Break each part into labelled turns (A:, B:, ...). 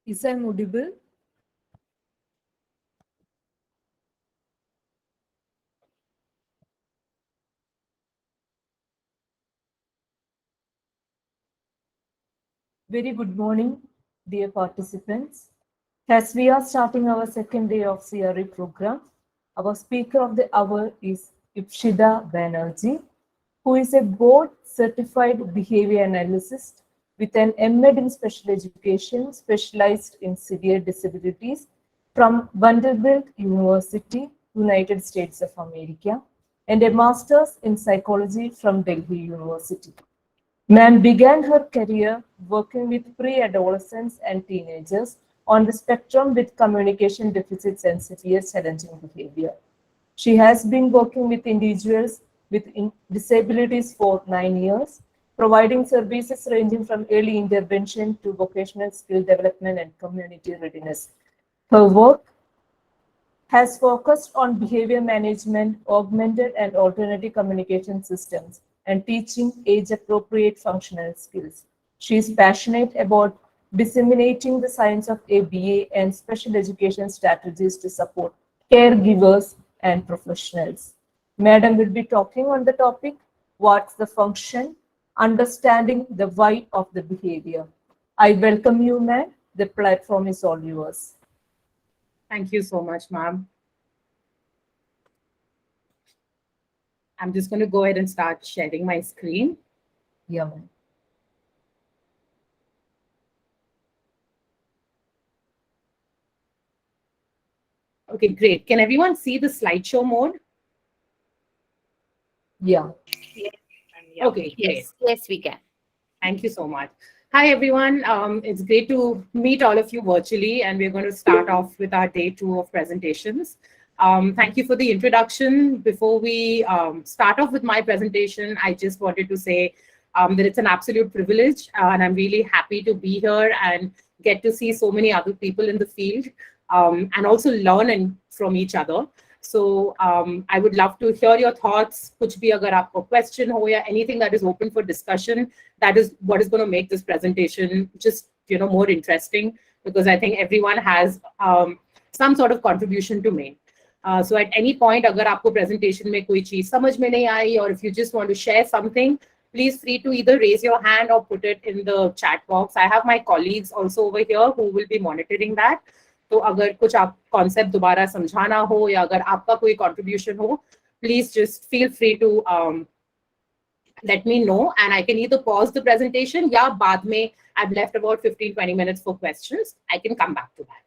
A: Is I audible? Very good morning, dear participants. As we are starting our second day of CRE program, our speaker of the hour is Ipshida Banerjee, who is a board certified behavior analyst with an MAd in special education specialized in severe disabilities from Vanderbilt University, United States of America, and a master's in psychology from Delhi University. Ma'am began her career working with pre-adolescents and teenagers on the spectrum with communication deficits and severe challenging behavior. She has been working with individuals with disabilities for 9 years, providing services ranging from early intervention to vocational skill development and community readiness. Her work has focused on behavior management, augmented and alternative communication systems, and teaching age-appropriate functional skills. She is passionate about disseminating the science of ABA and special education strategies to support caregivers and professionals. Madam will be talking on the topic, what's the function, understanding the why of the behavior. I welcome you, ma'am. The platform is all yours.
B: Thank you so much, ma'am. I'm just going to go ahead and start sharing my screen.
A: Yeah, ma'am.
B: Okay, great. Can everyone see the slideshow mode?
A: Yeah.
B: Okay, great.
C: Yes, we can.
B: Thank you so much. Hi, everyone. It's great to meet all of you virtually, and we're going to start off with our day 2 of presentations. Thank you for the introduction. Before we start off with my presentation, I just wanted to say that it's an absolute privilege, and I'm really happy to be here and get to see so many other people in the field, and also learn from each other. So I would love to hear your thoughts. Kuch bhi agar aapko question ho ya anything that is open for discussion, that is what is going to make this presentation just more interesting, because I think everyone has some sort of contribution to make. So at any point, agar aapko presentation mein koi cheez samajh mein nahi aayi, or if you just want to share something, please free to either raise your hand or put it in the chat box. I have my colleagues also over here who will be monitoring that. तो अगर कुछ आप concept दोबारा समझाना हो या अगर आपका कोई कंट्रीब्यूशन हो, please just feel free to let me know, and I can either pause the presentation या बाद में I've left about 15-20 minutes for questions. I can come back to that.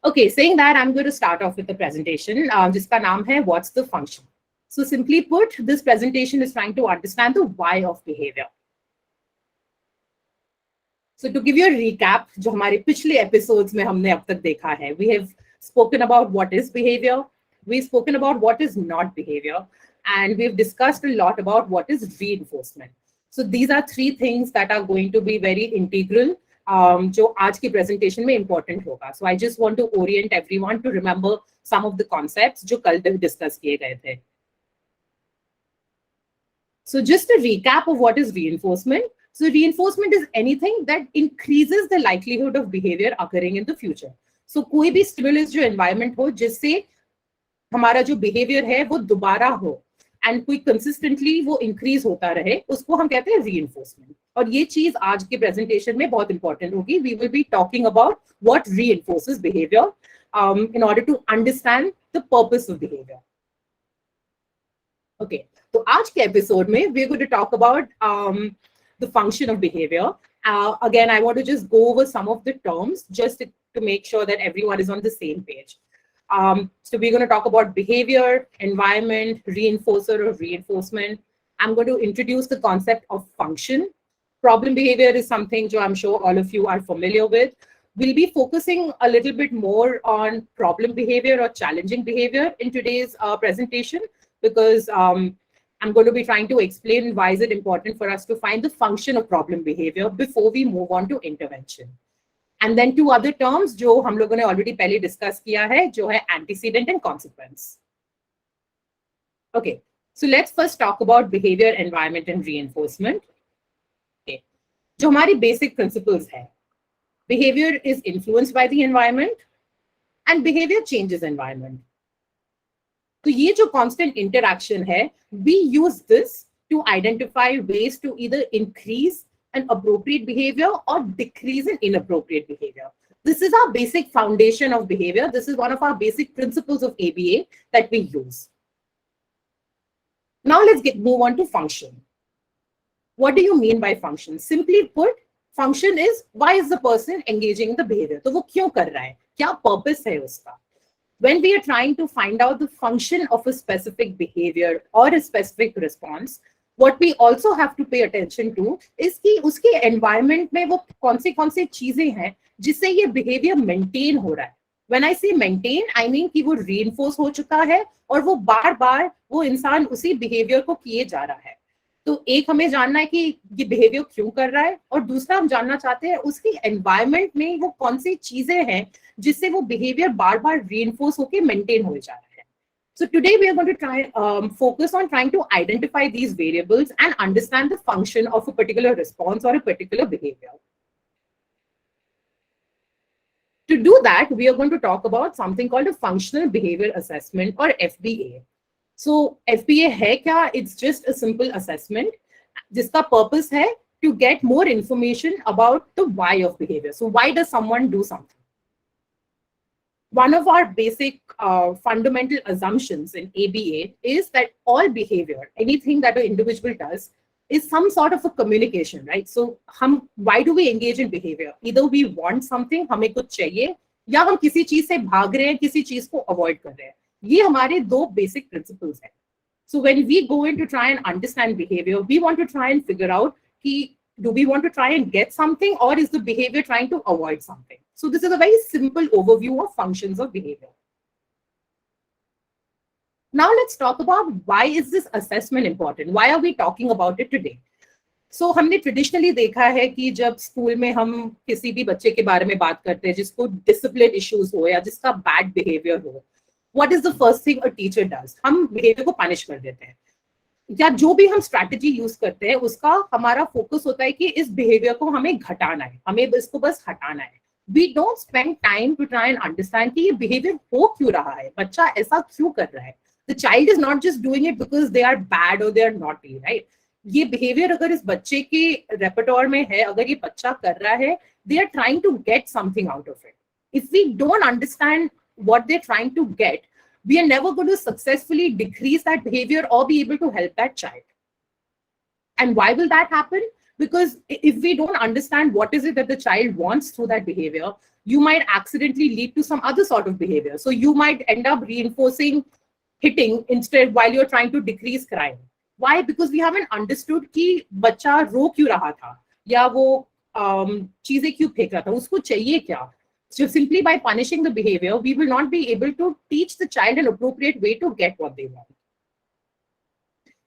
B: Okay, saying that, I'm going to start off with the presentation, जिसका नाम है What's the Function? So simply put, this presentation is trying to understand the why of behavior. So to give you a recap, जो हमारे पिछले episodes में हमने अब तक देखा है, we have spoken about what is behavior, we've spoken about what is not behavior, and we've discussed a lot about what is reinforcement. So these are 3 things that are going to be very integral, जो आज की presentation में important होगा. So I just want to orient everyone to remember some of the concepts जो कल discuss किए गए थे. So just a recap of what is reinforcement. So reinforcement is anything that increases the likelihood of behavior occurring in the future. So कोई भी stimulus जो environment हो जिससे हमारा जो behavior है वो दोबारा हो and कोई consistently वो increase होता रहे, उसको हम कहते हैं reinforcement. और ये चीज आज के presentation में बहुत important होगी. We will be talking about what reinforces behavior in order to understand the purpose of behavior. Okay, so आज के episode में we're going to talk about the function of behavior. Again, I want to just go over some of the terms just to make sure that everyone is on the same page. So we're going to talk about behavior, environment, reinforcer or reinforcement. I'm going to introduce the concept of function. Problem behavior is something I'm sure all of you are familiar with. We'll be focusing a little bit more on problem behavior or challenging behavior in today's presentation, because I'm going to be trying to explain why is it important for us to find the function of problem behavior before we move on to intervention. And then 2 other terms जो हम लोगों ने already पहले discuss किया है, जो है antecedent and consequence. Okay, so let's first talk about behavior, environment and reinforcement. Okay, जो हमारी basic principles है. behavior is influenced by the environment, and behavior changes environment. तो ये जो constant interaction है, we use this to identify ways to either increase an appropriate behavior or decrease an inappropriate behavior. This is our basic foundation of behavior. This is one of our basic principles of ABA that we use. Now let's move on to function. What do you mean by function? Simply put, function is why is the person engaging in the behavior? तो वो क्यों कर रहा है? क्या purpose है उसका? When we are trying to find out the function of a specific behavior or a specific response, what we also have to pay attention to is कि उसके environment में वो कौन सी चीजें हैं जिससे ये behavior maintain हो रहा है. When I say maintain, I mean कि वो reinforce हो चुका है और वो बार बार वो इंसान उसी behavior को किए जा रहा है. तो एक हमें जानना है कि ये behavior क्यों कर रहा है, और दूसरा हम जानना चाहते हैं उसकी environment में वो कौन सी चीजें हैं जिससे वो behavior बार बार reinforce होके maintain हो जा रहा है. So today we are going to try focus on trying to identify these variables and understand the function of a particular response or a particular behavior. To do that, we are going to talk about something called a functional behavior assessment or FBA. So FBA है क्या? It's just a simple assessment जिसका purpose है to get more information about the why of behavior. So why does someone do something? One of our basic fundamental assumptions in ABA is that all behavior, anything that an individual does, is some sort of a communication, right? So why do we engage in behavior? Either we want something, हमें कुछ चाहिए, या हम किसी चीज से भाग रहे हैं, किसी चीज को avoid कर रहे हैं. ये हमारे दो basic principles हैं. So when we go in to try and understand behavior, we want to try and figure out कि do we want to try and get something, or is the behavior trying to avoid something? So this is a very simple overview of functions of behavior. Now let's talk about why is this assessment important? Why are we talking about it today? So हमने traditionally देखा है कि जब school में हम किसी भी बच्चे के बारे में बात करते हैं जिसको discipline issues हो या जिसका bad behavior हो, what is the first thing a teacher does? हम behavior को punish कर देते हैं. या जो भी हम स्ट्रैटेजी यूज करते हैं उसका हमारा फोकस होता है कि इस बिहेवियर को हमें घटाना है, हमें इसको बस हटाना है. We don't spend time to try and understand कि ये बिहेवियर हो क्यों रहा है, बच्चा ऐसा क्यों कर रहा है. The child is not just doing it because they are bad और दे आर नॉटी, राइट. ये बिहेवियर अगर इस बच्चे के रेpertoire में है, अगर ये बच्चा कर रहा है, they are trying to get something out of it. If we don't understand what they are trying to get, we are never going to successfully decrease that behavior or be able to help that child. And why will that happen? Because if we don't understand what is it that the child wants through that behavior, you might accidentally lead to some other sort of behavior. So you might end up reinforcing hitting instead while you're trying to decrease crime. Why? Because we haven't understood कि बच्चा रो क्यों रहा था या वो चीजें क्यों फेंक रहा था, उसको चाहिए क्या. So simply by punishing the behavior, we will not be able to teach the child an appropriate way to get what they want.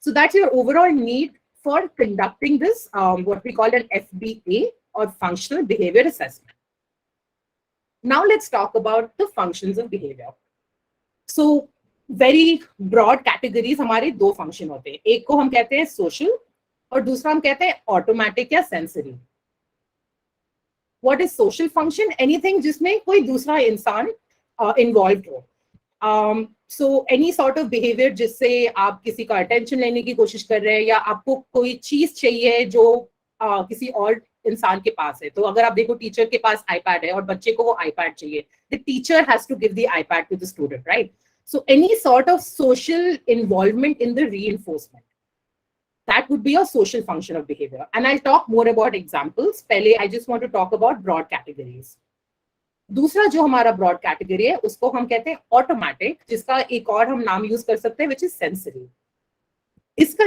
B: So that's your overall need for conducting this, what we call an FBA or functional behavior assessment. Now let's talk about the functions of behavior. So very broad categories हमारे दो function होते हैं. एक को हम कहते हैं social और दूसरा हम कहते हैं automatic या sensory. What is social function? Anything जिसमें कोई दूसरा इंसान involved हो. So any sort of behavior जिससे आप किसी का attention लेने की कोशिश कर रहे हैं या आपको कोई चीज चाहिए जो किसी और इंसान के पास है. तो अगर आप देखो टीचर के पास iPad है और बच्चे को वो iPad चाहिए, the teacher has to give the iPad to the student, right? So any sort of social involvement in the reinforcement, that would be a social function of behavior. And I'll talk more about examples. पहले I just want to talk about broad categories. दूसरा जो हमारा broad category है उसको हम कहते हैं automatic, जिसका एक और हम नाम यूज कर सकते हैं which is sensory. इसका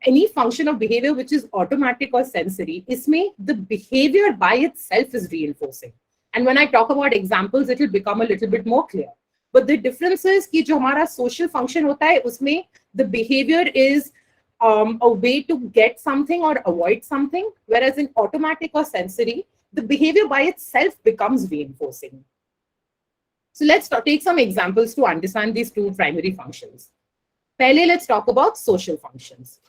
B: any function of behavior which is automatic or sensory, इसमें the behavior by itself is reinforcing. And when I talk about examples, it will become a little bit more clear. But the difference is कि जो हमारा social function होता है उसमें the behavior is a way to get something or avoid something, whereas in automatic or sensory, the behavior by itself becomes reinforcing. So let's take some examples to understand these two primary functions. Pehle, let's talk about social functions.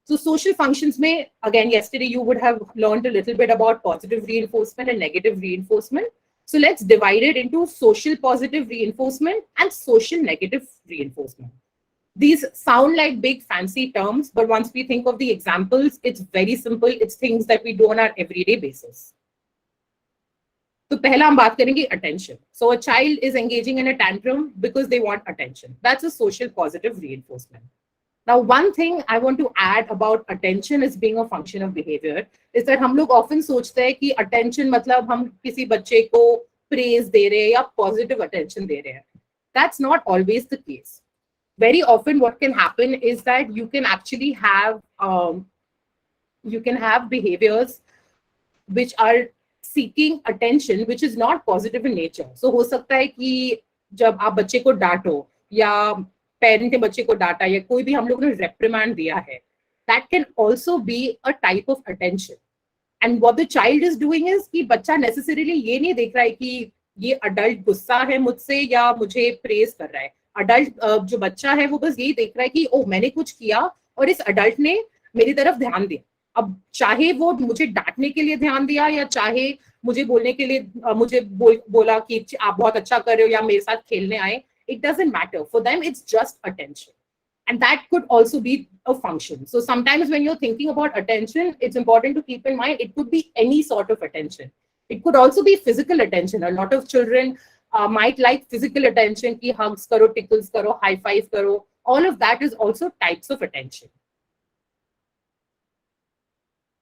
B: So social functions में, again, yesterday you would have learned a little bit about positive reinforcement and negative reinforcement. So let's divide it into social positive reinforcement and social negative reinforcement. These sound like big fancy terms, but once we think of the examples, it's very simple. It's things that we do on our everyday basis. So पहला हम बात करेंगे attention. So a child is engaging in a tantrum because they want attention. That's a social positive reinforcement. Now, one thing I want to add about attention as being a function of behavior is that हम लोग often सोचते हैं कि attention मतलब हम किसी बच्चे को praise दे रहे हैं या positive attention दे रहे हैं. That's not always the case. Very often what can happen is that you can actually have behaviors which are seeking attention which is not positive in nature. So हो सकता है कि जब आप बच्चे को डांटो या पेरेंट ने बच्चे को डांटा या कोई भी हम लोग ने reprimand दिया है, that can also be a type of attention. And what the child is doing is कि बच्चा necessarily ये नहीं देख रहा है कि ये adult गुस्सा है मुझसे या मुझे praise कर रहा है. Adult जो बच्चा है वो बस यही देख रहा है कि ओ मैंने कुछ किया और इस adult ने मेरी तरफ ध्यान दिया. अब चाहे वो मुझे डांटने के लिए ध्यान दिया या चाहे मुझे बोलने के लिए मुझे बोला कि आप बहुत अच्छा कर रहे हो या मेरे साथ खेलने आए, it doesn't matter. For them, it's just attention. And that could also be a function. So sometimes when you're thinking about attention, it's important to keep in mind it could be any sort of attention. It could also be physical attention. A lot of children might like physical attention, ki hugs karo, tickles karo, high five karo. All of that is also types of attention.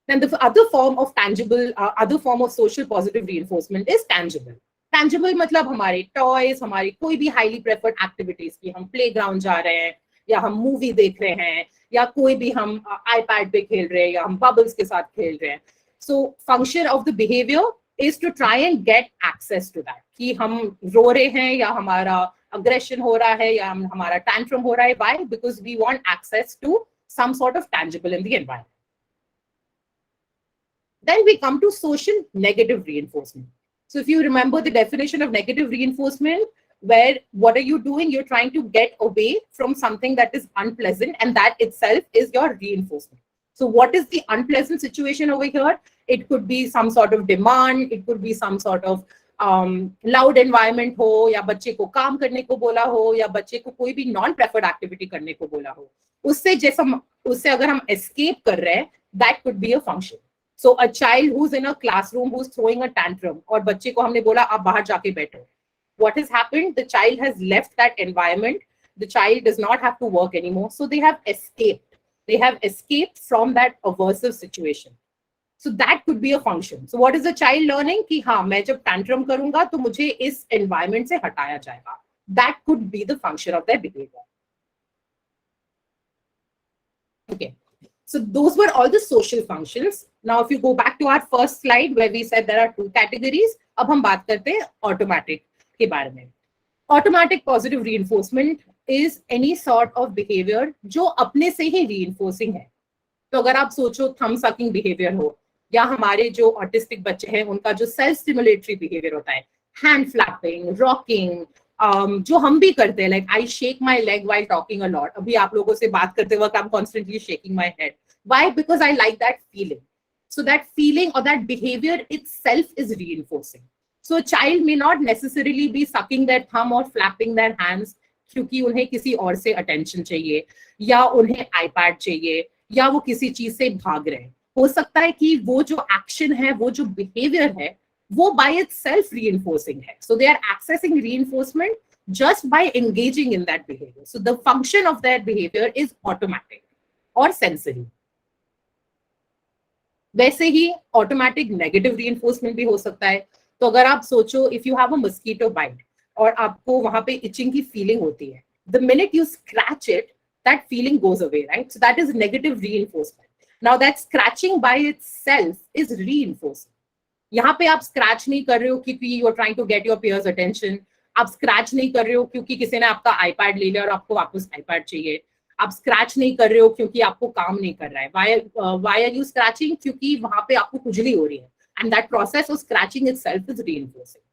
B: Then the other form of other form of social positive reinforcement is tangible. Tangible मतलब हमारे toys, हमारी कोई भी highly preferred activities की हम playground जा रहे हैं या हम movie देख रहे हैं या कोई भी हम iPad पे खेल रहे हैं या हम bubbles के साथ खेल रहे हैं. So function of the behavior is to try and get access to that. कि हम रो रहे हैं या हमारा aggression हो रहा है या हमारा tantrum हो रहा है. Why? Because we want access to some sort of tangible in the environment. Then we come to social negative reinforcement. So if you remember the definition of negative reinforcement, where what are you doing? You're trying to get away from something that is unpleasant, and that itself is your reinforcement. So what is the unpleasant situation over here? It could be some sort of demand, it could be some sort of loud environment हो या बच्चे को काम करने को बोला हो या बच्चे को कोई भी non preferred activity करने को बोला हो. उससे अगर हम escape कर रहे हैं, that could be a function. So a child who's in a classroom who's throwing a tantrum और बच्चे को हमने बोला आप बाहर जाके बैठो. What has happened? The child has left that environment. The child does not have to work anymore. So they have escaped. They have escaped from that aversive situation. So that could be a function. So what is the child learning? कि हाँ मैं जब tantrum करूँगा तो मुझे इस environment से हटाया जाएगा. That could be the function of their behavior. Okay. So those were all the social functions. Now, if you go back to our first slide where we said there are two categories, अब हम बात करते हैं automatic के बारे में. Automatic positive reinforcement is any sort of behavior जो अपने से ही reinforcing है. तो अगर आप सोचो thumb sucking behavior हो या हमारे जो autistic बच्चे हैं उनका जो self stimulatory behavior होता है, hand flapping, rocking, जो हम भी करते हैं, like I shake my leg while talking a lot. अभी आप लोगों से बात करते वक्त I'm constantly shaking my head. Why? Because I like that feeling. So that feeling or that behavior itself is reinforcing. So a child may not necessarily be sucking their thumb or flapping their hands क्योंकि उन्हें किसी और से attention चाहिए या उन्हें iPad चाहिए या वो किसी चीज से भाग रहे हैं. हो सकता है कि वो जो action है, वो जो behavior है, वो by itself reinforcing है. So they are accessing reinforcement just by engaging in that behavior. So the function of their behavior is automatic or sensory. वैसे ही automatic negative reinforcement भी हो सकता है. तो अगर आप सोचो if you have a mosquito bite और आपको वहां पे itching की feeling होती है, the minute you scratch it, that feeling goes away, right? So that is negative reinforcement. Now that scratching by itself is reinforcing. यहाँ पे आप स्क्रैच नहीं कर रहे हो क्योंकि you are trying to get your peers' attention. आप scratch नहीं कर रहे हो क्योंकि किसी ने आपका आईपैड ले लिया और आपको वापस आईपैड चाहिए. आप स्क्रैच नहीं कर रहे हो क्योंकि आपको काम नहीं कर रहा है. Why are you scratching? क्योंकि वहां पे आपको खुजली हो रही है. And that process of scratching itself is reinforcing.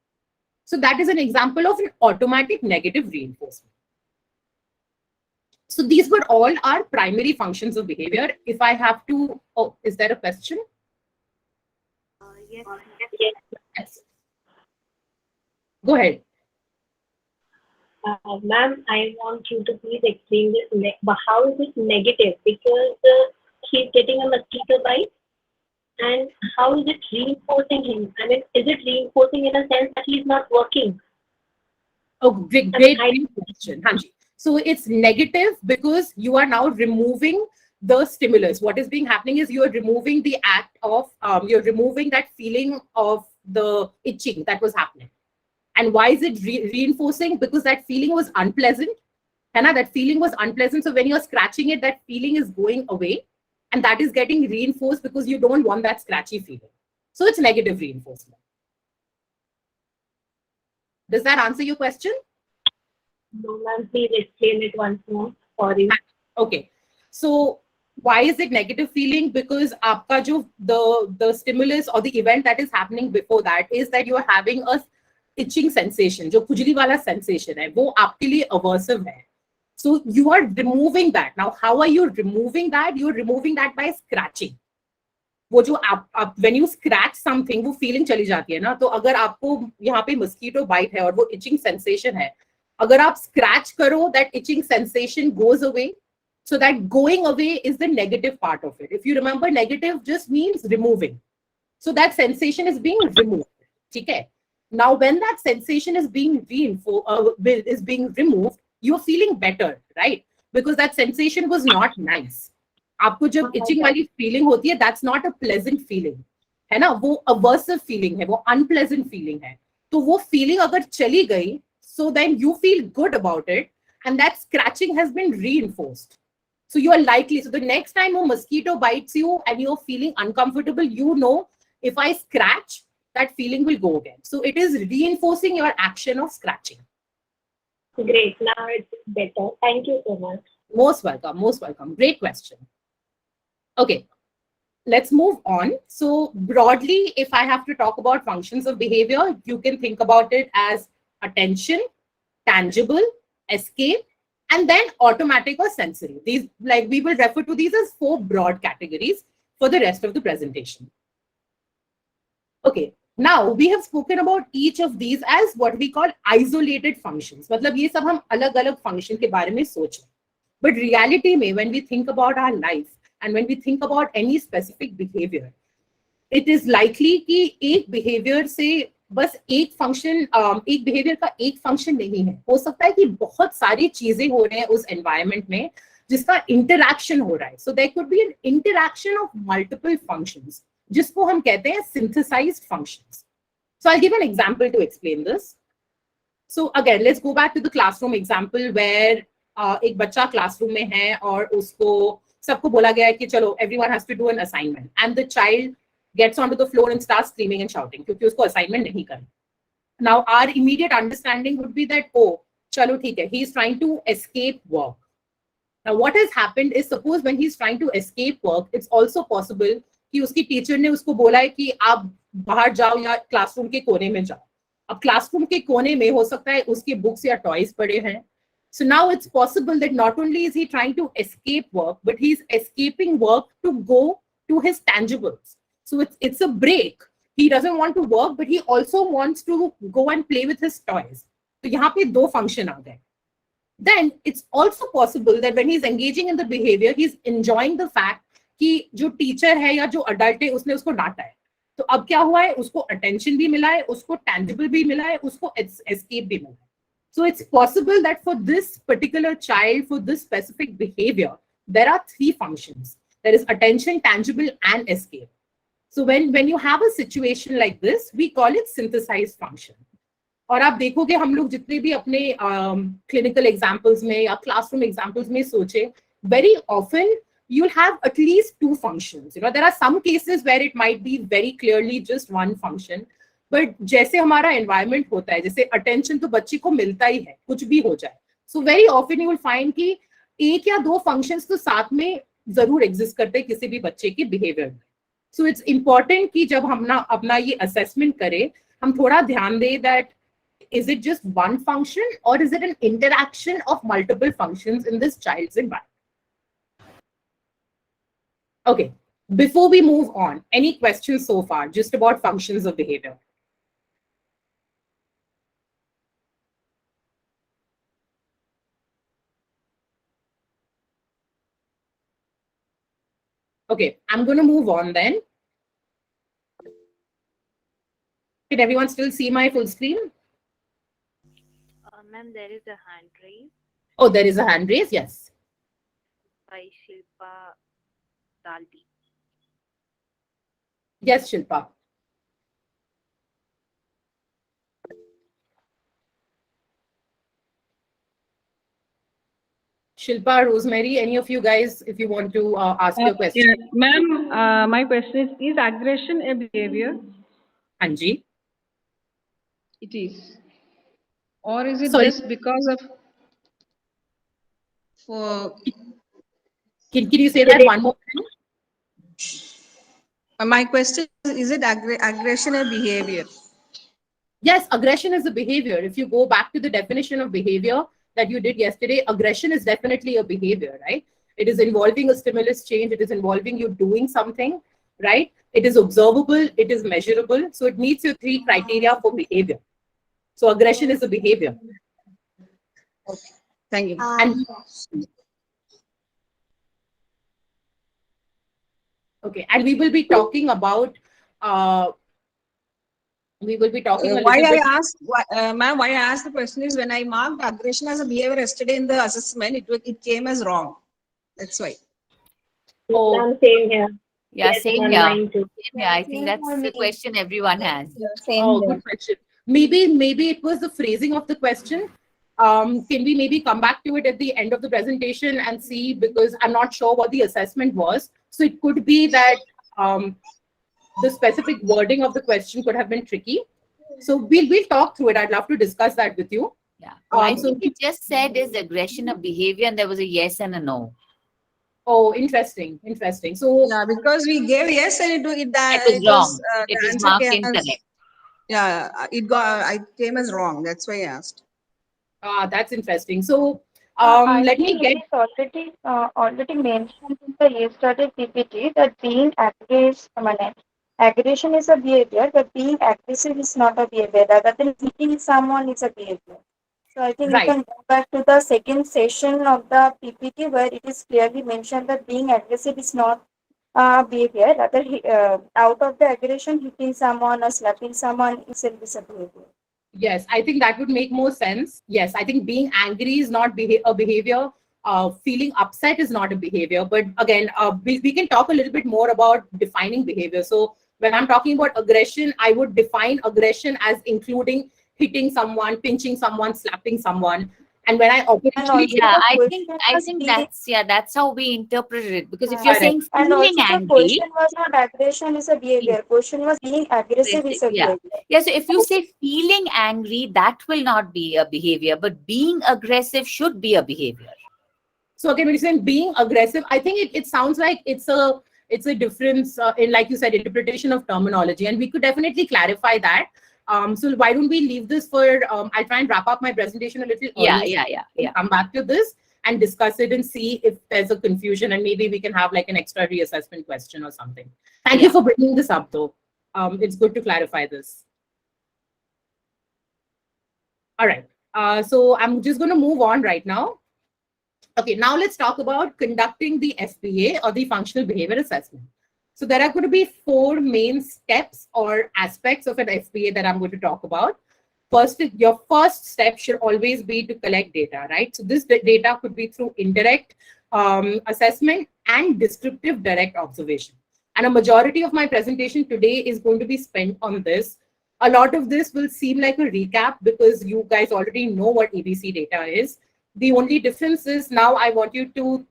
B: So that is an example of an automatic negative reinforcement. So these were all our primary functions of behavior. If I have to, oh, is there a question?
C: Yes.
B: Yes. Go ahead.
C: Ma'am, I want you to please explain this. How is it negative? Because he's getting a mosquito bite, and how is it reinforcing him? I mean, is it reinforcing in a sense that he's not working?
B: Oh, great question, Hanji. So it's negative because you are now removing the stimulus. What is being happening is you are removing the act of, you're removing that feeling of the itching that was happening. And why is it reinforcing? Because that feeling was unpleasant. Hannah, that feeling was unpleasant. So when you're scratching it, that feeling is going away. And that is getting reinforced because you don't want that scratchy feeling. So it's negative reinforcement. Does that answer your question?
C: No, ma'am, please explain it once more. Sorry.
B: Okay. So why is it negative feeling? Because aapka jo, the stimulus or the event that is happening before that is that you are having a itching sensation. Jo khujli wala sensation hai, wo aapke liye aversive hai. So you are removing that. Now, how are you removing that? You're removing that by scratching. वो जो आप when you scratch something वो feeling चली जाती है ना. तो अगर आपको यहाँ पे mosquito bite है और वो itching sensation है, अगर आप scratch करो, that itching sensation goes away. So that going away is the negative part of it. If you remember, negative just means removing. So that sensation is being removed. Okay. Now, when that sensation is being removed, you're feeling better, right? Because that sensation was not nice. आपको जब itching वाली feeling होती है, that's not a pleasant feeling, है ना? वो aversive feeling है, वो unpleasant feeling है. तो वो feeling अगर चली गई, so then you feel good about it, and that scratching has been reinforced. So you are likely, so the next time a mosquito bites you and you're feeling uncomfortable, you know, if I scratch, that feeling will go again. So it is reinforcing your action of scratching.
C: Great. Now it's better. Thank you so much.
B: Most welcome. Most welcome. Great question. Okay. Let's move on. So broadly, if I have to talk about functions of behavior, you can think about it as attention, tangible, escape, and then automatic or sensory. These, like, we will refer to these as 4 broad categories for the rest of the presentation. Okay, now we have spoken about each of these as what we call isolated functions. मतलब ये सब हम अलग-अलग function के बारे में सोच रहे हैं. But reality में, when we think about our life and when we think about any specific behavior, it is likely कि एक behavior से बस एक फंक्शन, एक बिहेवियर का एक फंक्शन नहीं है. हो सकता है कि बहुत सारी चीजें हो रहे हैं उस एनवायरनमेंट में जिसका इंटरैक्शन हो रहा है. So there could be an interaction of multiple functions, जिसको हम कहते हैं synthesised functions. So I give an example to explain this. So again let's go back to the classroom example where एक बच्चा क्लासरूम में है और उसको सबको बोला गया है कि चलो everyone has to do an assignment, and the child gets onto the floor and starts screaming and shouting क्योंकि उसको assignment नहीं करना. Now our immediate understanding would be that, oh, चलो ठीक है, he is trying to escape work. Now what has happened is, suppose when he is trying to escape work, it's also possible कि उसकी teacher ने उसको बोला है कि आप बाहर जाओ या क्लासरूम के कोने में जाओ. अब क्लासरूम के कोने में हो सकता है उसके बुक्स या टॉयज पड़े हैं. So now it's possible that not only is he trying to escape work, but he's escaping work to go to his tangibles. So it's a break. He doesn't want to work, but he also wants to go and play with his toys. So यहाँ पे 2 function आ गए. Then it's also possible that when he's engaging in the behavior, he's enjoying the fact कि जो teacher है या जो adult है उसने उसको डांटा है. तो अब क्या हुआ है, उसको attention भी मिला है, उसको tangible भी मिला है, उसको escape भी मिला है. So it's possible that for this particular child, for this specific behavior, there are 3 functions. There is attention, tangible, and escape. So when you have a situation like this, we call it synthesized function. और आप देखोगे हम लोग जितने भी अपने clinical examples में या classroom examples में सोचे, very often you'll have at least 2 functions. You know, there are some cases where it might be very clearly just one function. But जैसे हमारा environment होता है, जैसे attention तो बच्चे को मिलता ही है, कुछ भी हो जाए. So very often you will find कि 1 या 2 functions तो साथ में जरूर exist करते हैं किसी भी बच्चे के behavior में. So it's important कि जब हम ना अपना ये assessment करें, हम थोड़ा ध्यान दें that Is it just one function, or is it an interaction of multiple functions in this child's environment? Okay, before we move on, any questions so far just about functions of behavior? Okay, I'm going to move on then. Can everyone still see my full screen?
D: Ma'am, there is a hand raise
B: Oh, there is a hand raise, yes.
D: by Shilpa Daldi.
B: Yes, Shilpa. Shilpa, Rosemary, any of you guys, if you want to ask your question.
E: Yeah, ma'am, my question is aggression a behavior?
B: Anji.
E: It is. Or is it
B: Sorry.
E: just because of for
B: Can you say that one more time?
E: my question is it aggression a behavior?
B: Yes, aggression is a behavior. If you go back to the definition of behavior that you did yesterday, aggression is definitely a behavior, right? It is involving a stimulus change. It is involving you doing something, right? It is observable. It is measurable. So it meets your 3 criteria for behavior. So aggression is a behavior.
E: Okay, thank you.
B: And okay, and we will be talking about a
E: why
B: little
E: I
B: bit.
E: asked, ma'am, why I asked the question is when I marked aggression as a behavior yesterday in the assessment, it came as wrong. That's why.
B: Oh,
C: I'm same here.
F: Yeah,
C: Yes,
F: same
C: on
F: here.
C: mine too.
F: Same here. I think that's the question everyone has.
B: oh, good question. Maybe it was the phrasing of the question. Can we maybe come back to it at the end of the presentation and see, because I'm not sure what the assessment was. So it could be that the specific wording of the question could have been tricky. So we'll talk through it. I'd love to discuss that with you.
F: Yeah. I
B: So
F: think it just said is aggression of behavior, and there was a yes and a no.
B: oh, interesting. So
E: Yeah, because we gave yes and
F: It was wrong. It
E: the
F: was
E: answer
F: marked
E: came as,
F: incorrect.
E: yeah, it came as wrong. That's why I asked.
B: that's interesting. So
G: I
B: let me
G: think
B: get.
G: it is already mentioned in the yesterday PPT that being aggression is a behavior, but being aggressive is not a behavior. Rather than hitting someone is a behavior. So I think you
B: Right.
G: can go back to the second session of the PPT where it is clearly mentioned that being aggressive is not behavior. Rather, out of the aggression, hitting someone or slapping someone itself is a behavior.
B: Yes, I think that would make more sense. Yes, I think being angry is not a behavior. Feeling upset is not a behavior. But again, we can talk a little bit more about defining behavior. So when I'm talking about aggression, I would define aggression as including hitting someone, pinching someone, slapping someone. And when I operationally,
F: Yeah,
G: The
F: I
G: question
F: think
G: was
F: that's how we interpreted it. Because if
G: Uh,
F: you're
B: correct.
F: saying
G: and
F: feeling
G: also the
F: angry,
G: question was not aggression is a behavior. Question was being aggressive is a
F: yeah.
G: behavior.
F: Yeah, so if you say feeling angry, that will not be a behavior, but being aggressive should be a behavior.
B: So again, when you're saying being aggressive, I think it sounds like it's a difference in, like you said, interpretation of terminology, and we could definitely clarify that. So why don't we leave this for? I'll try and wrap up my presentation a little early.
F: Yeah.
B: Come back to this and discuss it and see if there's a confusion, and maybe we can have like an extra reassessment question or something. Thank you for bringing this up, though. It's good to clarify this. All right. So I'm just going to move on right now. Okay, now let's talk about conducting the FBA, or the functional behavior assessment. So there are going to be 4 main steps or aspects of an FBA that I'm going to talk about. First, your first step should always be to collect data, right? So this data could be through indirect assessment and descriptive direct observation. And a majority of my presentation today is going to be spent on this. A lot of this will seem like a recap because you guys already know what ABC data is. The only difference is now I want you to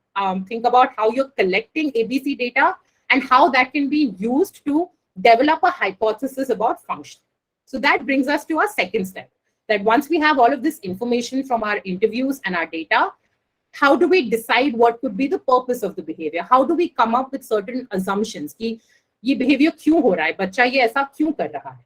B: think about how you're collecting ABC data and how that can be used to develop a hypothesis about function. So that brings us to our second step, that once we have all of this information from our interviews and our data, how do we decide what could be the purpose of the behavior? How do we come up with certain assumptions कि ये behavior क्यों हो रहा है, बच्चा ये ऐसा क्यों कर रहा है?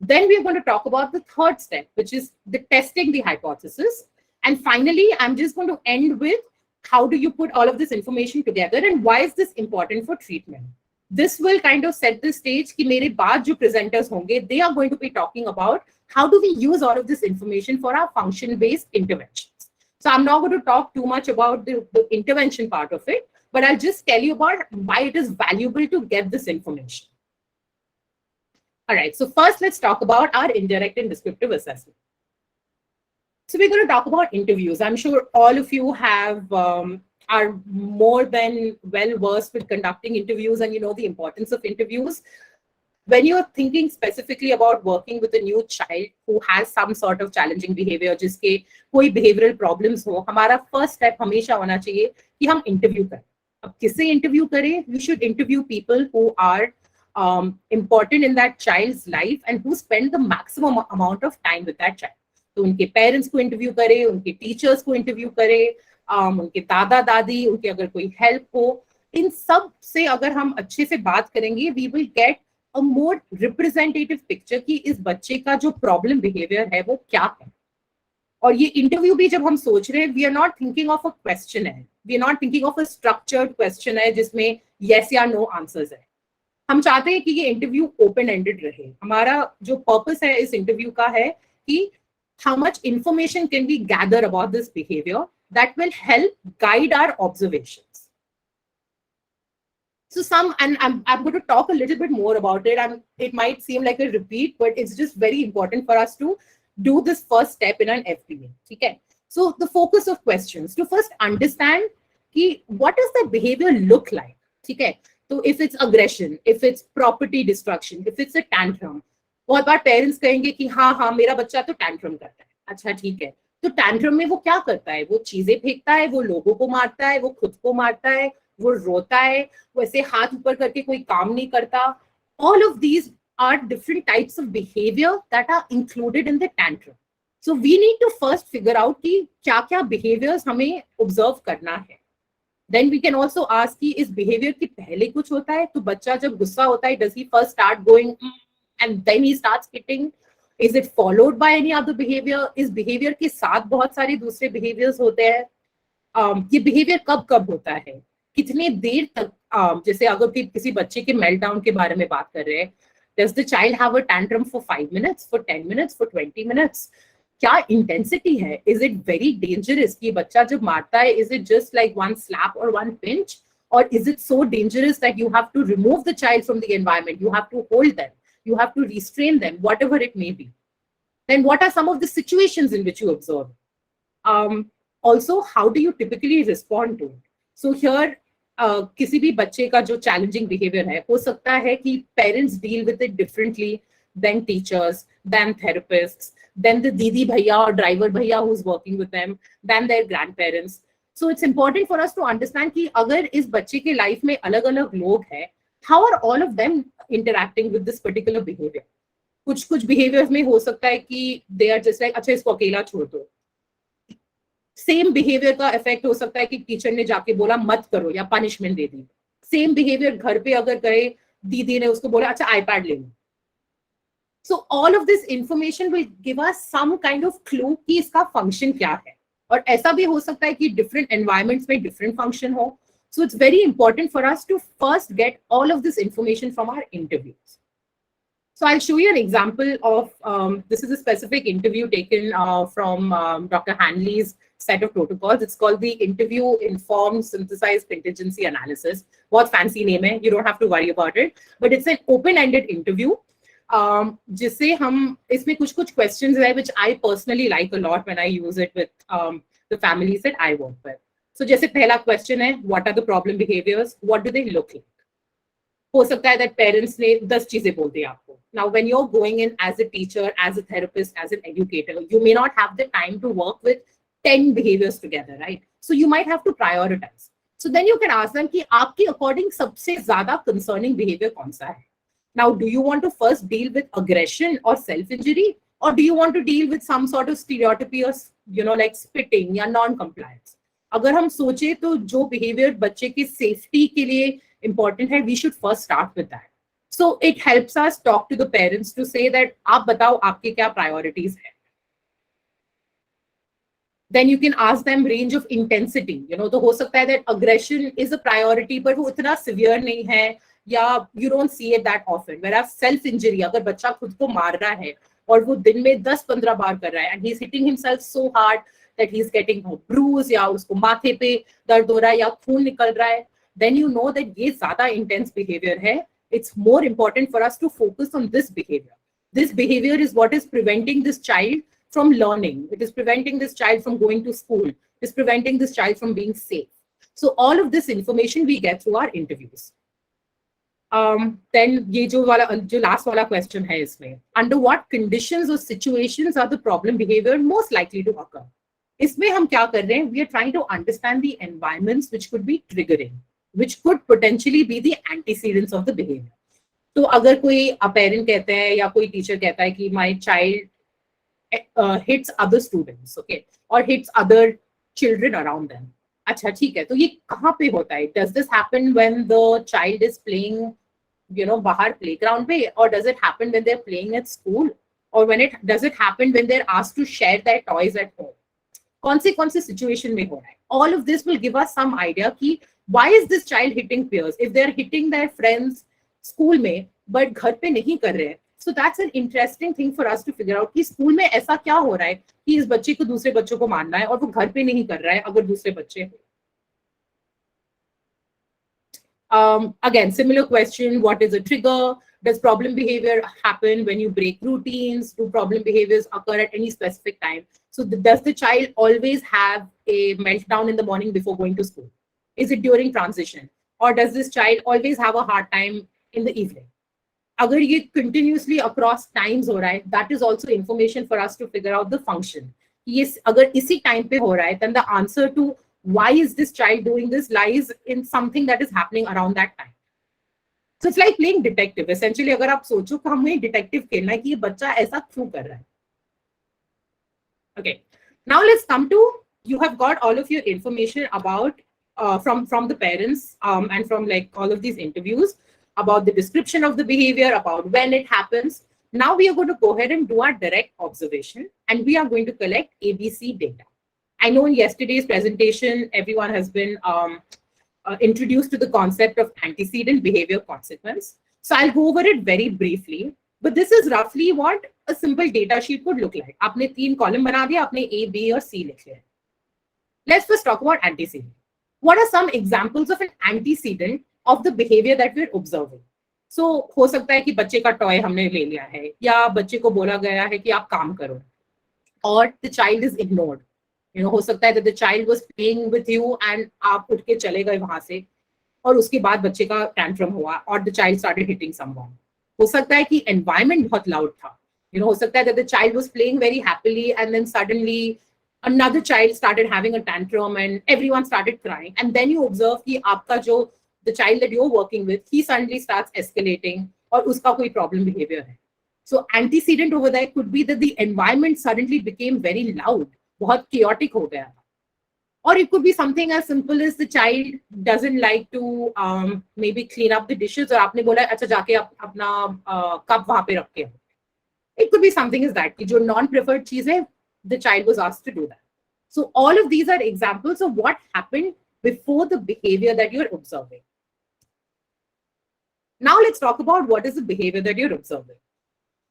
B: Then we are going to talk about the third step, which is the testing the hypothesis. And finally, I'm just going to end with how do you put all of this information together and why is this important for treatment. This will kind of set the stage कि मेरे बाद जो presenters होंगे, they are going to be talking about how do we use all of this information for our function-based interventions. So I'm not going to talk too much about the intervention part of it, but I'll just tell you about why it is valuable to get this information. All right, so first let's talk about our indirect and descriptive assessment. So we're going to talk about interviews. I'm sure all of you have are more than well versed with conducting interviews, and you know the importance of interviews. When you're thinking specifically about working with a new child who has some sort of challenging behavior, जिसके कोई behavioral problems हो, हमारा first step हमेशा होना चाहिए कि हम interview करें. अब किसे interview करें? You should interview people who are important in that child's life and who spend the maximum amount of time with that child. तो उनके पेरेंट्स को इंटरव्यू करे, उनके टीचर्स को इंटरव्यू करे, उनके दादा दादी, उनके अगर कोई हेल्प हो, इन सब से अगर हम अच्छे से बात करेंगे, we will get a more representative picture कि इस बच्चे का जो प्रॉब्लम बिहेवियर है वो क्या है. और ये इंटरव्यू भी जब हम सोच रहे हैं, we are not thinking of a question है, we are not thinking of a structured question है जिसमें येस या नो आंसर्स है. हम चाहते हैं कि ये इंटरव्यू ओपन एंडेड रहे. हमारा जो पर्पस है इस इंटरव्यू का है कि how much information can we gather about this behavior that will help guide our observations. So I'm going to talk a little bit more about it. It might seem like a repeat, but it's just very important for us to do this first step in an FBA. Okay? So the focus of questions, to first understand what does that behavior look like. Okay? So if it's aggression, if it's property destruction, if it's a tantrum, बहुत बार parents कहेंगे कि हाँ मेरा बच्चा तो tantrum करता है. अच्छा ठीक है, तो टैंट्रम में वो क्या करता है? वो चीजें फेंकता है, वो लोगों को मारता है, वो खुद को मारता है, वो रोता है, वो ऐसे हाथ ऊपर करके कोई काम नहीं करता. All of these are different types of behavior that are included in the tantrum. So we need to first figure out कि क्या क्या behaviors हमें observe करना है. Then we can also ask कि इस behavior के पहले कुछ होता है? तो बच्चा जब गुस्सा होता है, does he first start going and then he starts hitting? Is it followed by any other behavior? इस behavior के साथ बहुत सारे दूसरे behaviors होते हैं. ये behavior कब कब होता है, कितने देर तक, जैसे अगर किसी बच्चे के meltdown के बारे में बात कर रहे हैं, does the child have a tantrum for 5 minutes, for 10 minutes, for 20 minutes? क्या intensity है? Is it very dangerous कि बच्चा जब मारता है, is it just like one slap or one pinch, or is it so dangerous that you have to remove the child from the environment, you have to hold them, you have to restrain them, whatever it may be? Then what are some of the situations in which you observe? Also, how do you typically respond to it? So here, किसी भी बच्चे का जो challenging behavior है, हो सकता है कि parents deal with it differently than teachers, than therapists, than the didi bhaiya or driver bhaiya who's working with them, than their grandparents. So it's important for us to understand कि अगर इस बच्चे के life में अलग-अलग लोग हैं, how are all of them interacting with this particular behavior? कुछ behaviors में हो सकता है कि they are just like, अच्छा इसको अकेला छोड़ दो. Same behavior का effect हो सकता है कि टीचर ने जाके बोला मत करो या punishment दे दी. Same behavior घर पे अगर करे, दीदी ने उसको बोला अच्छा iPad ले लो. So all of this information will give us some kind of clue कि इसका function क्या है. और ऐसा भी हो सकता है कि different environments में different function हो. So it's very important for us to first get all of this information from our interviews. So I'll show you an example of, this is a specific interview taken from Dr. Hanley's set of protocols. It's called the Interview Informed Synthesized Contingency Analysis. बहुत fancy name है, you don't have to worry about it. But it's an open-ended interview. जिससे हम इसमें कुछ questions है which I personally like a lot when I use it with the families that I work with. So जैसे पहला question है, what are the problem behaviors? What do they look like? हो सकता है that parents ने 10 चीजें बोल दी आपको. Now when you're going in as a teacher, as a therapist, as an educator, you may not have the time to work with 10 behaviors together, right? So you might have to prioritize. So then you can ask them कि आपके according सबसे ज़्यादा concerning behavior कौन सा है? Now, do you want to first deal with aggression or self-injury, or do you want to deal with some sort of stereotypes, like spitting या non-compliance? अगर हम सोचे तो जो behavior बच्चे के safety के लिए important है, we should first start with that. So it helps us talk to the parents to say that आप बताओ आपके क्या priorities हैं. Then you can ask them range of intensity. तो हो सकता है that aggression is a priority, पर वो इतना severe नहीं है, या you don't see it that often. Whereas self injury, अगर बच्चा खुद को मार रहा है और वो दिन में 10-15 बार कर रहा है, and he's hitting himself so hard that he's getting a bruise, या उसको माथे पे दर्द हो रहा है या खून निकल रहा है, then you know that ये ज़्यादा intense behavior है. It's more important for us to focus on this behavior. This behavior is what is preventing this child from learning. It is preventing this child from going to school. It is preventing this child from being safe. So all of this information we get through our interviews. Then ये जो last वाला question है इसमें, under what conditions or situations are the problem behavior most likely to occur? इसमें हम क्या कर रहे हैं? We are trying to understand the environments which could be triggering, which could potentially be the antecedents of the behavior. तो अगर कोई parent कहते हैं या कोई teacher कहता है कि my child hits other students, okay, or hits other children around them. अच्छा ठीक है, तो ये कहाँ पे होता है? Does this happen when the child is playing, बाहर playground पे, or does it happen when they're playing at school, or does it happen when they're asked to share their toys at home? कौन से situation में हो रहा है? All of this will give us some idea कि why is this child hitting peers? If they're hitting their friends school में, but घर पे नहीं कर रहे हैं. So that's an interesting thing for us to figure out कि school में ऐसा क्या हो रहा है कि इस बच्चे को दूसरे बच्चों को मारना है और वो घर पे नहीं कर रहा है अगर दूसरे बच्चे हो. Again, similar question, what is a trigger? Does problem behavior happen when you break routines? Do problem behaviors occur at any specific time? So does the child always have a meltdown in the morning before going to school? Is it during transition? Or does this child always have a hard time in the evening? अगर ये continuously across times हो रहा है, that is also information for us to figure out the function. ये अगर इसी time पे हो रहा है, then the answer to why is this child doing this lies in something that is happening around that time. So it's like playing detective. Essentially, अगर आप सोचो कि हमें detective खेलना है कि ये बच्चा ऐसा क्यों कर रहा है. Okay, now let's come to, you have got all of your information about from the parents and from like all of these interviews about the description of the behavior, about when it happens. Now we are going to go ahead and do our direct observation, and we are going to collect ABC data. I know in yesterday's presentation, everyone has been introduced to the concept of antecedent behavior consequence. So I'll go over it very briefly, but this is roughly what a simple data sheet would look like. आपने 3 column बना दिया, आपने A, B और C लिख लिया. Let's first talk about antecedent. What are some examples of an antecedent of the behavior that we're observing? So हो सकता है कि बच्चे का टॉय हमने ले लिया है, या बच्चे को बोला गया है कि आप काम करो, or the child is ignored. हो सकता है that the child was playing with you and आप उठ के चले गए वहां से, और उसके बाद बच्चे का tantrum हुआ, or the child started hitting someone. हो सकता है कि environment बहुत loud था. हो सकता है that the child was playing very happily and then suddenly another child started having a tantrum and everyone started crying, and then you observe कि आपका जो the child that you're working with, he suddenly starts escalating और उसका कोई problem behavior है. So antecedent over there could be that the environment suddenly became very loud, बहुत chaotic हो गया. Or it could be something as simple as the child doesn't like to maybe clean up the dishes, और आपने बोला अच्छा जाके अपना cup वहाँ पे रख के. It could be something as that, कि जो non-preferred चीज है, the child was asked to do that. So all of these are examples of what happened before the behavior that you're observing. Now let's talk about what is the behavior that you're observing.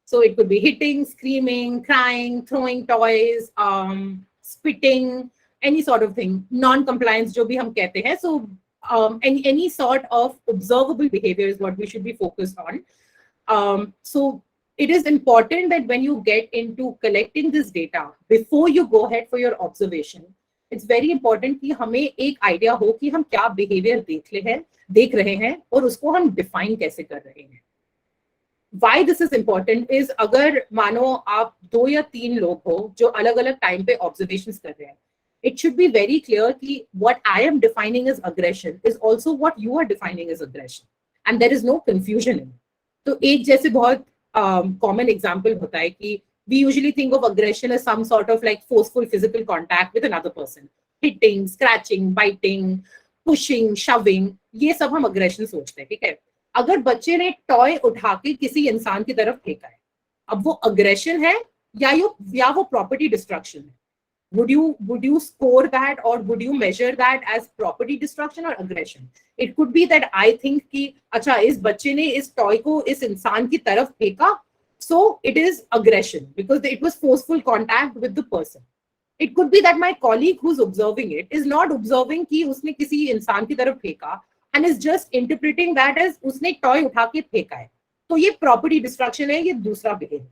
B: So it could be hitting, screaming, crying, throwing toys, spitting, any sort of thing. Non-compliance, जो भी हम कहते हैं. So any sort of observable behavior is what we should be focused on. So it is important that when you get into collecting this data, before you go ahead for your observation, it's very important कि हमें एक idea हो कि हम क्या behavior देख रहे हैं और उसको हम define कैसे कर रहे हैं. Why this is important is अगर मानो आप 2 या 3 लोग हो जो अलग-अलग time पे observations कर रहे हैं, it should be very clear कि what I am defining as aggression is also what you are defining as aggression, and there is no confusion in it. तो एक जैसे बहुत common example होता है कि we usually think of aggression as some sort of like forceful physical contact with another person, hitting, scratching, biting, pushing, shoving. ये सब हम aggression सोचते हैं, ठीक है. अगर बच्चे ने टॉय उठा के किसी इंसान की तरफ फेंका है, अब वो अग्रेशन है या वो प्रॉपर्टी डिस्ट्रक्शन है? Would you score that or would you measure that as property destruction or aggression? It could be that I think कि अच्छा इस बच्चे ने इस टॉय को इस इंसान की तरफ फेंका, so it is aggression because it was forceful contact with the person. It could be that my colleague who's observing it is not observing कि उसने किसी इंसान की तरफ फेंका and is just interpreting that as उसने टॉय उठा के फेंका है, तो ये प्रॉपर्टी डिस्ट्रक्शन है, ये दूसरा behaviour.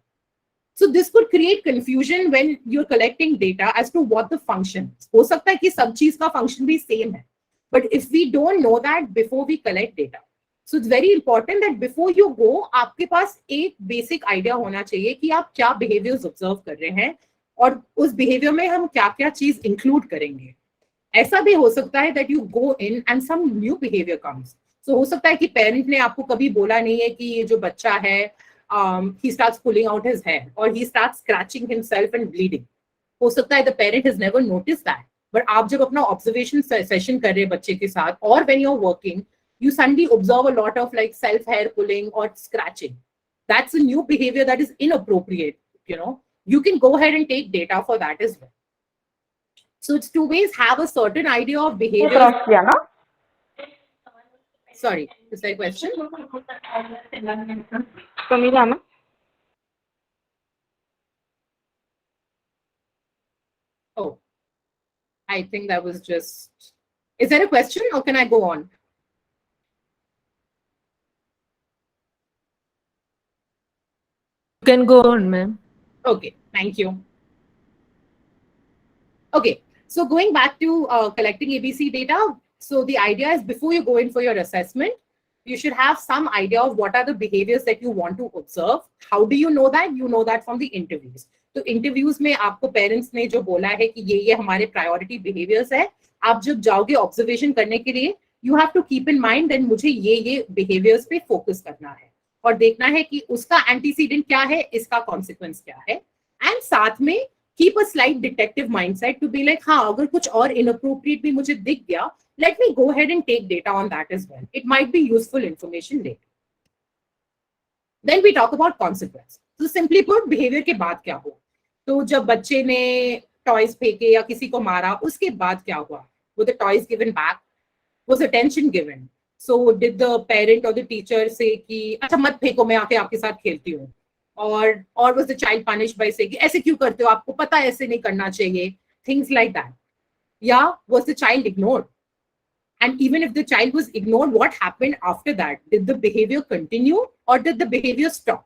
B: So this could create confusion when you're collecting data as to what the function is. हो सकता है कि सब चीज का function भी same है, but if we don't know that before we collect data, so it's very important that before you go, आपके पास एक basic idea होना चाहिए कि आप क्या behaviors observe कर रहे हैं और उस behavior में हम क्या-क्या चीज include करेंगे. ऐसा भी हो सकता है that you go in and some new behavior comes. So हो सकता है कि parent ने आपको कभी बोला नहीं है कि ये जो बच्चा है he starts pulling out his hair or he starts scratching himself and bleeding. हो सकता है the parent has never noticed that. But आप जब अपना observation session कर रहे हैं बच्चे के साथ, or when you're working, you suddenly observe a lot of like self hair pulling or scratching. That's a new behavior that is inappropriate. You can go ahead and take data for that as well. So it's two ways. Have a certain idea of behavior. Sorry, is there a question? Oh, I think that was just. Is there a question or can I go on?
A: You can go on, ma'am.
B: Okay, thank you. Okay, so going back to collecting ABC data. So the idea is before you go in for your assessment, you should have some idea of what are the behaviors that you want to observe. How do you know that? You know that from the interviews. तो interviews में आपको parents ने जो बोला है कि ये हमारे प्रायोरिटी बिहेवियर्स है, आप जब जाओगे ऑब्जर्वेशन करने के लिए, you have to keep in mind that मुझे ये बिहेवियर्स पे फोकस करना है और देखना है कि उसका एंटीसीडेंट क्या है, इसका कॉन्सिक्वेंस क्या है. एंड साथ में keep a slight detective mindset to be like हाँ अगर कुछ और इनअप्रोप्रिएट भी मुझे दिख गया, let me go ahead and take data on that as well. It might be useful information later. Then we talk about consequence. So simply put, behavior के बाद क्या हो? तो जब बच्चे ने टॉयज फेंके या किसी को मारा, उसके बाद क्या हुआ? Were the toys given back? Was attention given? So did the parent or the teacher say कि अच्छा मत फेंको, मैं आके आपके साथ खेलती हूँ? Or was the child punished by saying कि ऐसे क्यों करते हो? आपको पता है ऐसे नहीं करना चाहिए? Things like that. Yeah, was the child ignored? And even if the child was ignored, what happened after that? Did the behavior continue or did the behavior stop?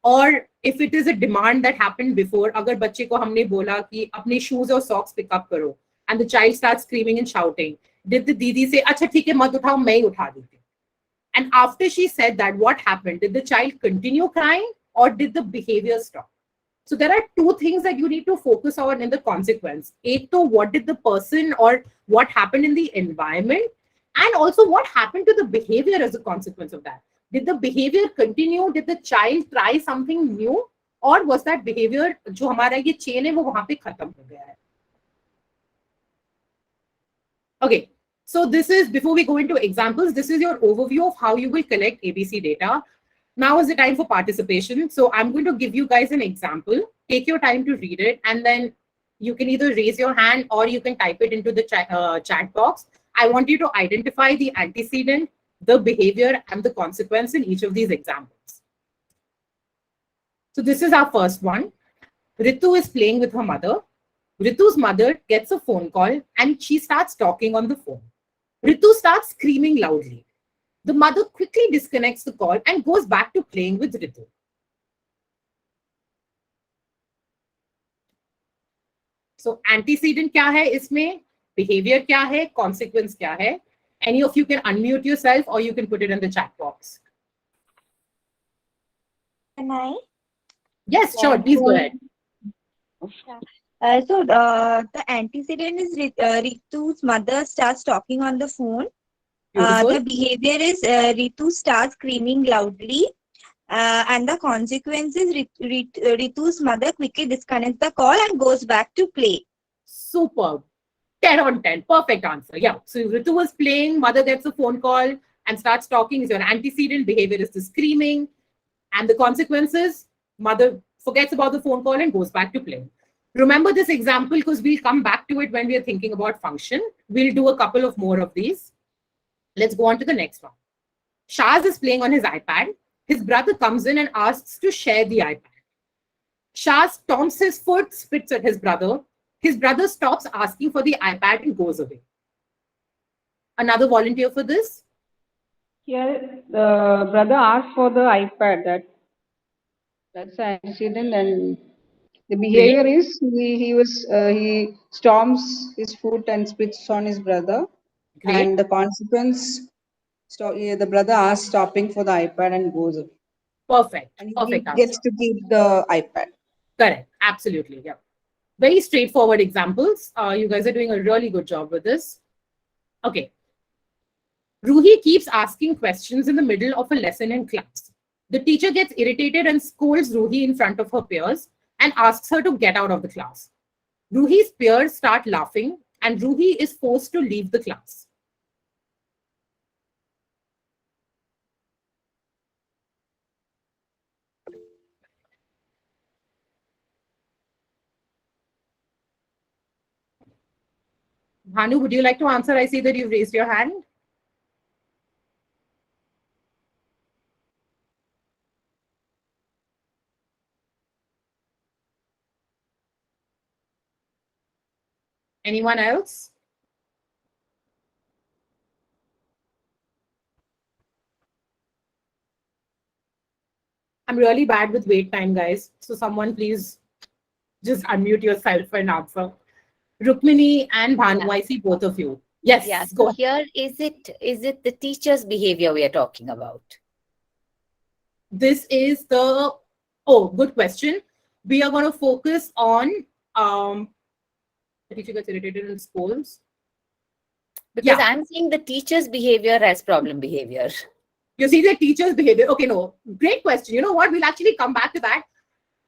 B: Or if it is a demand that happened before, अगर बच्चे को हमने बोला कि अपने shoes और socks pick up करो, and the child starts screaming and shouting, did the दीदी say अच्छा ठीक है मत उठाओ मैं ही उठा देती हूँ? And after she said that, what happened? Did the child continue crying or did the behavior stop? So there are two things that you need to focus on in the consequence. Ek to what did the person or what happened in the environment, and also what happened to the behavior as a consequence of that. Did the behavior continue? Did the child try something new? Or was that behavior जो हमारा ये chain है वो वहाँ पे खत्म हो गया है? Okay, so this is, before we go into examples, this is your overview of how you will collect ABC data. Now is the time for participation. So I'm going to give you guys an example. Take your time to read it, and then you can either raise your hand or you can type it into the chat box. I want you to identify the antecedent, the behavior, and the consequence in each of these examples. So this is our first one. Ritu is playing with her mother. Ritu's mother gets a phone call and she starts talking on the phone. Ritu starts screaming loudly. The mother quickly disconnects the call and goes back to playing with Ritu. So antecedent क्या है इसमें? Behavior क्या है? Consequence क्या है? Any of you can unmute yourself or you can put it in the chat box.
G: Can I?
B: Yes, sure. Please go ahead.
G: So the antecedent is Ritu's mother starts talking on the phone. The behavior is Ritu starts screaming loudly, and the consequence is Ritu's mother quickly disconnects the call and goes back to play.
B: Superb. 10 on 10. Perfect answer. Yeah. So Ritu was playing, mother gets a phone call, and starts talking, your antecedent behavior is the screaming, and the consequences, mother forgets about the phone call and goes back to playing. Remember this example because we'll come back to it when we are thinking about function. We'll do a couple of more of these. Let's go on to the next one. Shaz is playing on his iPad. His brother comes in and asks to share the iPad. Shaz stomps his foot, spits at his brother. His brother stops asking for the iPad and goes away. Another volunteer for this?
E: Here, the brother asked for the iPad. That's an antecedent, and the behavior is he stomps his foot and spits on his brother,
B: Great.
E: and the consequence, the brother asks stopping for the iPad and goes away.
B: Perfect.
E: And he
B: Perfect
E: gets
B: answer.
E: to keep the iPad.
B: Correct. Absolutely. Yeah. Very straightforward examples. You guys are doing a really good job with this. Okay. Ruhi keeps asking questions in the middle of a lesson in class. The teacher gets irritated and scolds Ruhi in front of her peers and asks her to get out of the class. Ruhi's peers start laughing and Ruhi is forced to leave the class. Bhanu, would you like to answer? I see that you've raised your hand. Anyone else? I'm really bad with wait time, guys. So someone please just unmute yourself and answer. Rukmini and Bhanu, I see both of you. Yes,
F: Yeah,
B: go
F: so
B: ahead.
F: here is it the teacher's behavior we are talking about?
B: This is the, oh, good question. We are going to focus on the teacher gets irritated and scolds.
F: Because
B: Yeah.
F: I'm seeing the teacher's behavior as problem behavior.
B: You see the teacher's behavior. Okay, no, great question. You know what? We'll actually come back to that.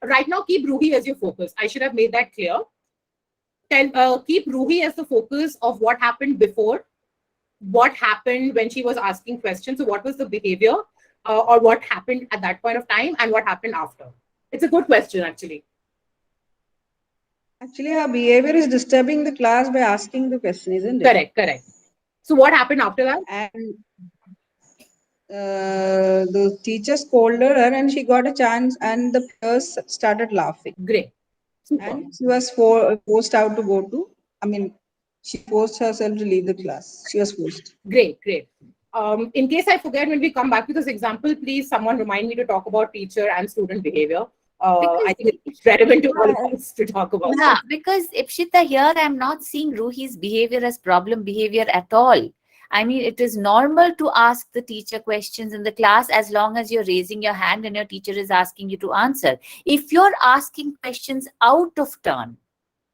B: Right now, keep Ruhi as your focus. I should have made that clear. Keep Ruhi as the focus of what happened before, what happened when she was asking questions. So what was the behavior or what happened at that point of time and what happened after? It's a good question, actually.
E: Actually, her behavior is disturbing the class by asking the question, isn't it?
B: Correct, correct. So what happened after that?
E: And the teacher scolded her and she got a chance and the peers started laughing.
B: Great. Super.
E: And she was forced out to go to, she forced herself to leave the class. She was forced.
B: Great, great. In case I forget, when we come back to this example, please someone remind me to talk about teacher and student behavior. I think it's relevant to all of us to talk about.
F: Yeah, because Ipshita, here I'm not seeing Ruhi's behavior as problem behavior at all. I mean, it is normal to ask the teacher questions in the class as long as you're raising your hand and your teacher is asking you to answer. If you're asking questions out of turn,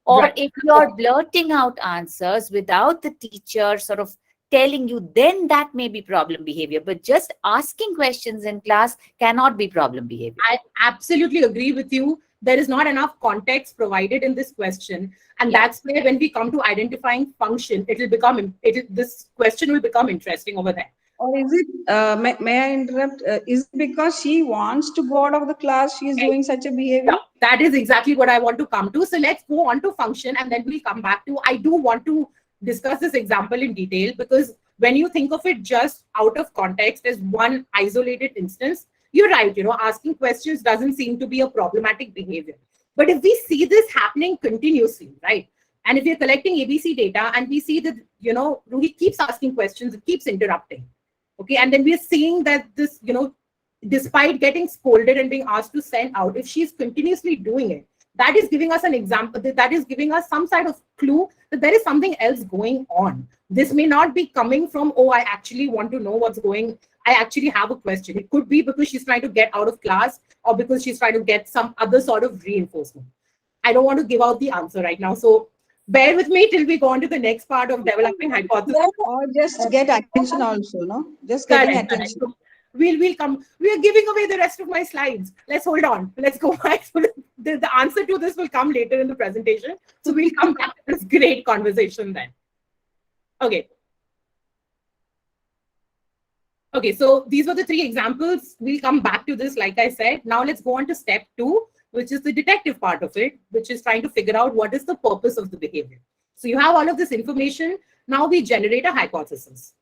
F: or
B: Right.
F: if you're blurting out answers without the teacher sort of telling you, then that may be problem behavior. But just asking questions in class cannot be problem behavior.
B: I absolutely agree with you. There is not enough context provided in this question. And
F: Yeah.
B: that's where when we come to identifying function, this question will become interesting over there.
E: Or is it, may I interrupt? Is it because she wants to go out of the class, she is doing such a behavior?
B: Yeah, that is exactly what I want to come to. So let's go on to function and then we'll come back to, I do want to discuss this example in detail because when you think of it just out of context as one isolated instance, you're right, asking questions doesn't seem to be a problematic behavior. But if we see this happening continuously, right? And if we're collecting ABC data and we see that, Ruhi keeps asking questions, it keeps interrupting. Okay, and then we're seeing that this, despite getting scolded and being asked to send out, if she's continuously doing it, that is giving us an example, that is giving us some sort of clue that there is something else going on. This may not be coming from, oh, I actually want to know what's going, I actually have a question. It could be because she's trying to get out of class or because she's trying to get some other sort of reinforcement. I don't want to give out the answer right now. So bear with me till we go on to the next part of developing hypothesis.
E: Or just get attention also, no? Just getting
B: Correct, correct.
E: attention.
B: We'll come. We are giving away the rest of my slides. Let's hold on. Let's go back. The answer to this will come later in the presentation. So we'll come back to this great conversation then. Okay. Okay, so these were the 3 examples. We'll come back to this, like I said. Now let's go on to step 2, which is the detective part of it, which is trying to figure out what is the purpose of the behavior. So you have all of this information. Now we generate a hypothesis.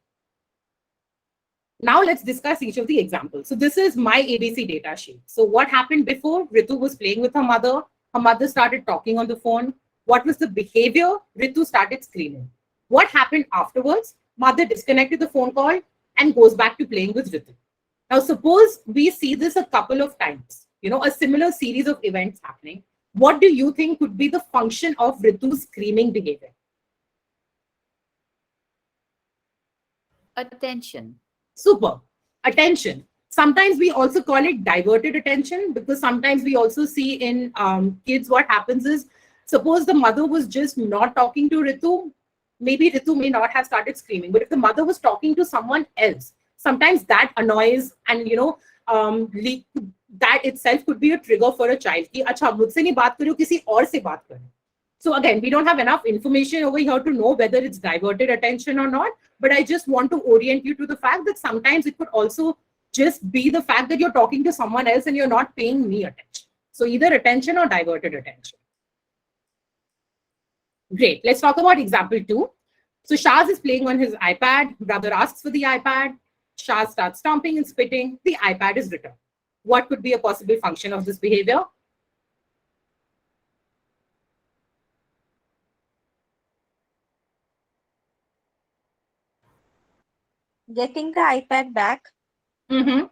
B: Now let's discuss each of the examples. So this is my ABC data sheet. So what happened before? Ritu was playing with her mother. Her mother started talking on the phone. What was the behavior? Ritu started screaming. What happened afterwards? Mother disconnected the phone call and goes back to playing with Ritu. Now, suppose we see this a couple of times, a similar series of events happening. What do you think could be the function of Ritu's screaming behavior?
F: Attention.
B: Super. Attention. Sometimes we also call it diverted attention, because sometimes we also see in kids what happens is, suppose the mother was just not talking to Ritu, maybe Ritu may not have started screaming, but if the mother was talking to someone else, sometimes that annoys, and that itself could be a trigger for a child. Ki, Acha, mujhse nahi baat karo, kisi aur se baat karo. So again, we don't have enough information over here to know whether it's diverted attention or not, but I just want to orient you to the fact that sometimes it could also just be the fact that you're talking to someone else and you're not paying me attention. So either attention or diverted attention. Great. Let's talk about example 2. So Shaz is playing on his iPad. Brother asks for the iPad. Shaz starts stomping and spitting. The iPad is returned. What could be a possible function of this behavior?
G: Getting the iPad back.
B: Mm-hmm.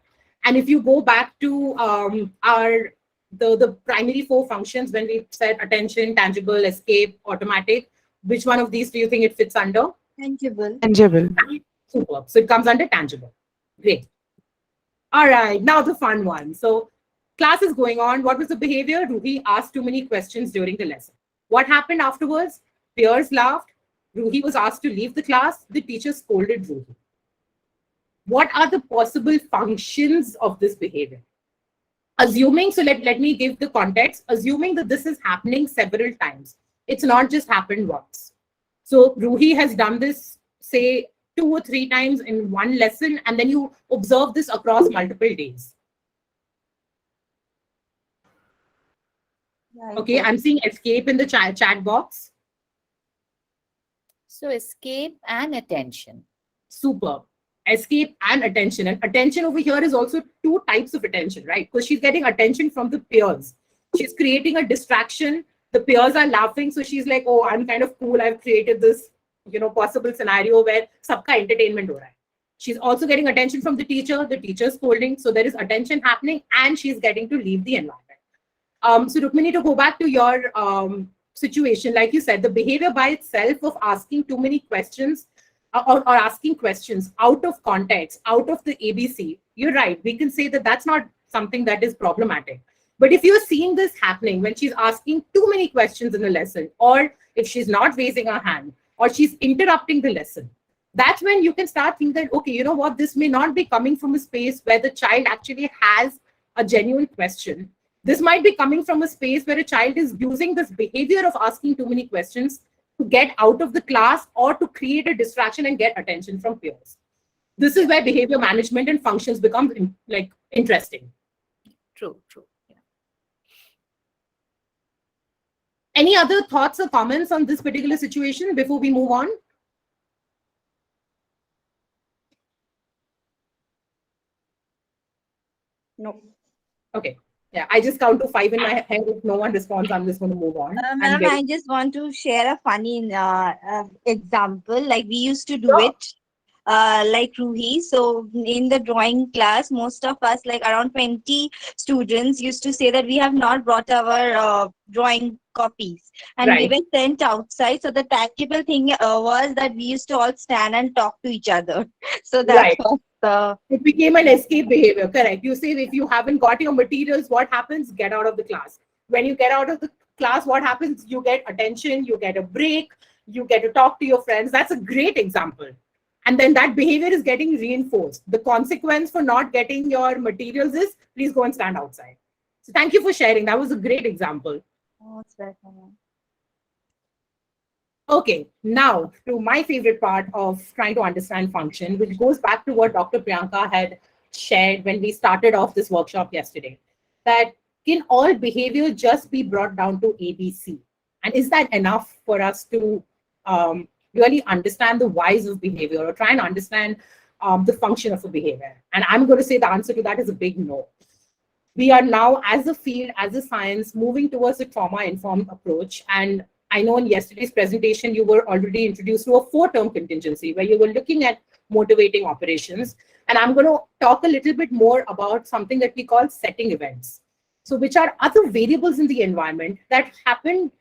B: And if you go back to the primary 4 functions, when we said attention, tangible, escape, automatic, which one of these do you think it fits under?
G: Tangible.
H: Tangible.
B: Super. So it comes under tangible. Great. All right, now the fun one. So class is going on. What was the behavior? Ruhi asked too many questions during the lesson. What happened afterwards? Peers laughed. Ruhi was asked to leave the class. The teacher scolded Ruhi. What are the possible functions of this behavior? Assuming, so let me give the context, assuming that this is happening several times. It's not just happened once. So Ruhi has done this, say, 2 or 3 times in one lesson, and then you observe this across multiple days. Okay, I'm seeing escape in the chat box.
F: So escape and attention.
B: Super. Escape and attention. And attention over here is also 2 types of attention, right? Because she's getting attention from the peers. She's creating a distraction. The peers are laughing. So she's like, oh, I'm kind of cool. I've created this, possible scenario where sabka entertainment ho raha hai. She's also getting attention from the teacher's scolding. So there is attention happening and she's getting to leave the environment. So Rukmini, to go back to your situation, like you said, the behavior by itself of asking too many questions or asking questions out of context, out of the ABC, you're right. We can say that that's not something that is problematic. But if you're seeing this happening when she's asking too many questions in the lesson, or if she's not raising her hand, or she's interrupting the lesson, that's when you can start thinking that, okay, you know what, this may not be coming from a space where the child actually has a genuine question. This might be coming from a space where a child is using this behavior of asking too many questions to get out of the class or to create a distraction and get attention from peers. This is where behavior management and functions become interesting.
F: True. Yeah.
B: Any other thoughts or comments on this particular situation before we move on?
E: No.
B: Okay. Yeah, I just count to 5 in my head. If no one responds, I'm just going to move on.
G: Ma'am, I just want to share a funny example. Like we used to do it, like Ruhi. So in the drawing class, most of us, like around 20 students, used to say that we have not brought our drawing copies, and we
B: Right.
G: were sent outside. So the tactical thing was that we used to all stand and talk to each other. So that
B: Right.
G: was the.
B: It became an escape behavior, correct. You say if you haven't got your materials, what happens? Get out of the class. When you get out of the class, what happens? You get attention, you get a break, you get to talk to your friends. That's a great example. And then that behavior is getting reinforced. The consequence for not getting your materials is please go and stand outside. So thank you for sharing. That was a great example.
G: Oh, it's better.
B: Okay, now to my favorite part of trying to understand function, which goes back to what Dr. Priyanka had shared when we started off this workshop yesterday, that can all behavior just be brought down to ABC? And is that enough for us to really understand the whys of behavior or try and understand the function of a behavior? And I'm going to say the answer to that is a big no. We are now, as a field, as a science, moving towards a trauma-informed approach. And I know in yesterday's presentation, you were already introduced to a 4-term contingency where you were looking at motivating operations. And I'm going to talk a little bit more about something that we call setting events. So which are other variables in the environment that happen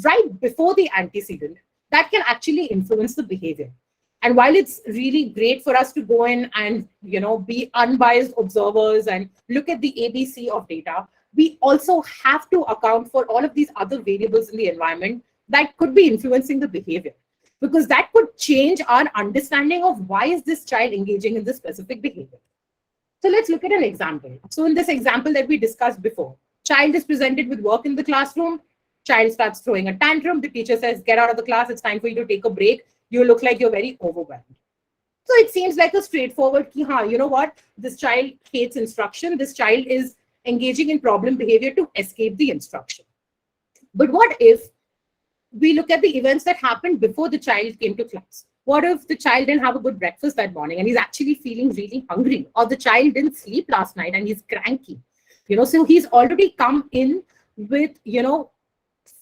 B: right before the antecedent that can actually influence the behavior. And while it's really great for us to go in and be unbiased observers and look at the ABC of data, we also have to account for all of these other variables in the environment that could be influencing the behavior, because that could change our understanding of why is this child engaging in this specific behavior. So let's look at an example. So in this example that we discussed before, child is presented with work in the classroom, child starts throwing a tantrum, the teacher says, get out of the class, it's time for you to take a break. You look like you're very overwhelmed. So it seems like a straightforward, you know what, this child hates instruction. This child is engaging in problem behavior to escape the instruction. But what if we look at the events that happened before the child came to class? What if the child didn't have a good breakfast that morning and he's actually feeling really hungry? Or the child didn't sleep last night and he's cranky? So he's already come in with,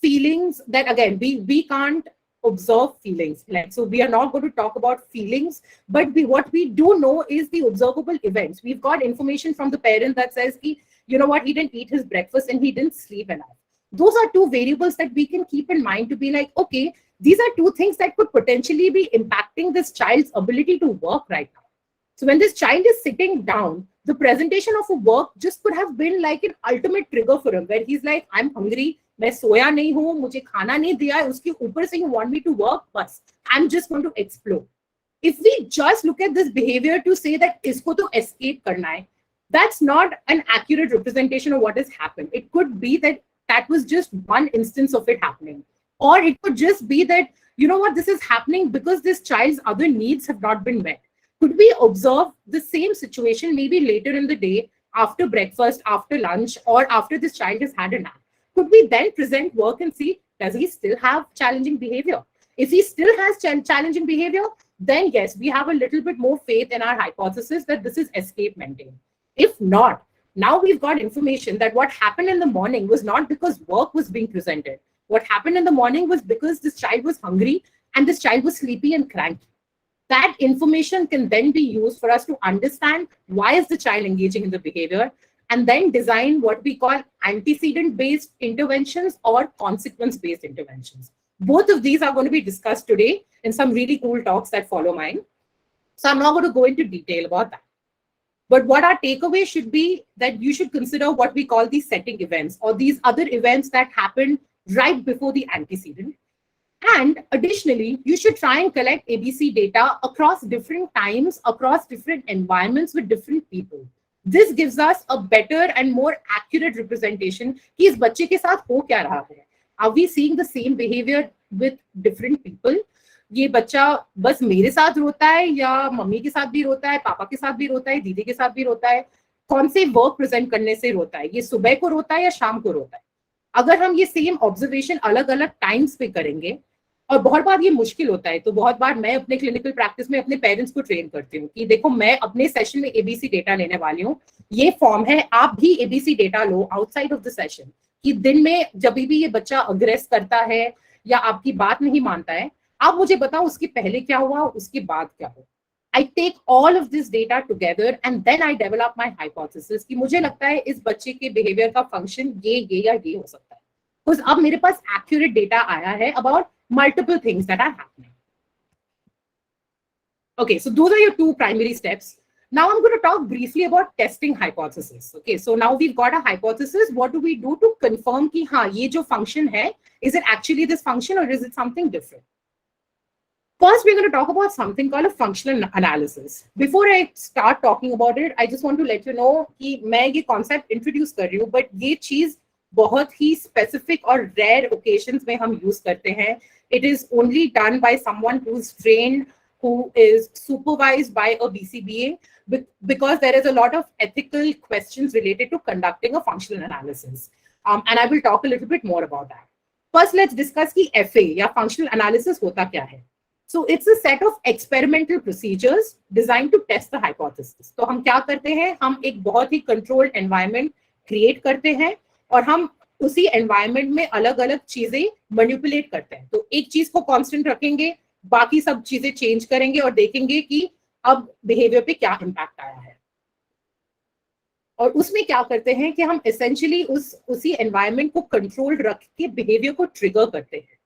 B: feelings that, again, we can't observe feelings. So we are not going to talk about feelings, but what we do know is the observable events. We've got information from the parent that says, you know what, he didn't eat his breakfast and he didn't sleep enough. Those are two variables that we can keep in mind to be like, okay, these are two things that could potentially be impacting this child's ability to work right now. So when this child is sitting down, the presentation of a work just could have been like an ultimate trigger for him, where he's like, I'm hungry, मैं सोया नहीं हूँ, मुझे खाना नहीं दिया है, उसके ऊपर से you want me to work, बस, I'm just going to explode. If we just look at this behavior to say that इसको तो escape करना है, that's not an accurate representation of what has happened. It could be that that was just one instance of it happening. Or it could just be that, you know what, this is happening because this child's other needs have not been met. Could we observe the same situation maybe later in the day, after breakfast, after lunch, or after this child has had a nap? Could we then present work and see, does he still have challenging behavior? If he still has challenging behavior, then yes, we have a little bit more faith in our hypothesis that this is escape maintained. If not, now we've got information that what happened in the morning was not because work was being presented. What happened in the morning was because this child was hungry and this child was sleepy and cranky. That information can then be used for us to understand why is the child engaging in the behavior, and then design what we call antecedent-based interventions or consequence-based interventions. Both of these are going to be discussed today in some really cool talks that follow mine. So I'm not going to go into detail about that. But what our takeaway should be that you should consider what we call these setting events, or these other events that happen right before the antecedent. And additionally, you should try and collect ABC data across different times, across different environments with different people. This gives us a better and more accurate representation कि इस बच्चे के साथ हो क्या रहा है. Are we seeing the same behavior with different people? ये बच्चा बस मेरे साथ रोता है या मम्मी के साथ भी रोता है, पापा के साथ भी रोता है, दीदी के साथ भी रोता है? कौन से वर्क प्रेजेंट करने से रोता है? ये सुबह को रोता है या शाम को रोता है? अगर हम ये सेम ऑब्जर्वेशन अलग अलग टाइम्स पे करेंगे, और बहुत बार ये मुश्किल होता है, तो बहुत बार मैं अपने क्लिनिकल प्रैक्टिस में अपने पेरेंट्स को ट्रेन करती हूँ कि देखो मैं अपने सेशन में एबीसी डेटा लेने वाली हूँ, ये फॉर्म है, आप भी ABC data low outside of the session कि दिन में जब भी ये बच्चा अग्रेस करता है या आपकी बात नहीं मानता है, आप मुझे बताओ उसके पहले क्या हुआ, उसके बाद क्या हुआ. I take all of this data together and then I develop my hypothesis कि मुझे लगता है इस बच्चे के behavior का function ये या ये हो सकता है. Because अब मेरे पास accurate data आया है about multiple things that are happening. Okay, so those are your two primary steps. Now I'm going to talk briefly about testing hypothesis. Okay, so now we've got a hypothesis. What do we do to confirm कि हाँ ये जो function है, is it actually this function or is it something different? First, we're going to talk about something called a functional analysis. Before I start talking about it, I just want to let you know कि मैं ये concept introduce कर रही हूँ, but ये चीज बहुत ही specific और रेयर ओकेजन्स में हम यूज करते हैं. It is only done by someone who's trained, who is supervised by a BCBA, because there is a lot of ethical questions related to conducting a functional analysis. And I will talk a little bit more about that. First, let's discuss कि FA या functional analysis होता क्या है. So it's a set of experimental procedures designed to test the hypothesis. तो हम क्या करते हैं, हम एक बहुत ही controlled environment create करते हैं और हम उसी एनवायरनमेंट में अलग अलग चीजें मैनिपुलेट करते हैं. तो एक चीज को कांस्टेंट रखेंगे, बाकी सब चीजें चेंज करेंगे और देखेंगे कि अब बिहेवियर पे क्या इम्पैक्ट आया है. और उसमें क्या करते हैं कि हम एसेंशियली उसी एनवायरनमेंट को कंट्रोल रख के बिहेवियर को ट्रिगर करते हैं.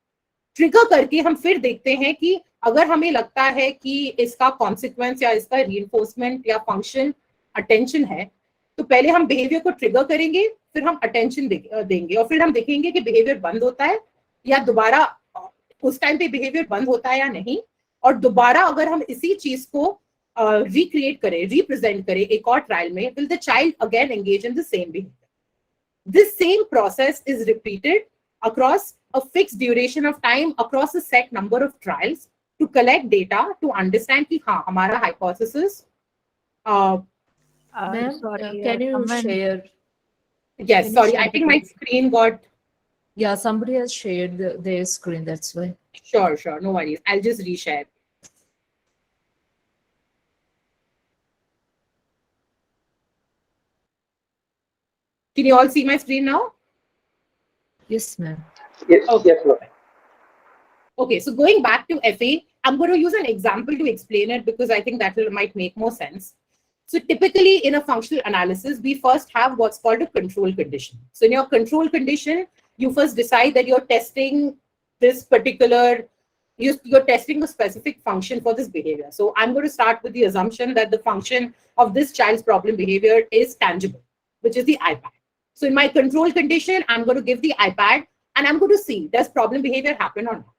B: ट्रिगर करके हम फिर देखते हैं कि अगर हमें लगता है कि इसका कॉन्सिक्वेंस या इसका रीइंफोर्समेंट या फंक्शन अटेंशन है, तो पहले हम बिहेवियर को ट्रिगर करेंगे, फिर हम अटेंशन देंगे और फिर हम देखेंगे कि बिहेवियर बंद होता है या दोबारा उस टाइम पे बिहेवियर बंद होता है या नहीं. और दोबारा अगर हम इसी चीज को रिक्रिएट करें, रिप्रेजेंट करें एक और ट्रायल में, will the child again engage in the same behaviour. This same process is repeated across a fixed duration of time across a set number of trials to collect data to understand कि हाँ हमारा hypothesis.
A: Ma'am,
D: sorry,
A: can you
D: someone-
A: share?
B: Yes,
A: Can you
B: sorry,
A: share
B: I
A: the
B: think my screen got.
A: Yeah, somebody has shared their screen, that's why.
B: Sure, no worries. I'll just reshare. Can you all see my screen now?
A: Yes, ma'am.
H: Yes,
B: Okay.
H: yes, ma'am.
B: Okay, so going back to FA, I'm going to use an example to explain it because I think that might make more sense. So typically in a functional analysis, we first have what's called a control condition. So in your control condition, you first decide that you're testing this particular, you're testing a specific function for this behavior. So I'm going to start with the assumption that the function of this child's problem behavior is tangible, which is the iPad. So in my control condition, I'm going to give the iPad and I'm going to see, does problem behavior happen or not?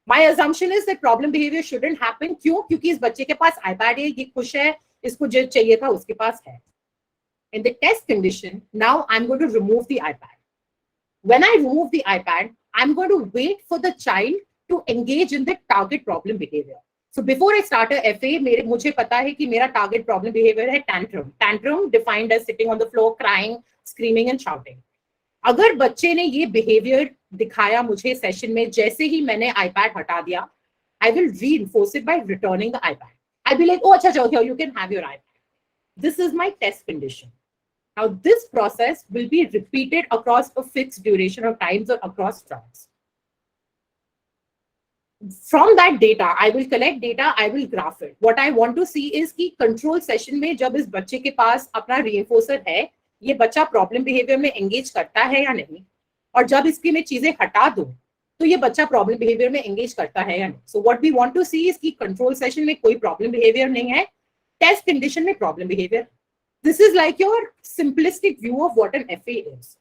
B: My assumption is that problem behavior shouldn't happen. क्यों? क्योंकि इस बच्चे के पास iPad है, ये खुश है, इसको जो चाहिए था उसके पास है. In the test condition, now I'm going to remove the iPad. When I remove the iPad, I'm going to wait for the child to engage in the target problem behavior. So before I start a FA, मुझे पता है कि मेरा target problem behavior है tantrum. Tantrum defined as sitting on the floor, crying, screaming and shouting. अगर बच्चे ने ये behavior दिखाया मुझे सेशन में, जैसे ही मैंने iPad हटा दिया, I will reinforce it by returning the iPad. I'll be like, oh, अच्छा, here you can have your iPad. This is my test condition. Now this process will be repeated across a fixed duration of times or across trials. From that data, I will collect data, I will graph it. What I want to see is कि control session में जब इस बच्चे के पास अपना reinforcer है, ये बच्चा problem behavior में engage करता है या नहीं, और जब इसकी मैं चीजें हटा दूं, तो ये बच्चा problem behavior में engage करता है या नहीं. So what we want to see is कि control session में कोई problem behavior नहीं है, test condition में problem behavior. This is like your simplistic view of what an FA is.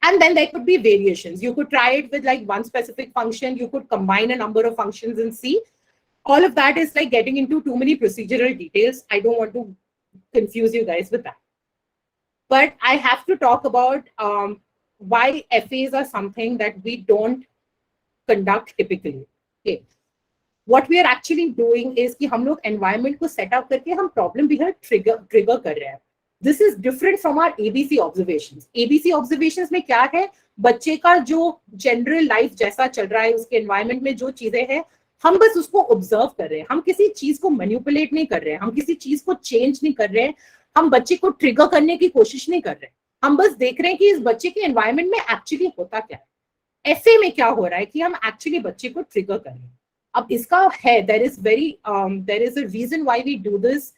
B: And then there could be variations. You could try it with like one specific function. You could combine a number of functions and see. All of that is like getting into too many procedural details. I don't want to confuse you guys with that. But I have to talk about why FAs are something that we don't conduct typically. Okay. What we are actually doing is कि हम लोग environment को set up करके हम problem behavior trigger कर रहे हैं. This is different from our ABC observations. ABC observations में क्या है, बच्चे का जो general life जैसा चल रहा है, उसके environment में जो चीजें हैं, हम बस उसको observe कर रहे हैं. हम किसी चीज को manipulate नहीं कर रहे हैं, हम किसी चीज को change नहीं कर रहे हैं, हम बच्चे को trigger करने की कोशिश नहीं कर रहे हैं. हम बस देख रहे हैं कि इस बच्चे के environment में actually होता क्या है. FA में क्या हो रहा है कि हम actually बच्चे को trigger कर रहे हैं. अब इसका है, there is a reason why we do this.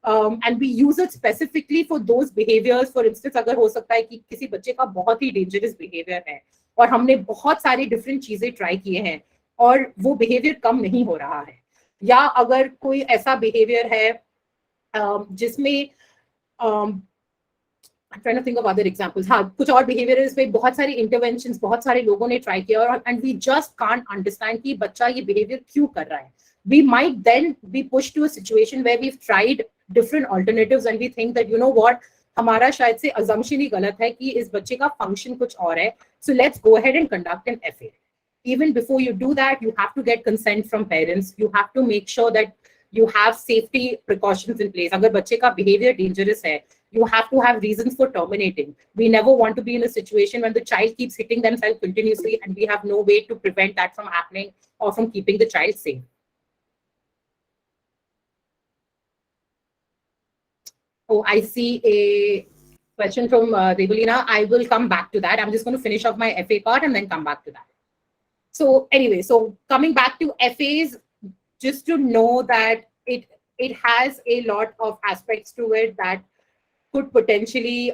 B: And we use it specifically for those behaviors. For instance, अगर हो सकता है कि किसी बच्चे का बहुत ही dangerous behavior है और हमने बहुत सारी different चीजें try किए हैं और वो behavior कम नहीं हो रहा है, या अगर कोई ऐसा behavior है जिसमें I'm trying to think of other examples. हाँ, कुछ और behavior है इसमें बहुत सारी interventions, बहुत सारे लोगों ने try किया और and we just can't understand कि बच्चा ये behavior क्यों कर रहा है. We might then be pushed to a situation where we've tried different alternatives and we think that, you know what, हमारा शायद से assumption ही गलत है कि इस बच्चे का function कुछ और है. So let's go ahead and conduct an FA. Even before you do that, you have to get consent from parents. You have to make sure that you have safety precautions in place. अगर बच्चे का behavior dangerous है, you have to have reasons for terminating. We never want to be in a situation when the child keeps hitting themselves continuously and we have no way to prevent that from happening or from keeping the child safe. Oh, I see a question from Devalina. I will come back to that. I'm just going to finish off my FA part and then come back to that. So anyway, so coming back to FAs, just to know that it has a lot of aspects to it that could potentially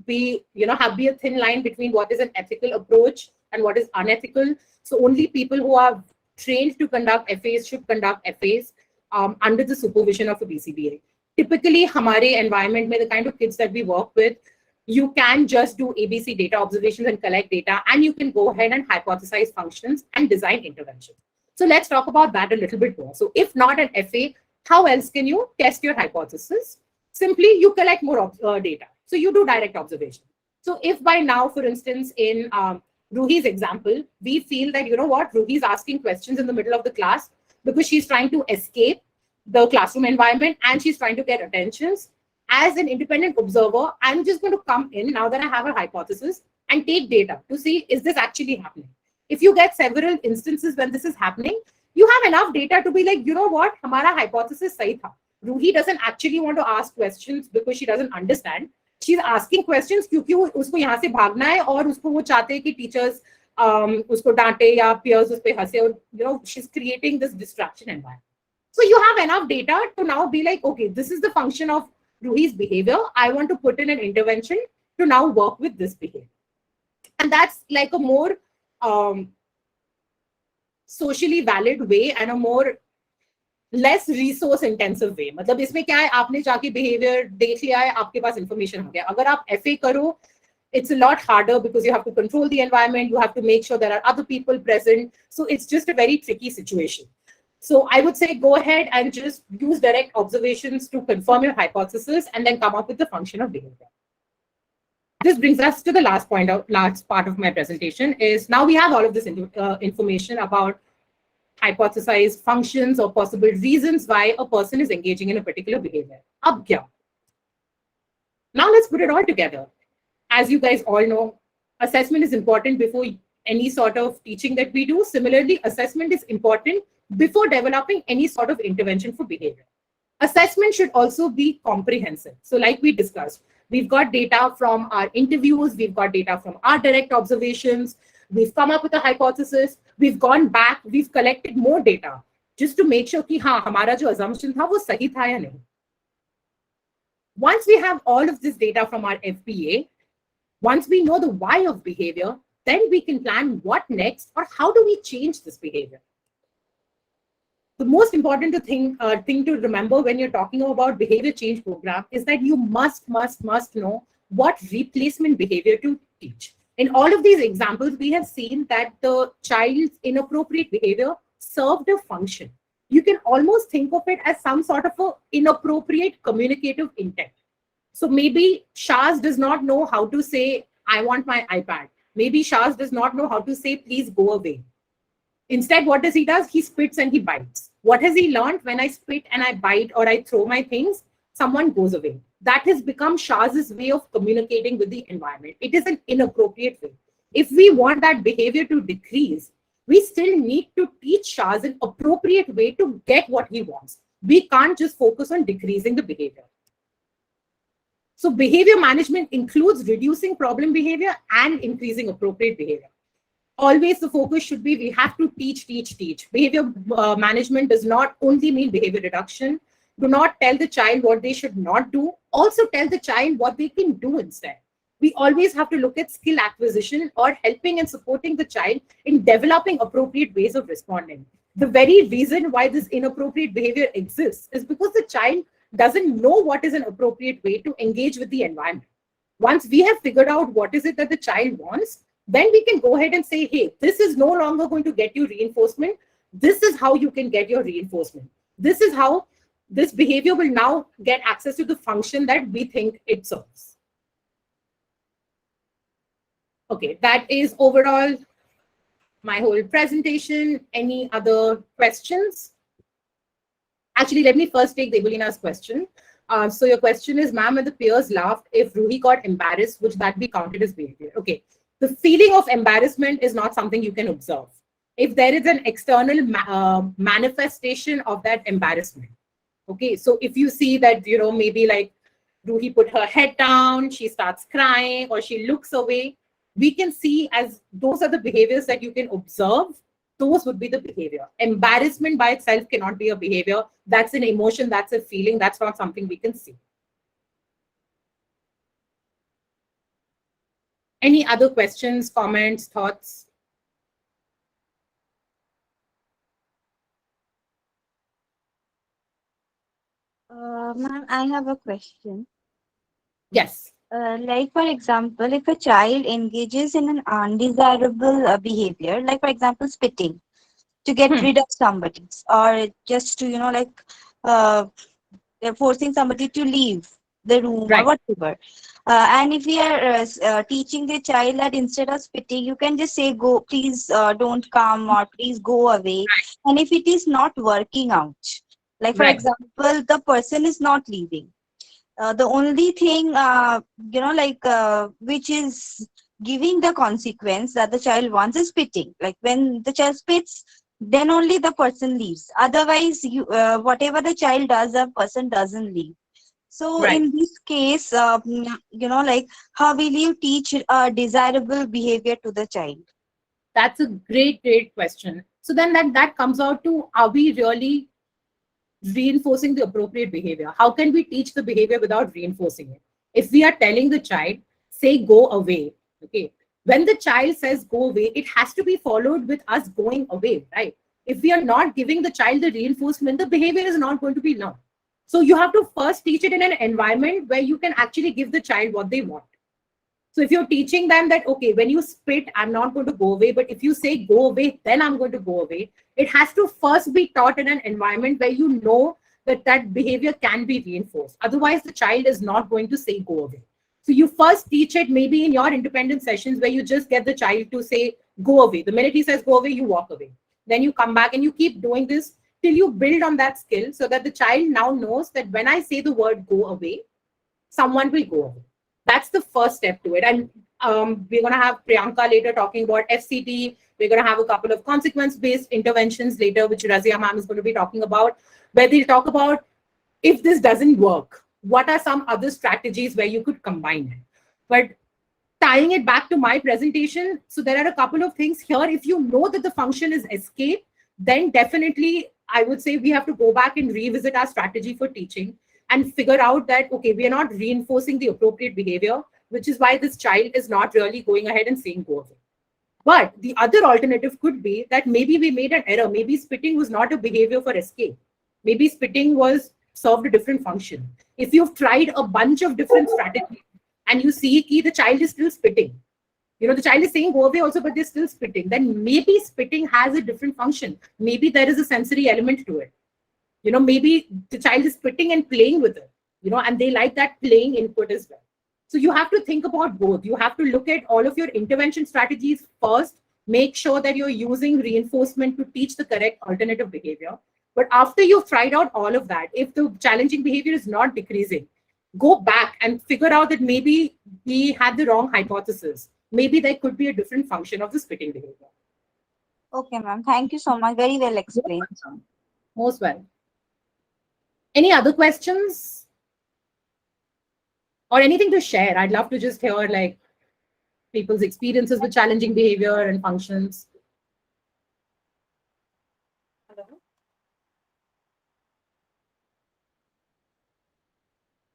B: be a thin line between what is an ethical approach and what is unethical. So only people who are trained to conduct FAs should conduct FAs under the supervision of a BCBA. Typically, hamare environment mein, the kind of kids that we work with, you can just do ABC data observations and collect data, and you can go ahead and hypothesize functions and design interventions. So let's talk about that a little bit more. So if not an FA, how else can you test your hypothesis? Simply, you collect more data. So you do direct observation. So if by now, for instance, in Ruhi's example, we feel that, you know what, Ruhi's asking questions in the middle of the class because she's trying to escape the classroom environment and she's trying to get attentions. As an independent observer, I'm just going to come in now that I have a hypothesis and take data to see, is this actually happening? If you get several instances when this is happening, you have enough data to be like, you know what, hamara hypothesis sahi tha. Ruhi doesn't actually want to ask questions because she doesn't understand. She's asking questions क्योंकि उसको यहाँ से भागना है और उसको वो चाहते हैं कि teachers उसको डांटे या peers उस पे हंसे और she's creating this distraction environment. So you have enough data to now be like, okay, this is the function of Ruhi's behavior. I want to put in an intervention to now work with this behavior. And that's like a more socially valid way and a more less resource intensive way. मतलब इसमें क्या है, आपने जाके behavior देख लिया है, आपके पास information हो गया. अगर आप FA करो, it's a lot harder because you have to control the environment, you have to make sure there are other people present. So it's just a very tricky situation. So I would say go ahead and just use direct observations to confirm your hypothesis and then come up with the function of behavior. This brings us to the last part of my presentation is now we have all of this information about hypothesized functions or possible reasons why a person is engaging in a particular behavior. Ab kya? Now let's put it all together. As you guys all know, assessment is important before any sort of teaching that we do. Similarly, assessment is important before developing any sort of intervention for behavior. Assessment should also be comprehensive. So like we discussed, we've got data from our interviews, we've got data from our direct observations, we've come up with a hypothesis, we've gone back, we've collected more data just to make sure कि हाँ हमारा जो assumption था वो सही था या नहीं. Once we have all of this data from our FBA, once we know the why of behavior, then we can plan what next or how do we change this behavior. The most important thing to remember when you're talking about behavior change program is that you must know what replacement behavior to teach. In all of these examples, we have seen that the child's inappropriate behavior served a function. You can almost think of it as some sort of an inappropriate communicative intent. So maybe Shaz does not know how to say, I want my iPad. Maybe Shaz does not know how to say, please go away. Instead, what does he do? He spits and he bites. What has he learned? When I spit and I bite or I throw my things, someone goes away. That has become Shaz's way of communicating with the environment. It is an inappropriate way. If we want that behavior to decrease, we still need to teach Shaz an appropriate way to get what he wants. We can't just focus on decreasing the behavior. So behavior management includes reducing problem behavior and increasing appropriate behavior. Always the focus should be we have to teach. Behavior management does not only mean behavior reduction. Do not tell the child what they should not do. Also tell the child what they can do instead. We always have to look at skill acquisition or helping and supporting the child in developing appropriate ways of responding. The very reason why this inappropriate behavior exists is because the child doesn't know what is an appropriate way to engage with the environment. Once we have figured out what is it that the child wants, then we can go ahead and say, hey, this is no longer going to get you reinforcement. This is how you can get your reinforcement. This is how this behavior will now get access to the function that we think it serves. Okay, that is overall my whole presentation. Any other questions? Actually, let me first take Debolina's question. So your question is, ma'am, when the peers laughed, if Ruhi got embarrassed, would that be counted as behavior? Okay, the feeling of embarrassment is not something you can observe. If there is an external manifestation of that embarrassment, okay, so if you see that, you know, maybe like Ruhi put her head down, she starts crying, or she looks away, we can see as those are the behaviors that you can observe. Those would be the behavior. Embarrassment by itself cannot be a behavior. That's an emotion, that's a feeling, that's not something we can see. Any other questions, comments, thoughts?
G: Ma'am, I have a question.
B: Yes.
G: Like, for example, if a child engages in an undesirable behavior, like, for example, spitting to get rid of somebody, or just to, uh, forcing somebody to leave the room or
B: Right.
G: whatever. And if we are teaching the child that instead of spitting, you can just say, go, please don't come, or please go away. And if it is not working out, like, for
B: Right.
G: example, the person is not leaving. The only thing, which is giving the consequence that the child wants is spitting. Like, when the child spits, then only the person leaves. Otherwise, whatever the child does, the person doesn't leave. So
B: Right.
G: in this case, how will you teach a desirable behavior to the child?
B: That's a great, great question. So then that comes out to, are we really reinforcing the appropriate behavior? How can we teach the behavior without reinforcing it? If we are telling the child, say, go away, okay, when the child says go away, it has to be followed with us going away, right? If we are not giving the child the reinforcement, the behavior is not going to be learned. So you have to first teach it in an environment where you can actually give the child what they want. So if you're teaching them that, okay, when you spit, I'm not going to go away, but if you say go away, then I'm going to go away, it has to first be taught in an environment where you know that that behavior can be reinforced. Otherwise, the child is not going to say go away. So you first teach it maybe in your independent sessions where you just get the child to say go away. The minute he says go away, you walk away. Then you come back and you keep doing this till you build on that skill so that the child now knows that when I say the word go away, someone will go away. That's the first step to it. And we're going to have Priyanka later talking about FCT. We're going to have a couple of consequence-based interventions later, which Razia ma'am is going to be talking about, where they'll talk about if this doesn't work, what are some other strategies where you could combine it. But tying it back to my presentation, so there are a couple of things here. If you know that the function is escape, then definitely I would say we have to go back and revisit our strategy for teaching and figure out that, okay, we are not reinforcing the appropriate behavior, which is why this child is not really going ahead and saying go away. But the other alternative could be that maybe we made an error. Maybe spitting was not a behavior for escape. Maybe spitting was served a different function. If you've tried a bunch of different strategies and you see ki the child is still spitting, you know, the child is saying go away also, but they're still spitting, then maybe spitting has a different function. Maybe there is a sensory element to it. You know, maybe the child is spitting and playing with it, you know, and they like that playing input as well. So you have to think about both. You have to look at all of your intervention strategies first, make sure that you're using reinforcement to teach the correct alternative behavior. But after you've tried out all of that, if the challenging behavior is not decreasing, go back and figure out that maybe we had the wrong hypothesis. Maybe there could be a different function of the spitting behavior.
G: Okay, ma'am. Thank you so much. Very well explained.
B: Most well. Any other questions or anything to share? I'd love to just hear like people's experiences with challenging behavior and functions.
G: Hello?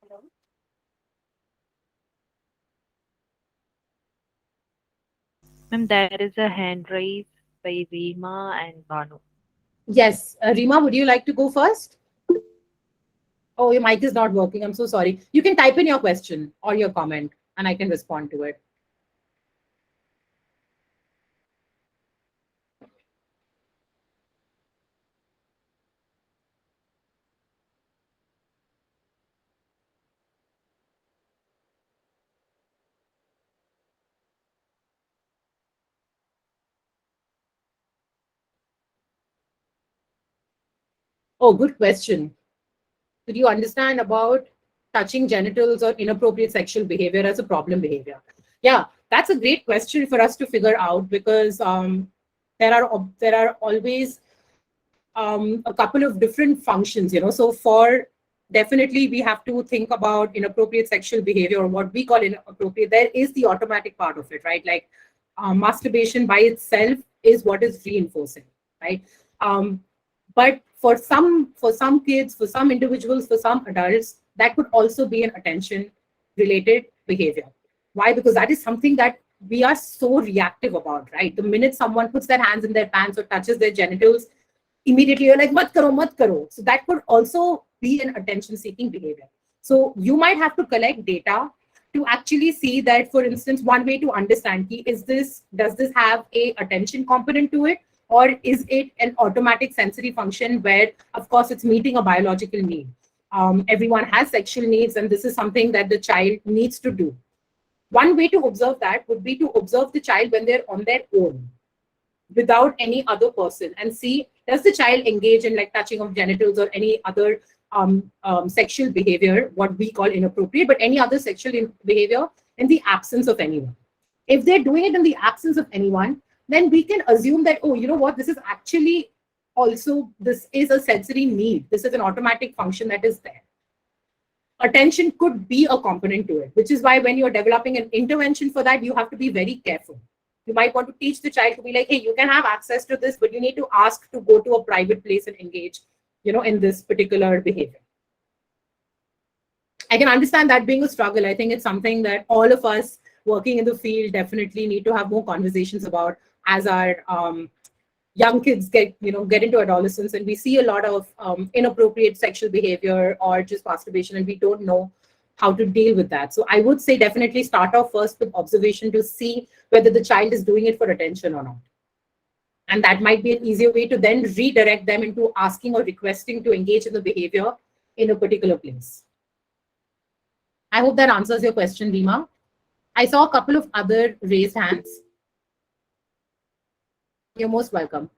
G: Hello?
D: Ma'am, there is a hand raised by Rima and Banu.
B: Yes, Rima, would you like to go first? Oh, your mic is not working. I'm so sorry. You can type in your question or your comment and I can respond to it. Oh, good question. Did you understand about touching genitals or inappropriate sexual behavior as a problem behavior? Yeah, that's a great question for us to figure out, because there are always a couple of different functions, So for definitely we have to think about inappropriate sexual behavior, or what we call inappropriate. There is the automatic part of it, right? Like masturbation by itself is what is reinforcing, right? But for some kids, for some individuals, for some adults, that could also be an attention related behavior. Why? Because that is something that we are so reactive about, right? The minute someone puts their hands in their pants or touches their genitals, immediately you're like, mat karo, mat karo. So that could also be an attention seeking behavior. So you might have to collect data to actually see that, for instance, one way to understand does this have a attention component to it, or is it an automatic sensory function where, of course, it's meeting a biological need. Everyone has sexual needs, and this is something that the child needs to do. One way to observe that would be to observe the child when they're on their own, without any other person, and see, does the child engage in like touching of genitals or any other sexual behavior, what we call inappropriate, but any other sexual behavior in the absence of anyone. If they're doing it in the absence of anyone, then we can assume that, oh, you know what, this is a sensory need. This is an automatic function that is there. Attention could be a component to it, which is why when you're developing an intervention for that, you have to be very careful. You might want to teach the child to be like, hey, you can have access to this, but you need to ask to go to a private place and engage, in this particular behavior. I can understand that being a struggle. I think it's something that all of us working in the field definitely need to have more conversations about as our young kids get into adolescence, and we see a lot of inappropriate sexual behavior or just masturbation, and we don't know how to deal with that. So I would say definitely start off first with observation to see whether the child is doing it for attention or not. And that might be an easier way to then redirect them into asking or requesting to engage in the behavior in a particular place. I hope that answers your question, Rima. I saw a couple of other raised hands. You're most welcome.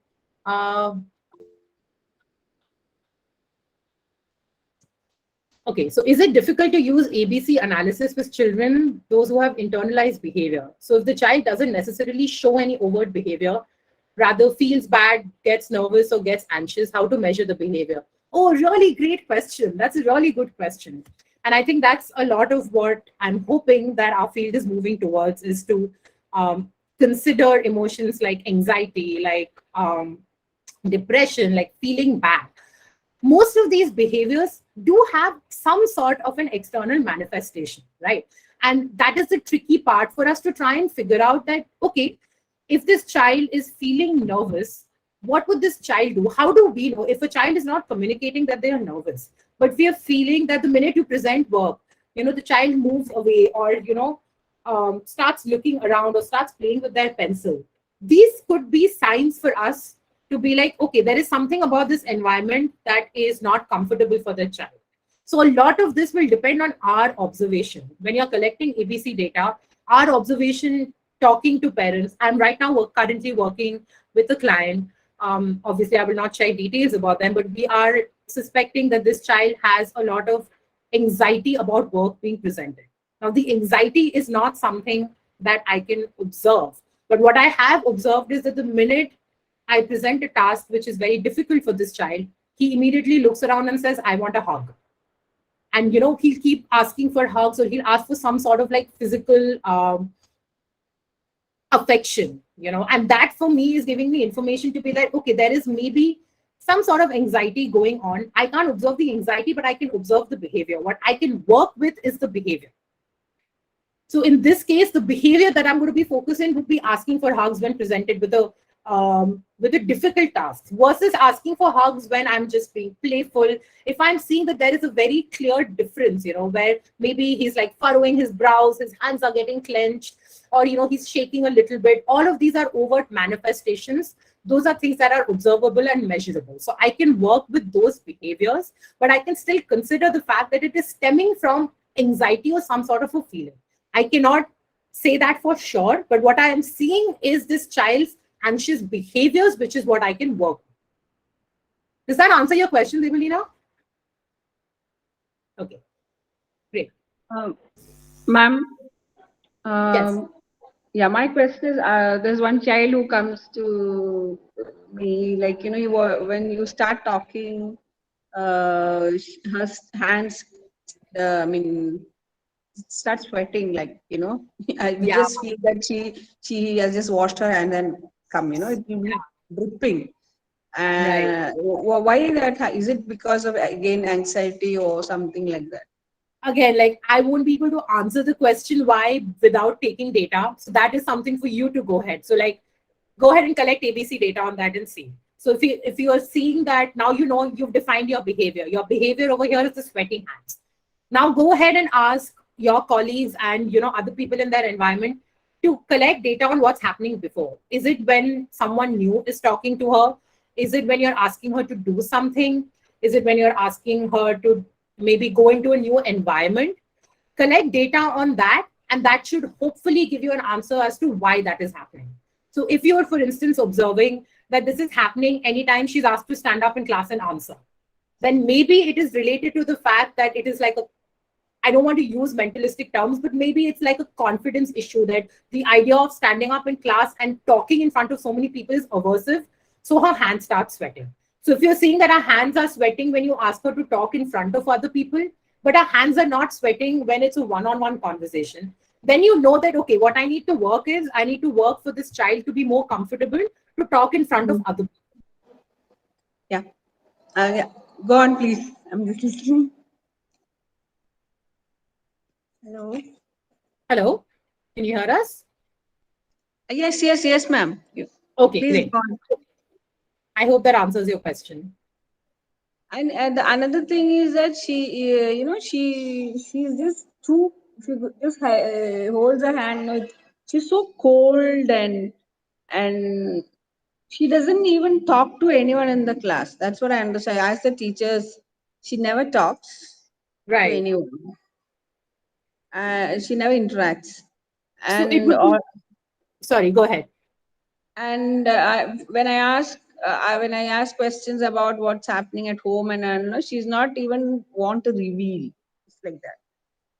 B: Okay, so is it difficult to use ABC analysis with children, those who have internalized behavior? So if the child doesn't necessarily show any overt behavior, rather feels bad, gets nervous, or gets anxious, how to measure the behavior? Oh, really great question. That's a really good question. And I think that's a lot of what I'm hoping that our field is moving towards, is to consider emotions like anxiety, like depression, like feeling bad. Most of these behaviors do have some sort of an external manifestation, right? And that is the tricky part for us to try and figure out that, okay, if this child is feeling nervous, what would this child do? How do we know if a child is not communicating that they are nervous, but we are feeling that the minute you present work, the child moves away, or, starts looking around or starts playing with their pencil? These could be signs for us to be like, okay, there is something about this environment that is not comfortable for the child. So a lot of this will depend on our observation. When you're collecting ABC data, our observation, talking to parents. I'm right now currently working with a client. Obviously, I will not share details about them, but we are suspecting that this child has a lot of anxiety about work being presented. Now, the anxiety is not something that I can observe, but what I have observed is that the minute I present a task which is very difficult for this child, he immediately looks around and says, I want a hug. And, he'll keep asking for hugs, or he'll ask for some sort of like physical affection, and that for me is giving me information to be like, okay, there is maybe some sort of anxiety going on. I can't observe the anxiety, but I can observe the behavior. What I can work with is the behavior. So in this case, the behavior that I'm going to be focusing would be asking for hugs when presented with a difficult task, versus asking for hugs when I'm just being playful. If I'm seeing that there is a very clear difference, where maybe he's like furrowing his brows, his hands are getting clenched, or, he's shaking a little bit. All of these are overt manifestations. Those are things that are observable and measurable. So I can work with those behaviors, but I can still consider the fact that it is stemming from anxiety or some sort of a feeling. I cannot say that for sure, but what I am seeing is this child's anxious behaviors, which is what I can work with. Does that answer your question, Devalina? Okay, great.
E: Ma'am,
B: Yes.
E: yeah, my question is, there's one child who comes to me, like, when you start talking, her hands, I mean, start sweating, like, we
B: Yeah.
E: just feel that she has just washed her hand and come, it will be dripping.
B: Right.
E: Why that? Is it because of, again, anxiety or something like that?
B: Again, like I won't be able to answer the question why without taking data. So that is something for you to go ahead. So like go ahead and collect ABC data on that and see. So if you are seeing that now you know you've defined your behavior. Your behavior over here is the sweating hands. Now go ahead and ask your colleagues and other people in their environment to collect data on what's happening before. Is it when someone new is talking to her? Is it when you're asking her to do something? Is it when you're asking her to maybe go into a new environment? Collect data on that, and that should hopefully give you an answer as to why that is happening. So if you're, for instance, observing that this is happening anytime she's asked to stand up in class and answer, then maybe it is related to the fact that it is like a, I don't want to use mentalistic terms, but maybe it's like a confidence issue that the idea of standing up in class and talking in front of so many people is aversive. So her hands start sweating. So if you're seeing that her hands are sweating when you ask her to talk in front of other people, but her hands are not sweating when it's a one-on-one conversation, then you know that, okay, what I need to work is I need to work for this child to be more comfortable to talk in front of other people.
E: Yeah. Yeah. Go on, please. I'm just listening. Hello.
B: Hello? Can you hear us?
E: Yes, ma'am.
B: Okay,
E: Please
B: great.
E: go on.
B: I hope that answers your question.
E: And another thing is that she's just too, she just holds her hand. She's so cold, and she doesn't even talk to anyone in the class. That's what I understand. I asked the teachers. She never talks to
B: Right.
E: anyone. She never interacts,
B: So it
E: and
B: would be,
E: or
B: sorry, go ahead.
E: and when I ask questions about what's happening at home, and she's not even want to reveal. It's like that.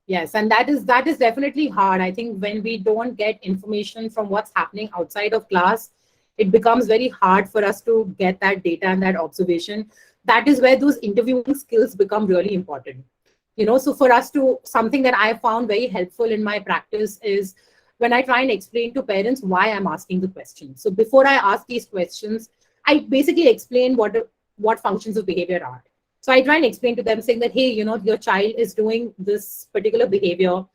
B: Yes, and that is definitely hard. I think when we don't get information from what's happening outside of class, it becomes very hard for us to get that data and that observation. That is where those interviewing skills become really important. So for us to, something that I found very helpful in my practice is when I try and explain to parents why I'm asking the question. So before I ask these questions, I basically explain what functions of behavior are. So I try and explain to them saying that, hey, your child is doing this particular behavior,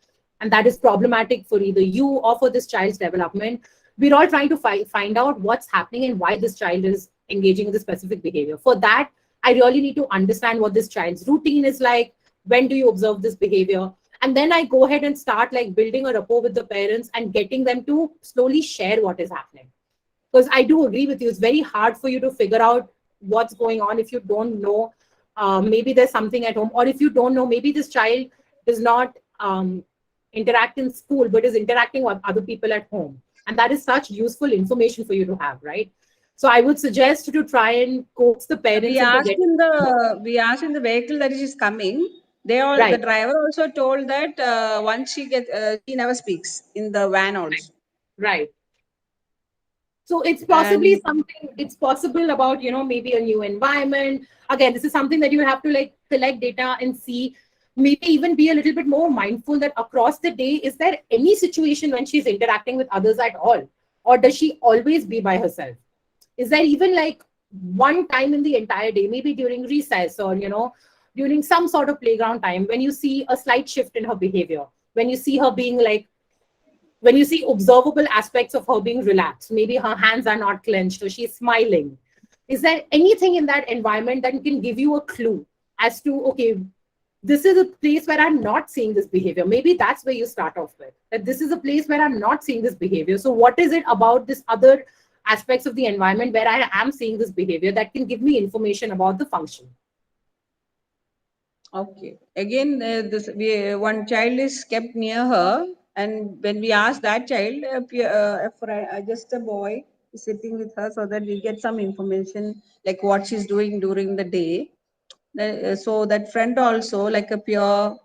B: and that is problematic for either you or for this child's development. We're all trying to find out what's happening and why this child is engaging in this specific behavior. For that, I really need to understand what this child's routine is like. When do you observe this behavior? And then I go ahead and start like building a rapport with the parents and getting them to slowly share what is happening. Because I do agree with you, it's very hard for you to figure out what's going on if you don't know. Maybe there's something at home, or if you don't know, maybe this child does not interact in school but is interacting with other people at home, and that is such useful information for you to have, right? So I would suggest to try and coax the
E: We
B: parents into
E: asked
B: getting.
E: in the vehicle that she's coming. The
B: Right.
E: driver also told that once she never speaks in the van also.
B: Right. So it's possibly
E: And
B: something, it's possible about, maybe a new environment. Again, this is something that you have to like collect data and see, maybe even be a little bit more mindful that across the day, is there any situation when she's interacting with others at all? Or does she always be by herself? Is there even like one time in the entire day, maybe during recess or, during some sort of playground time, when you see a slight shift in her behavior, when you see her being like, when you see observable aspects of her being relaxed, maybe her hands are not clenched or she's smiling, is there anything in that environment that can give you a clue as to, okay, this is a place where I'm not seeing this behavior? Maybe that's where you start off with, that this is a place where I'm not seeing this behavior. So what is it about this other aspects of the environment where I am seeing this behavior that can give me information about the function?
E: okay, again, one child is kept near her, and when we asked that child, just a boy, sitting with her so that we get some information like what she's doing during the day. So that friend also like a pure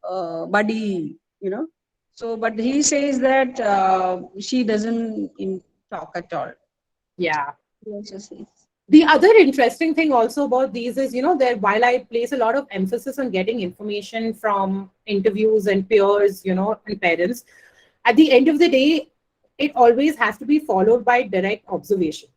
E: buddy, you know. So, but he says that she doesn't talk at all.
B: Yeah.
E: Yes, yes, yes.
B: The other interesting thing also about these is, there while I place a lot of emphasis on getting information from interviews and peers, and parents, at the end of the day, it always has to be followed by direct observation.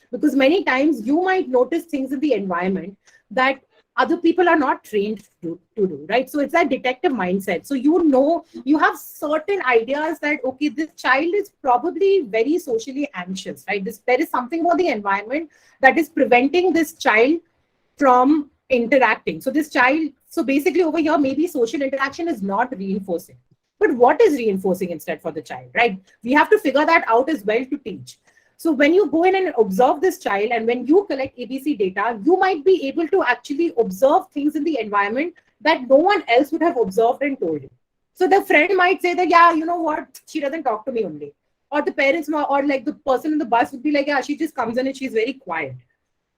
B: Because many times you might notice things in the environment that other people are not trained to do, right? So it's that detective mindset. So you have certain ideas that, okay, this child is probably very socially anxious, right? There is something about the environment that is preventing this child from interacting. So basically over here, maybe social interaction is not reinforcing. But what is reinforcing instead for the child, right? We have to figure that out as well to teach. So when you go in and observe this child and when you collect ABC data, you might be able to actually observe things in the environment that no one else would have observed and told you. So the friend might say that, yeah, you know what, she doesn't talk to me only. Or the parents, or like the person in the bus would be like, yeah, she just comes in and she's very quiet.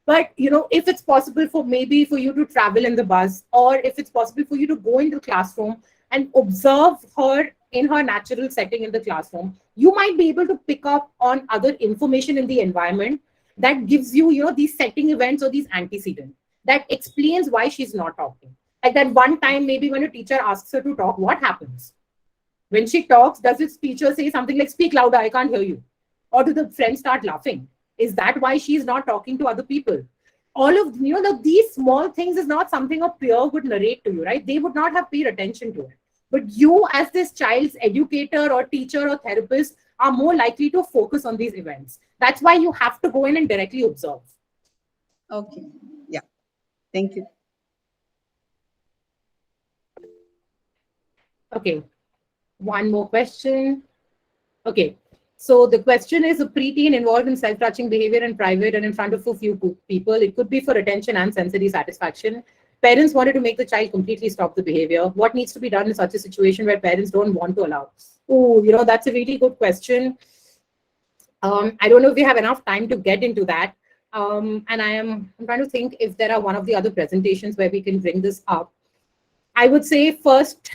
B: But if it's possible for you to travel in the bus, or if it's possible for you to go into the classroom and observe her in her natural setting in the classroom, you might be able to pick up on other information in the environment that gives you, these setting events or these antecedents that explains why she's not talking. Like that one time, maybe when a teacher asks her to talk, what happens? When she talks, does this teacher say something like, speak louder, I can't hear you? Or do the friends start laughing? Is that why she's not talking to other people? All of these small things is not something a peer would narrate to you, right? They would not have paid attention to it. But you, as this child's educator or teacher or therapist, are more likely to focus on these events. That's why you have to go in and directly observe.
E: Okay. Yeah. Thank you.
B: Okay. One more question. Okay. So the question is, a preteen involved in self-touching behavior in private and in front of a few people. It could be for attention and sensory satisfaction. Parents wanted to make the child completely stop the behavior. What needs to be done in such a situation where parents don't want to allow? Oh, that's a really good question. I don't know if we have enough time to get into that. And I'm trying to think if there are one of the other presentations where we can bring this up. I would say first,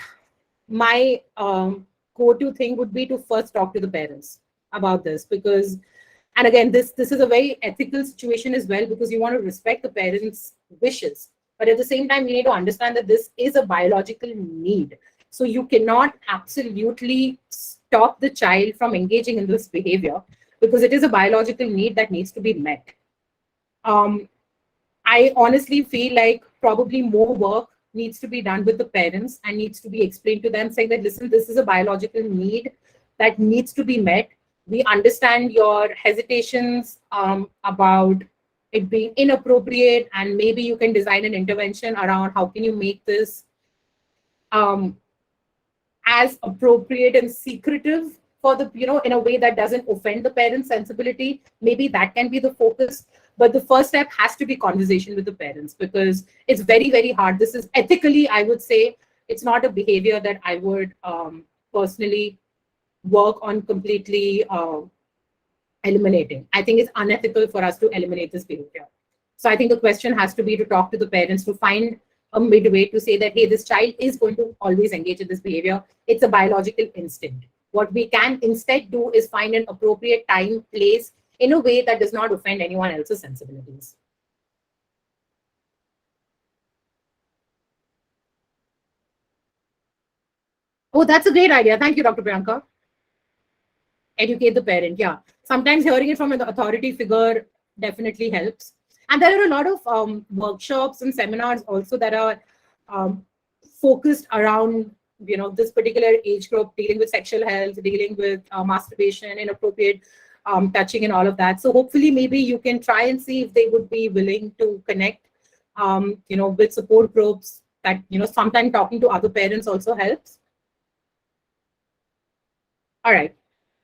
B: my go-to thing would be to first talk to the parents about this, because, and again, this is a very ethical situation as well, because you want to respect the parents' wishes, but at the same time you need to understand that this is a biological need. So you cannot absolutely stop the child from engaging in this behavior, because it is a biological need that needs to be met. I honestly feel like probably more work needs to be done with the parents and needs to be explained to them, saying that, listen, this is a biological need that needs to be met. We understand your hesitations about it being inappropriate, and maybe you can design an intervention around how can you make this as appropriate and secretive for the, in a way that doesn't offend the parents' sensibility. Maybe that can be the focus. But the first step has to be conversation with the parents, because it's very, very hard. This is ethically, I would say, it's not a behavior that I would personally work on completely eliminating. I think it's unethical for us to eliminate this behavior. So I think the question has to be to talk to the parents to find a midway to say that, hey, this child is going to always engage in this behavior. It's a biological instinct. What we can instead do is find an appropriate time, place, in a way that does not offend anyone else's sensibilities. Oh, that's a great idea. Thank you, Dr. Priyanka. Educate the parent. Yeah. Sometimes hearing it from an authority figure definitely helps. And there are a lot of workshops and seminars also that are focused around, this particular age group, dealing with sexual health, dealing with masturbation, inappropriate touching and all of that. So hopefully maybe you can try and see if they would be willing to connect, with support groups that, sometimes talking to other parents also helps. All right.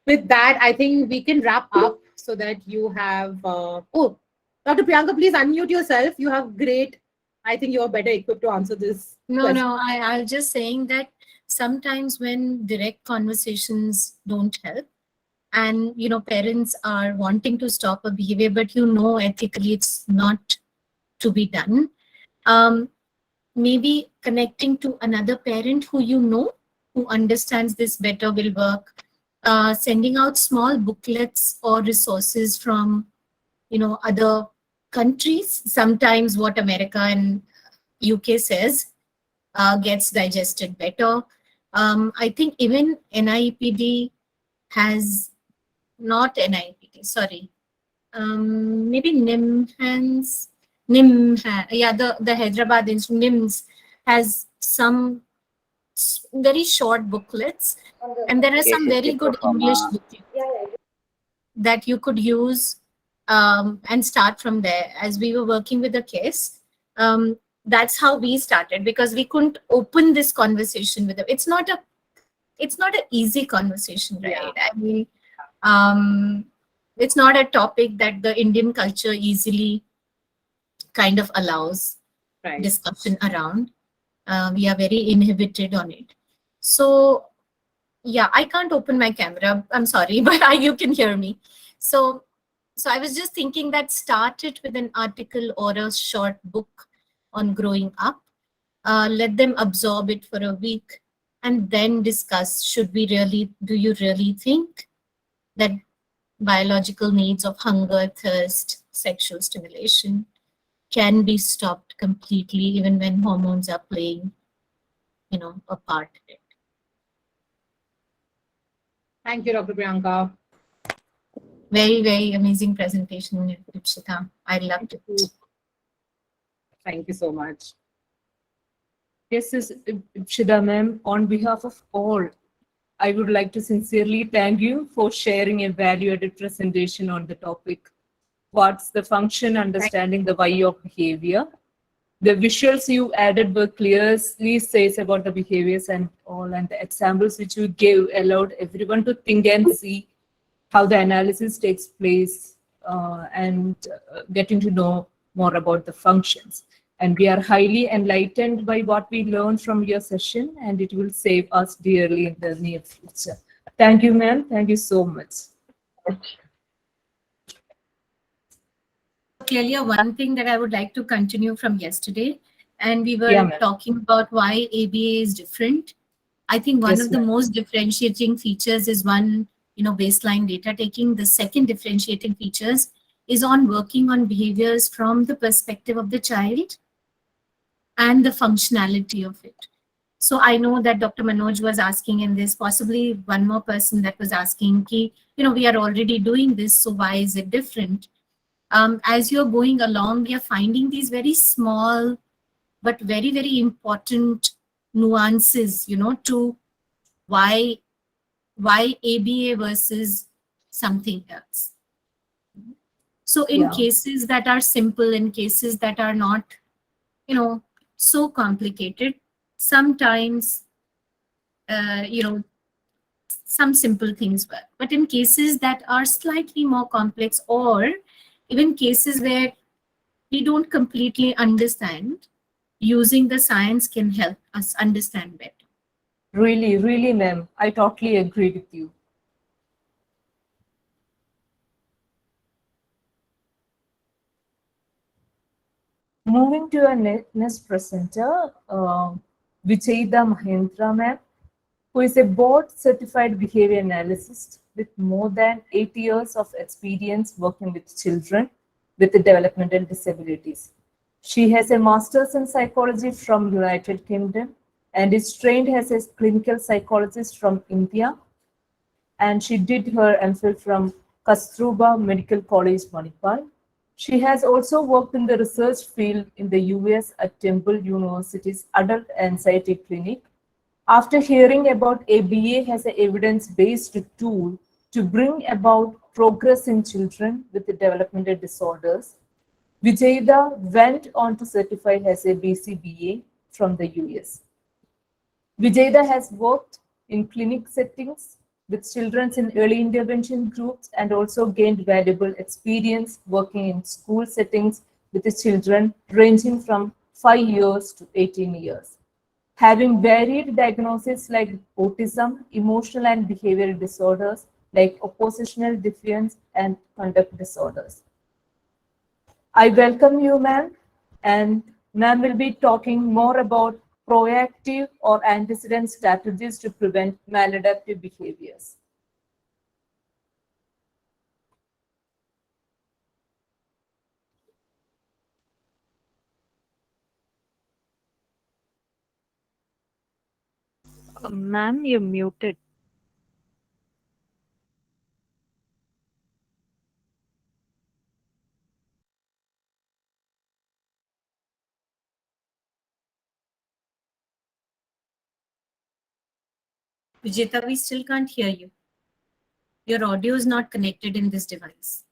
B: With that, I think we can wrap up so that you have, oh, Dr. Priyanka, please unmute yourself. You have great, I think you're better equipped to answer this.
H: No, I was just saying that sometimes when direct conversations don't help, and parents are wanting to stop a behavior, but ethically it's not to be done. Maybe connecting to another parent who understands this better will work. Sending out small booklets or resources from other countries. Sometimes what America and UK says gets digested better. I think even NIEPD has, not NIEPD, sorry, maybe the Hyderabad Institute, NIMS, has some very short booklets, and there are some very good English booklets that you could use and start from there. As we were working with the case, that's how we started, because we couldn't open this conversation with them. It's not an easy conversation, right? I mean, it's not a topic that the Indian culture easily kind of allows discussion around. We are very inhibited on it. So yeah, I can't open my camera. I'm sorry, but you can hear me. So I was just thinking that start it with an article or a short book on growing up. Let them absorb it for a week and then discuss, do you really think that biological needs of hunger, thirst, sexual stimulation can be stopped completely even when hormones are playing, a part in it.
B: Thank you, Dr. Priyanka.
H: Very, very amazing presentation, Ipshida. I loved it.
B: Thank you so much.
A: Yes, Ipshida ma'am, on behalf of all, I would like to sincerely thank you for sharing a value-added presentation on the topic. What's the function, understanding the why of behavior? The visuals you added were clearly says about the behaviors and all, and the examples which you gave allowed everyone to think and see how the analysis takes place and getting to know more about the functions. And we are highly enlightened by what we learned from your session, and it will save us dearly in the near future. Thank you, ma'am. Thank you so much.
H: Clearly, one thing that I would like to continue from yesterday, and we were talking about why ABA is different. I think one of the most differentiating features is baseline data taking. The second differentiating features is on working on behaviors from the perspective of the child and the functionality of it. So I know that Dr. Manoj was asking, and there's possibly one more person that was asking, we are already doing this, so why is it different? As you're going along, we are finding these very small but very, very important nuances, to why ABA versus something else. So in cases that are simple, in cases that are not, so complicated, sometimes, some simple things work. But in cases that are slightly more complex, or even cases where we don't completely understand, using the science can help us understand better.
A: Really, really, ma'am. I totally agree with you. Moving to our next presenter, Ipshida Banerjee, ma'am, who is a board-certified behavior analyst with more than 8 years of experience working with children with developmental disabilities. She has a master's in psychology from United Kingdom and is trained as a clinical psychologist from India. And she did her MPhil from Kasturba Medical College, Manipal. She has also worked in the research field in the US at Temple University's Adult Anxiety Clinic. After hearing about ABA as an evidence-based tool to bring about progress in children with developmental disorders, Ipshida went on to certify as a BCBA from the US. Ipshida has worked in clinic settings with children in early intervention groups and also gained valuable experience working in school settings with the children ranging from 5 years to 18 years. Having varied diagnoses like autism, emotional and behavioral disorders, like oppositional defiance and conduct disorders. I welcome you, ma'am, and ma'am will be talking more about proactive or antecedent strategies to prevent maladaptive behaviors.
D: Ma'am, you're muted.
H: Vijeta, we still can't hear you. Your audio is not connected in this device.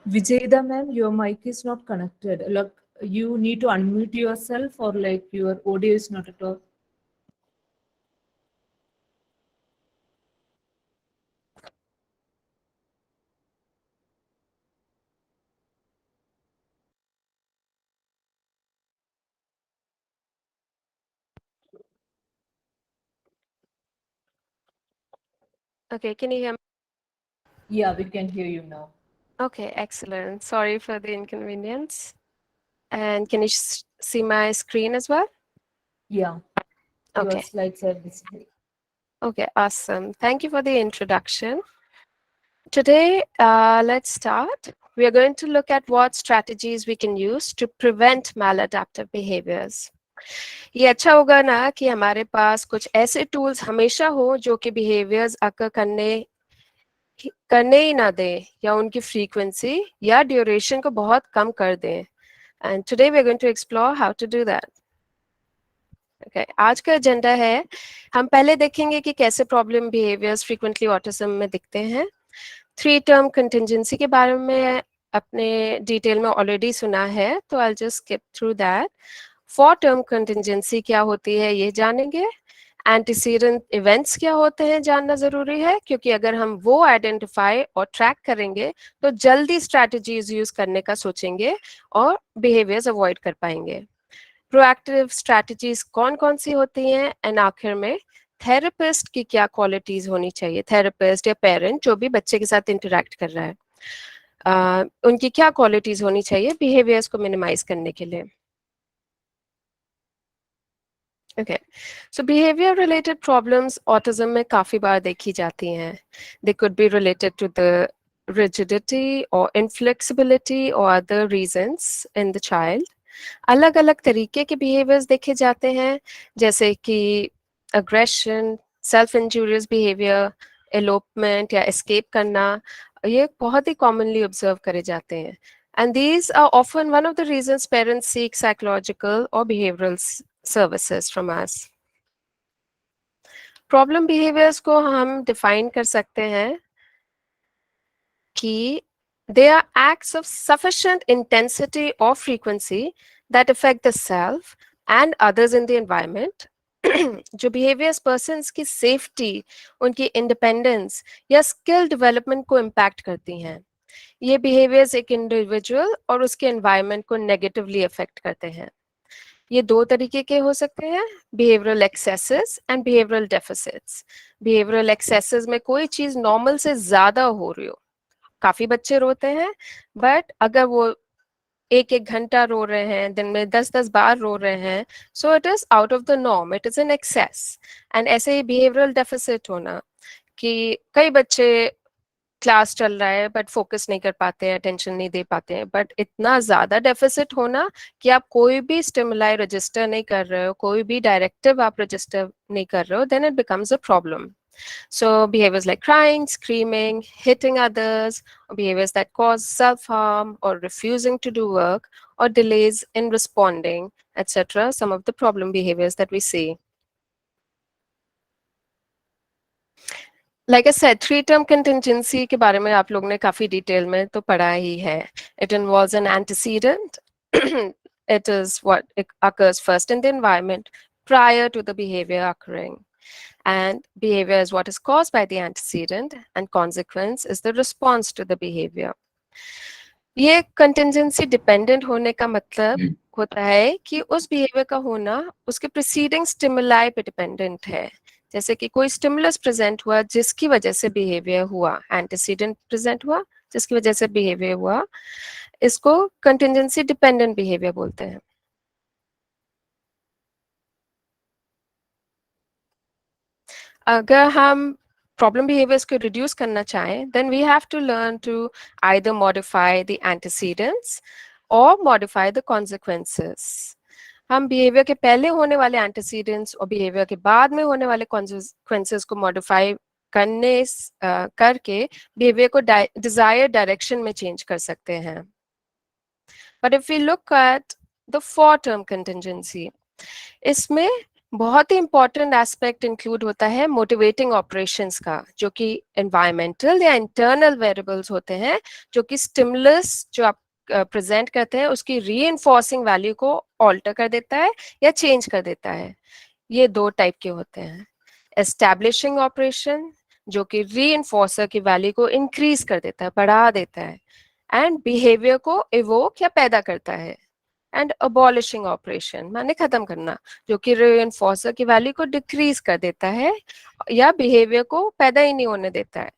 A: Vijayda ma'am, your mic is not connected. Like you need to unmute yourself or like your audio is not at all.
I: Okay, can you hear me?
A: Yeah, we can hear you now.
I: Okay, excellent. Sorry for the inconvenience. And can you see my screen as well?
A: Yeah, your
I: Okay.
A: slides are visible.
I: Okay, awesome. Thank you for the introduction. Today, let's start. We are going to look at what strategies we can use to prevent maladaptive behaviors. ये अच्छा होगा ना कि हमारे पास कुछ ऐसे tools हमेशा हो जो कि बिहेवियर्स अकर करने ही ना दें या उनकी फ्रीक्वेंसी या ड्यूरेशन को बहुत कम कर दें. And today we're going to explore how to do that. Okay, आज का एजेंडा है, हम पहले देखेंगे कि कैसे प्रॉब्लम बिहेवियर्स फ्रीक्वेंटली ऑटिज्म में दिखते हैं. 3 टर्म कंटिंजेंसी के बारे में अपने डिटेल में ऑलरेडी सुना है, तो I'll just skip through that. 4 term contingency क्या होती है ये जानेंगे. एंटीसीडेंट इवेंट्स क्या होते हैं जानना जरूरी है, क्योंकि अगर हम वो आइडेंटिफाई और ट्रैक करेंगे तो जल्दी स्ट्रैटेजीज यूज करने का सोचेंगे और बिहेवियर्स अवॉइड कर पाएंगे. प्रोएक्टिव स्ट्रैटेजीज कौन कौन सी होती हैं, एंड आखिर में थेरेपिस्ट की क्या क्वालिटीज होनी चाहिए, थेरेपिस्ट या पेरेंट जो भी बच्चे के साथ इंटरेक्ट कर रहा है, उनकी क्या क्वालिटीज होनी चाहिए बिहेवियर्स को मिनिमाइज करने के लिए. Okay, so behavior related problems autism में काफी बार देखी जाती हैं. They could be related to the rigidity or inflexibility or other reasons in the child. अलग अलग तरीके के behaviors देखे जाते हैं, जैसे कि aggression, self-injurious behavior, elopement या escape करना, ये बहुत ही commonly observe करे जाते हैं. And these are often one of the reasons parents seek psychological or behavioral services from us. Problem behaviors को हम define कर सकते हैं कि they are acts of sufficient intensity or frequency that affect the self and others in the environment. जो behaviors persons की safety, उनकी independence या skill development को impact करती हैं. ये behaviors एक individual और उसके environment को negatively affect करते हैं. ये 2 तरीके के हो सकते हैं, behavioral excesses and behavioral deficits. behavioral excesses में कोई चीज normal से ज्यादा हो रही हो, काफी बच्चे रोते हैं, but अगर वो एक एक घंटा रो रहे हैं, दिन में 10-10 बार रो रहे हैं, so it is out of the norm, it is an excess. And ऐसे ही बिहेवियरल डेफिसिट होना कि कई बच्चे क्लास चल रहा है बट फोकस नहीं कर पाते हैं, अटेंशन नहीं दे पाते हैं, बट इतना ज्यादा डेफिसिट होना कि आप कोई भी स्टिमुलाई रजिस्टर नहीं कर रहे हो, कोई भी डायरेक्टिव आप रजिस्टर नहीं कर रहे हो, then it becomes a problem. So behaviors like crying, screaming, hitting others, or behaviors that cause self-harm or refusing to do work or delays in responding, etc. Some of the problem behaviors that we see. Like I said, three-term contingency के बारे में आप लोग ने काफी detail में तो पढ़ा ही है. It involves an antecedent. It is what occurs first in the environment prior to the behavior occurring. And behavior is what is caused by the antecedent, and consequence is the response to the behavior. ये contingency dependent होने का मतलब होता है कि उस behavior का होना उसके preceding stimuli पे dependent है. जैसे कि कोई stimulus present हुआ जिसकी वजह से behavior हुआ, antecedent present हुआ जिसकी वजह से behavior हुआ, इसको contingency dependent behavior बोलते हैं. अगर हम problem behaviors को reduce करना चाहें, then we have to learn to either modify the antecedents or modify the consequences. हम behavior के पहले होने वाले antecedents और behavior के बाद में होने वाले consequences को modify करके behavior को desired direction में change कर सकते हैं. But if we look at the four-term contingency, इसमें बहुत ही इंपॉर्टेंट एस्पेक्ट इंक्लूड होता है मोटिवेटिंग ऑपरेशंस का, जो कि एनवायरमेंटल या इंटरनल वेरिएबल्स होते हैं, जो कि स्टिमुलस जो आप प्रेजेंट करते हैं उसकी रीइंफोर्सिंग वैल्यू को ऑल्टर कर देता है या चेंज कर देता है. ये दो टाइप के होते हैं. एस्टैब्लिशिंग ऑपरेशन जो कि रीइंफोर्सर की वैल्यू को इंक्रीज कर देता है, बढ़ा देता है, एंड बिहेवियर को इवोक या पैदा करता है. एंड अबॉलिशिंग ऑपरेशन माने खत्म करना, जो कि रीइंफोर्सर की वैल्यू को डिक्रीज कर देता है या बिहेवियर को पैदा ही नहीं होने देता है.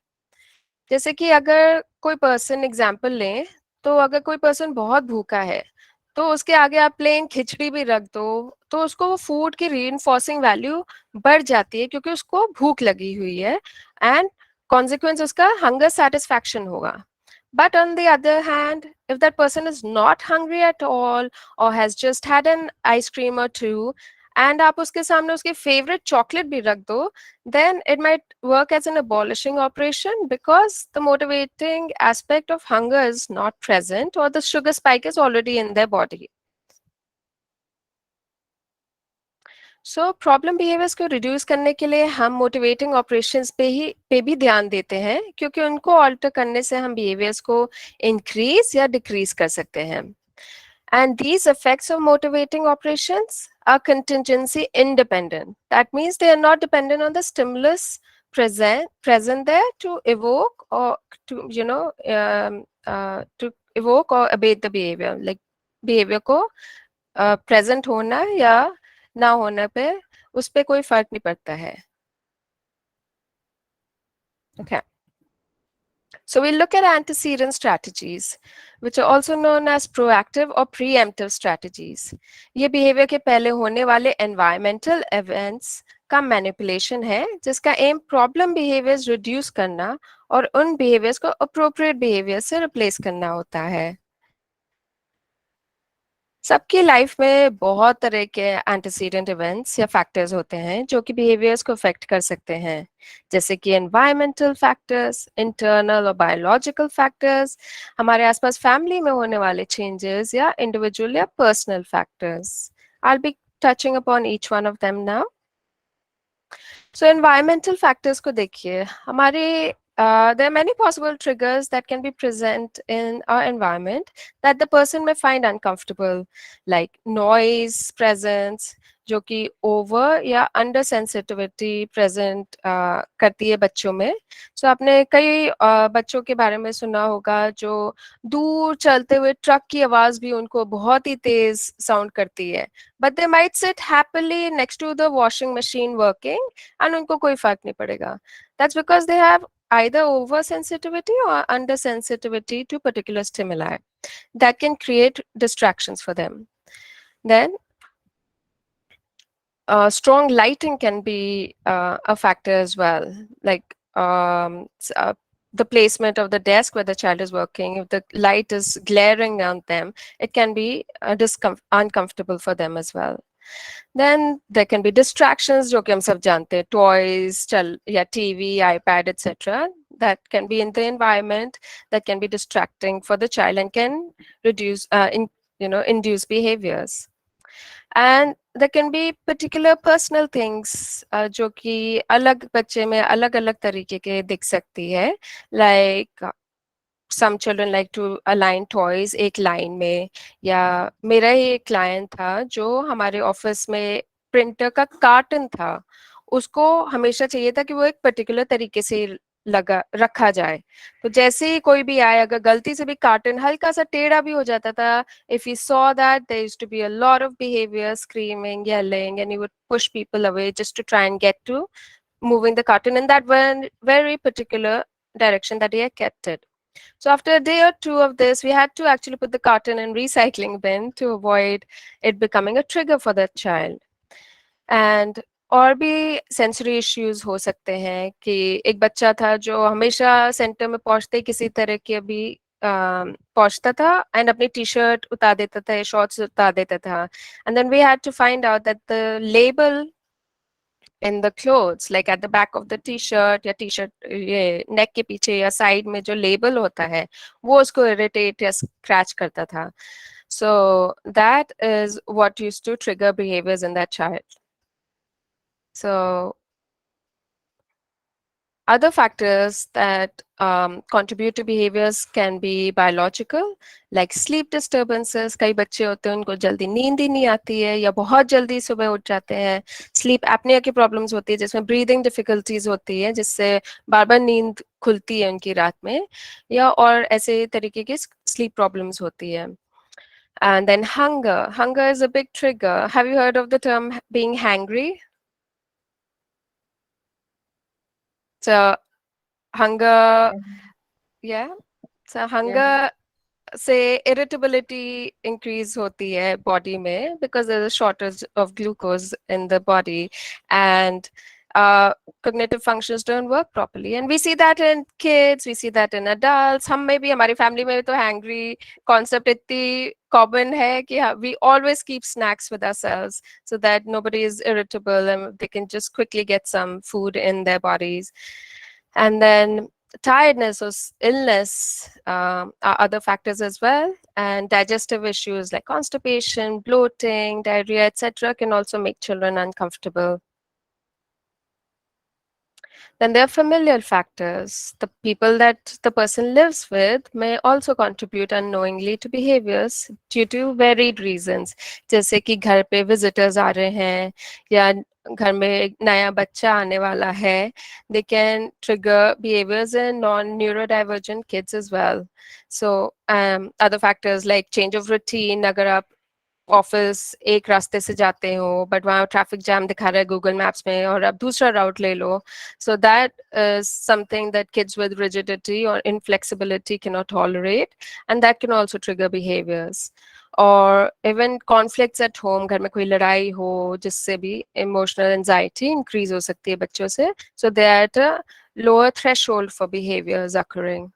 I: जैसे कि अगर कोई पर्सन एग्जांपल लें, तो अगर कोई पर्सन बहुत भूखा है तो उसके आगे आप प्लेन खिचड़ी भी रख दो तो उसको वो फूड की रीइंफोर्सिंग वैल्यू बढ़ जाती है क्योंकि उसको भूख लगी हुई है, एंड कॉन्सिक्वेंस उसका हंगर सेटिस्फैक्शन होगा. But on the other hand, if that person is not hungry at all or has just had an ice cream or two, and आप उसके सामने उसकी favorite chocolate भी रख दो, then it might work as an abolishing operation because the motivating aspect of hunger is not present or the sugar spike is already in their body. So problem behaviours को reduce करने के लिए हम motivating operations पे भी ध्यान देते हैं, क्योंकि उनको ऑल्टर करने से हम बिहेवियर्स को इंक्रीज या डिक्रीज कर सकते हैं. And these effects of motivating operations are contingency independent. That means they are not dependent on the stimulus present there to evoke or to to evoke or abate the behavior. Like behavior को present होना या ना होने पे उस पे कोई फर्क नहीं पड़ता है. Okay. So we'll look at antecedent strategies, which are also known as proactive or preemptive strategies. ये behavior के पहले होने वाले environmental events का manipulation है, जिसका aim problem behaviors reduce करना और उन behaviors को appropriate behaviors से replace करना होता है. सबकी लाइफ में बहुत तरह के एंटीसीडेंट इवेंट्स या फैक्टर्स होते हैं जो कि बिहेवियर्स को अफेक्ट कर सकते हैं, जैसे कि एनवायरमेंटल फैक्टर्स, इंटरनल और बायोलॉजिकल फैक्टर्स, हमारे आसपास फैमिली में होने वाले चेंजेस या इंडिविजुअल या personal factors. I will be touching upon each one of them now. So environmental factors को देखिए. हमारे there are many possible triggers that can be present in our environment that the person may find uncomfortable, like noise presence, जो कि over या under sensitivity present करती है बच्चों में. सो आपने कई बच्चों के बारे में सुना होगा जो दूर चलते हुए ट्रक की आवाज भी उनको बहुत ही तेज साउंड करती है, but they might sit happily next to the washing machine working and उनको कोई फर्क नहीं पड़ेगा. That's because they have either oversensitivity or undersensitivity to particular stimuli that can create distractions for them. Then strong lighting can be a factor as well, like the placement of the desk where the child is working. If the light is glaring on them, it can be uncomfortable for them as well. Then there can be distractions, जो कि हम सब जानते हैं, toys, या TV, iPad, etc. That can be in the environment that can be distracting for the child and can reduce, induce behaviors. And there can be particular personal things जो कि अलग बच्चे में अलग-अलग तरीके के दिख सकती है, like some children like to align toys एक लाइन में, या मेरा ही एक क्लाइंट था जो हमारे ऑफिस में प्रिंटर का कार्टन था, उसको हमेशा चाहिए था कि वो एक पर्टिकुलर तरीके से लगा रखा जाए, तो जैसे ही कोई भी आए अगर गलती से भी कार्टन हल्का सा टेढ़ा भी हो जाता था, if he saw that, there used to be a lot of behavior, screaming, yelling, and he would push people away just to try and get to moving the carton in that one very particular direction that he had kept it. So after a day or two of this, we had to actually put the carton in recycling bin to avoid it becoming a trigger for that child. And और भी sensory issues हो सकते हैं कि एक बच्चा था जो हमेशा सेंटर में पहुंचते ही किसी तरह के भी पहुंचता था एंड अपनी टी शर्ट उतार देता था या शॉर्ट्स उतार देता था, and then we had to find out that the label in the clothes, like at the back of the t-shirt या t-shirt ये neck के पीछे या side में जो label होता है वो उसको irritate या scratch करता था. So that is what used to trigger behaviors in that child. So other factors that contribute to behaviors can be biological, like sleep disturbances. कई बच्चे होते हैं उनको जल्दी नींद ही नहीं आती है या बहुत जल्दी सुबह उठ जाते हैं. Sleep apnea की problems होती है जिसमें breathing difficulties होती है जिससे बार बार नींद खुलती है उनकी रात में, या और ऐसे तरीके की sleep problems होती है. And then hunger. Hunger is a big trigger. Have you heard of the term being hangry? So hunger, yeah. So hunger से irritability increase होती है body में because there's a shortage of glucose in the body, and cognitive functions don't work properly. And we see that in kids, we see that in adults. हम में भी हमारी family में भी तो hangry concept इतनी common है कि we always keep snacks with ourselves so that nobody is irritable and they can just quickly get some food in their bodies. And then tiredness or illness are other factors as well, and digestive issues like constipation, bloating, diarrhea, etc. can also make children uncomfortable. Then there are familial factors. The people that the person lives with may also contribute unknowingly to behaviors due to varied reasons. जैसे कि घर पे visitors आ रहे हैं या घर में एक नया बच्चा आने वाला है, they can trigger behaviors in non-neurodivergent kids as well. So other factors like change of routine. अगर आप ऑफिस एक रास्ते से जाते हो बट वहाँ ट्रैफिक जैम दिखा रहा है गूगल मैप्स में और आप दूसरा राउट ले लो, so that is something that kids with rigidity or inflexibility cannot tolerate, and that can also trigger behaviors. Or even conflicts at home, घर में कोई लड़ाई हो जिससे भी emotional anxiety increase हो सकती है बच्चों से, so they are at a lower threshold for behaviors occurring.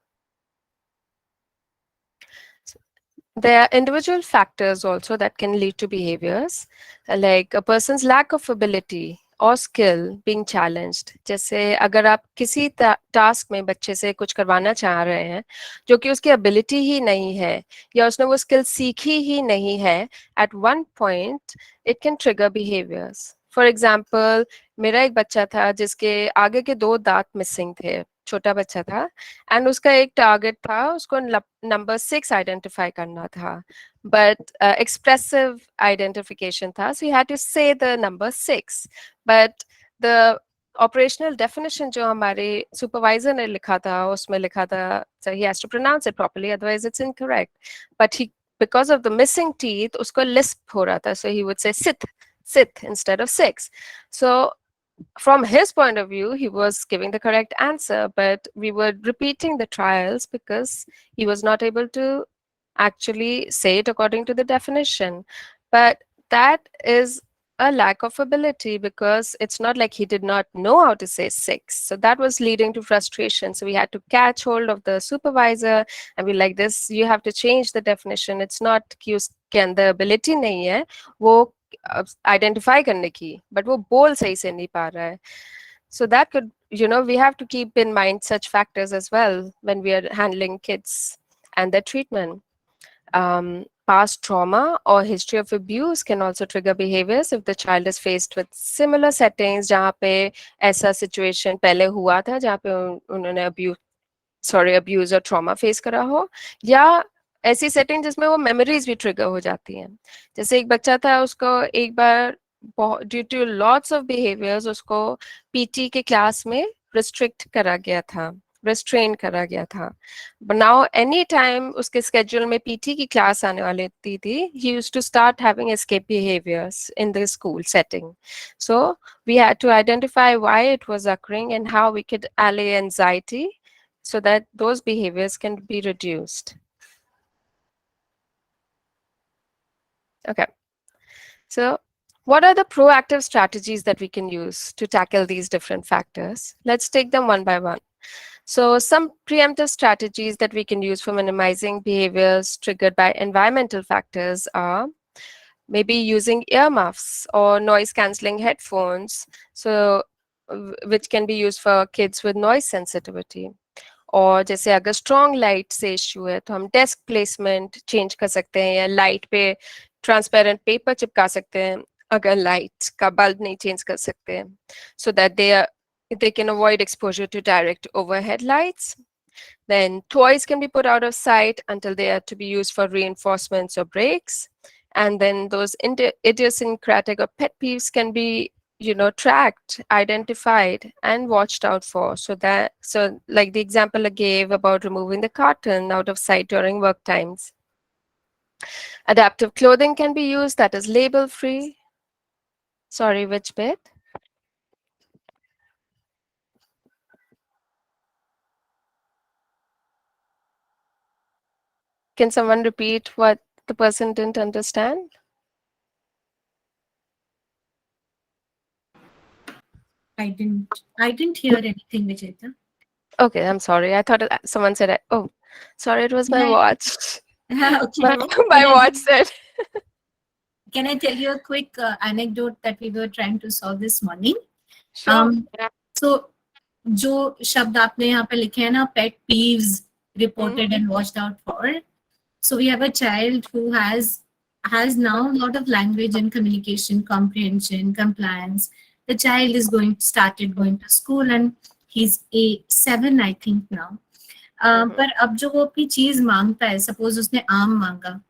I: There are individual factors also that can lead to behaviors, like a person's lack of ability or skill being challenged. जैसे अगर आप किसी task में बच्चे से कुछ करवाना चाह रहे हैं जो कि उसकी ability ही नहीं है या उसने वो skill सीखी ही नहीं है, at one point it can trigger behaviors. For example, मेरा एक बच्चा था जिसके आगे के 2 दांत मिसिंग थे, छोटा बच्चा था, एंड उसका एक टारगेट था, उसको नंबर 6 आइडेंटिफाई करना था, बट एक्सप्रेसिव आइडेंटिफिकेशन था, सो ही हैड टू से the number 6, but the operational definition जो हमारे सुपरवाइजर ने लिखा था उसमें लिखा था so he has to pronounce it properly, otherwise it's incorrect, but he, because of the missing teeth, उसको lisp हो रहा था, so he would say sit instead of 6. So from his point of view, he was giving the correct answer, but we were repeating the trials because he was not able to actually say it according to the definition. But that is a lack of ability, because it's not like he did not know how to say six. So that was leading to frustration. So we had to catch hold of the supervisor and be like, this, you have to change the definition. It's not कि उसके अंदर ability नहीं है, वो identify करने की, but वो बोल सही से नहीं पा रहा है. So that could, we have to keep in mind such factors as well when we are handling kids and their treatment. Past trauma or history of abuse can also trigger behaviors if the child is faced with similar settings जहाँ पे ऐसा situation पहले हुआ था जहाँ पे उन्होंने abuse और trauma face करा हो, या ऐसी setting जिसमें वो memories भी trigger हो जाती हैं. जैसे एक बच्चा था, उसको एक बार due to lots of behaviors उसको PT के class में restrict करा गया था, restrain करा गया था. But now anytime उसके schedule में PT की class आने वाली थी, he used to start having escape behaviors in the school setting. So we had to identify why it was occurring and how we could allay anxiety so that those behaviors can be reduced. Okay. So what are the proactive strategies that we can use to tackle these different factors? Let's take them one by one. So some preemptive strategies that we can use for minimizing behaviors triggered by environmental factors are maybe using earmuffs or noise cancelling headphones, so which can be used for kids with noise sensitivity. और जैसे अगर strong light से issue है तो हम desk placement change कर सकते हैं, या लाइट पे ट्रांसपेरेंट पेपर चिपका सकते हैं अगर लाइट का बल्ब नहीं चेंज कर सकते, so that they can avoid exposure to direct overhead lights. Then toys can be put out of sight until they are to be used for reinforcements or breaks. And then those idiosyncratic or pet peeves can be tracked, identified, and watched out for. So like the example I gave about removing the carton out of sight during work times. Adaptive clothing can be used that is label free. Sorry, which bit? Can someone repeat what the person didn't understand?
H: I didn't hear anything, Vijayta.
I: Okay, I'm sorry. I thought someone said, oh, sorry, it was my watch.
H: Okay.
I: My watch said.
H: Can I tell you a quick anecdote that we were trying to solve this morning?
I: Sure.
H: So, जो शब्द आपने यहाँ पे लिखे हैं ना, pet peeves reported and watched out for. So we have a child who has now a lot of language and communication, comprehension, compliance. The child is started going to school and he's 7, I think now. पर अब जो वो अपनी चीज मांगता है, suppose उसने आम मांगा,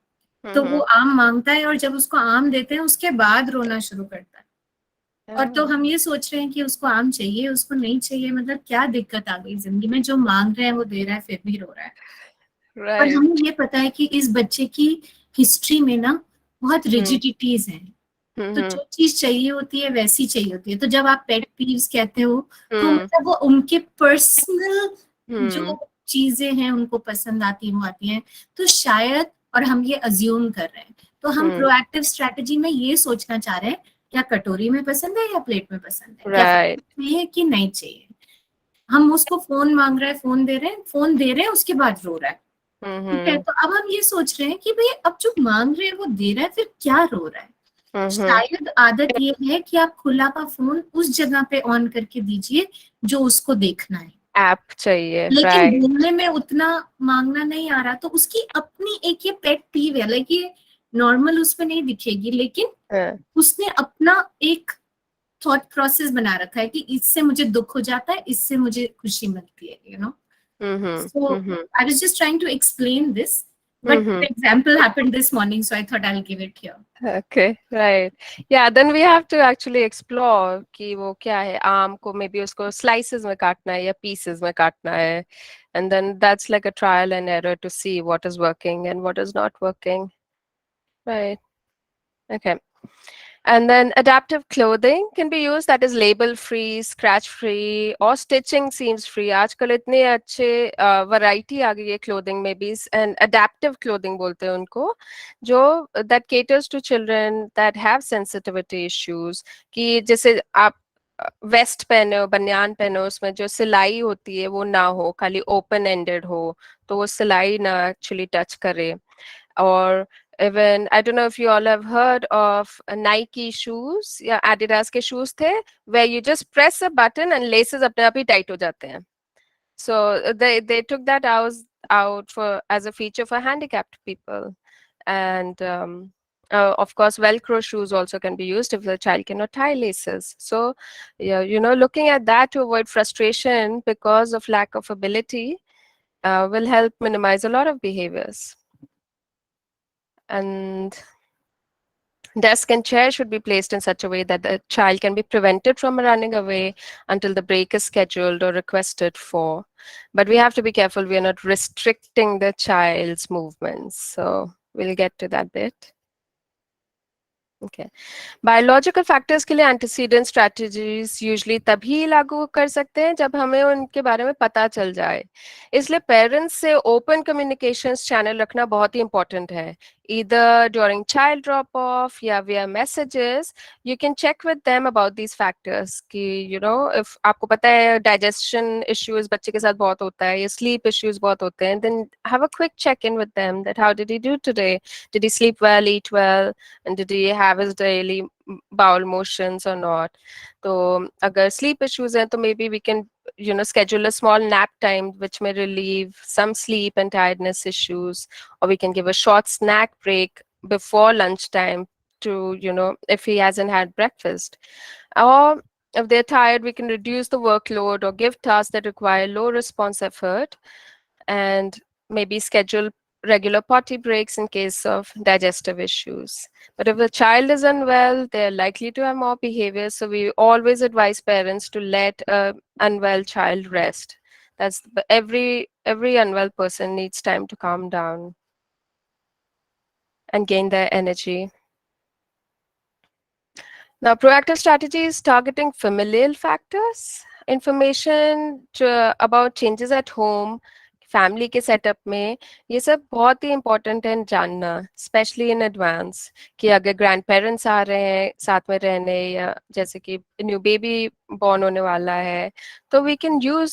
H: तो वो आम मांगता है और जब उसको आम देते हैं उसके बाद रोना शुरू करता है. और तो हम ये सोच रहे हैं कि उसको आम चाहिए, उसको नहीं चाहिए, मतलब क्या दिक्कत आ गई जिंदगी में, जो मांग रहे हैं वो दे रहा है फिर भी रो रहा है. और हमें ये पता है कि इस बच्चे की हिस्ट्री में ना बहुत रिजिडिटीज हैं. तो जो चीज चाहिए होती है वैसी चाहिए होती है. तो जब आप पेट पीव्स कहते हो तो मतलब वो उनके पर्सनल जो चीजें हैं उनको पसंद आती हैं. तो शायद, और हम ये अज्यूम कर रहे हैं, तो हम प्रोएक्टिव स्ट्रेटजी में ये सोचना चाह रहे हैं क्या कटोरी में पसंद है या प्लेट में पसंद है, क्या चाहिए कि नहीं चाहिए. हम उसको फोन मांग रहे हैं, फोन दे रहे हैं, उसके बाद रो रहा है. ठीक है, तो अब हम ये सोच रहे हैं कि भाई अब जो मांग रहे हैं वो दे रहा है, फिर क्या रो रहा है. शायद आदत ये है कि आप खुला का फोन उस जगह पे ऑन करके दीजिए जो उसको देखना है, ऐप चाहिए, लेकिन बोलने में उतना मांगना नहीं आ रहा, तो उसकी अपनी एक ये पेट पीव है. लाइक ये नॉर्मल उस पर नहीं दिखेगी, लेकिन उसने अपना एक थॉट प्रोसेस बना रखा है कि इससे मुझे दुख हो जाता है, इससे मुझे खुशी मिलती है, you know. So I was just trying to explain this, but the example happened this morning, so I thought I'll give it here.
I: Okay, right. Yeah, then we have to actually explore कि वो क्या है. आम को maybe उसको slices में काटना है या pieces में काटना है, and then that's like a trial and error to see what is working and what is not working. Right. Okay. And then adaptive clothing can be used, that is label free, scratch free, or stitching seams free. आजकल इतने अच्छे variety आ गई है clothing में भी, and adaptive clothing बोलते हैं उनको, जो that caters to children that have sensitivity issues, कि जैसे आप वेस्ट पहने हो, बनियान पहने हो, उसमें जो सिलाई होती है वो ना हो, खाली ओपन एंडेड हो, तो वो सिलाई ना एक्चुअली टच करे. Or even, I don't know if you all have heard of Nike shoes या Adidas के shoes थे, where you just press a button and laces अपने आप ही tight हो जाते हैं. So they took that out for as a feature for handicapped people. And of course, Velcro shoes also can be used if the child cannot tie laces. So yeah, you know, looking at that to avoid frustration because of lack of ability will help minimize a lot of behaviors. And desk and chair should be placed in such a way that the child can be prevented from running away until the break is scheduled or requested for. But we have to be careful we are not restricting the child's movements. So we'll get to that bit. Okay. Biological factors के लिए antecedent strategies usually तभी लागू कर सकते हैं जब हमें उनके बारे में पता चल जाए. इसलिए parents से open communications channel रखना बहुत ही important है. Either during child drop off या via messages, you can check with them about these factors कि you know, if आपको पता है digestion issues बच्चे के साथ बहुत होता है, या sleep issues बहुत होते हैं, then have a quick check-in with them that how did he do today? Did he sleep well, eat well, and did he have his daily bowel motions or not? So agar sleep issues hain, to maybe we can, you know, schedule a small nap time which may relieve some sleep and tiredness issues, or we can give a short snack break before lunchtime to, you know, if he hasn't had breakfast. Or if they're tired, we can reduce the workload or give tasks that require low response effort, and maybe schedule regular potty breaks in case of digestive issues. But if the child is unwell, they're likely to have more behavior. So we always advise parents to let an unwell child rest. That's every unwell person needs time to calm down and gain their energy. Now, proactive strategies targeting familial factors, information about changes at home, family के setup में, ये सब बहुत ही important है जानना, specially in advance, कि अगर grand parents आ रहे हैं साथ में रहने, या जैसे कि न्यू बेबी बॉर्न होने वाला है, तो we can use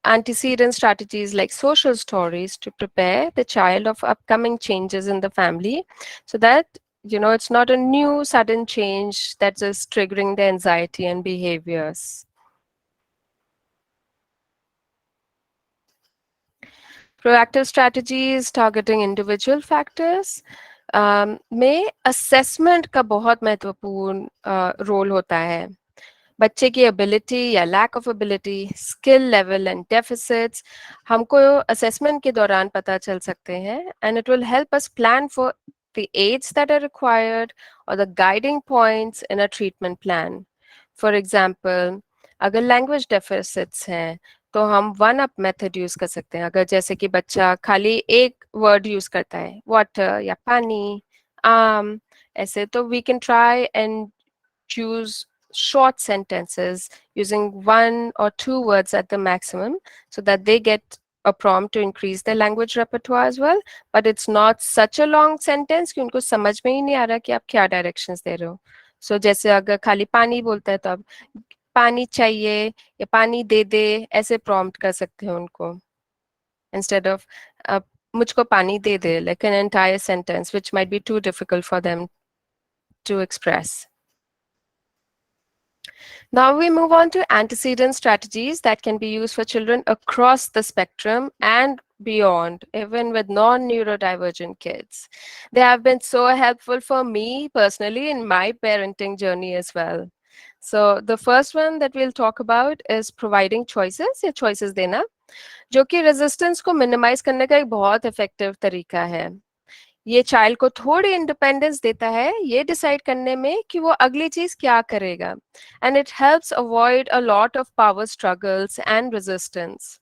I: antecedent strategies like social stories to prepare the child of upcoming changes in the family, so that, you know, it's not a new sudden change that's just triggering the anxiety and behaviors. Proactive strategies targeting individual factors में assessment का बहुत महत्वपूर्ण role होता है. बच्चे की ability या lack of ability, skill level and deficits हमको assessment के दौरान पता चल सकते हैं, and it will help us plan for the aids that are required or the guiding points in a treatment plan. For example, अगर language deficits हैं, तो हम वन अप मेथड यूज कर सकते हैं. अगर जैसे कि बच्चा खाली एक वर्ड यूज करता है, वाटर या पानी, आम, ऐसे, तो we can try and choose short sentences using 1 or 2 words at the maximum, so that they get a prompt to increase their language repertoire as well, but it's not such a long sentence कि उनको समझ में ही नहीं आ रहा कि आप क्या directions दे रहे हो. So जैसे अगर खाली पानी बोलता है, तो अब पानी चाहिए या पानी दे दे, ऐसे prompt कर सकते हैं उनको, instead of मुझको पानी दे दे, like an entire sentence which might be too difficult for them to express. Now we move on to antecedent strategies that can be used for children across the spectrum and beyond, even with non-neurodivergent kids. They have been so helpful for me personally in my parenting journey as well. So the first one that we'll talk about is providing choices, या choices देना, जो कि resistance को minimize करने का एक बहुत effective तरीका है. ये चाइल्ड को थोड़ी इंडिपेंडेंस देता है ये डिसाइड करने में कि वो अगली चीज क्या करेगा, and it helps avoid a lot of power struggles and resistance.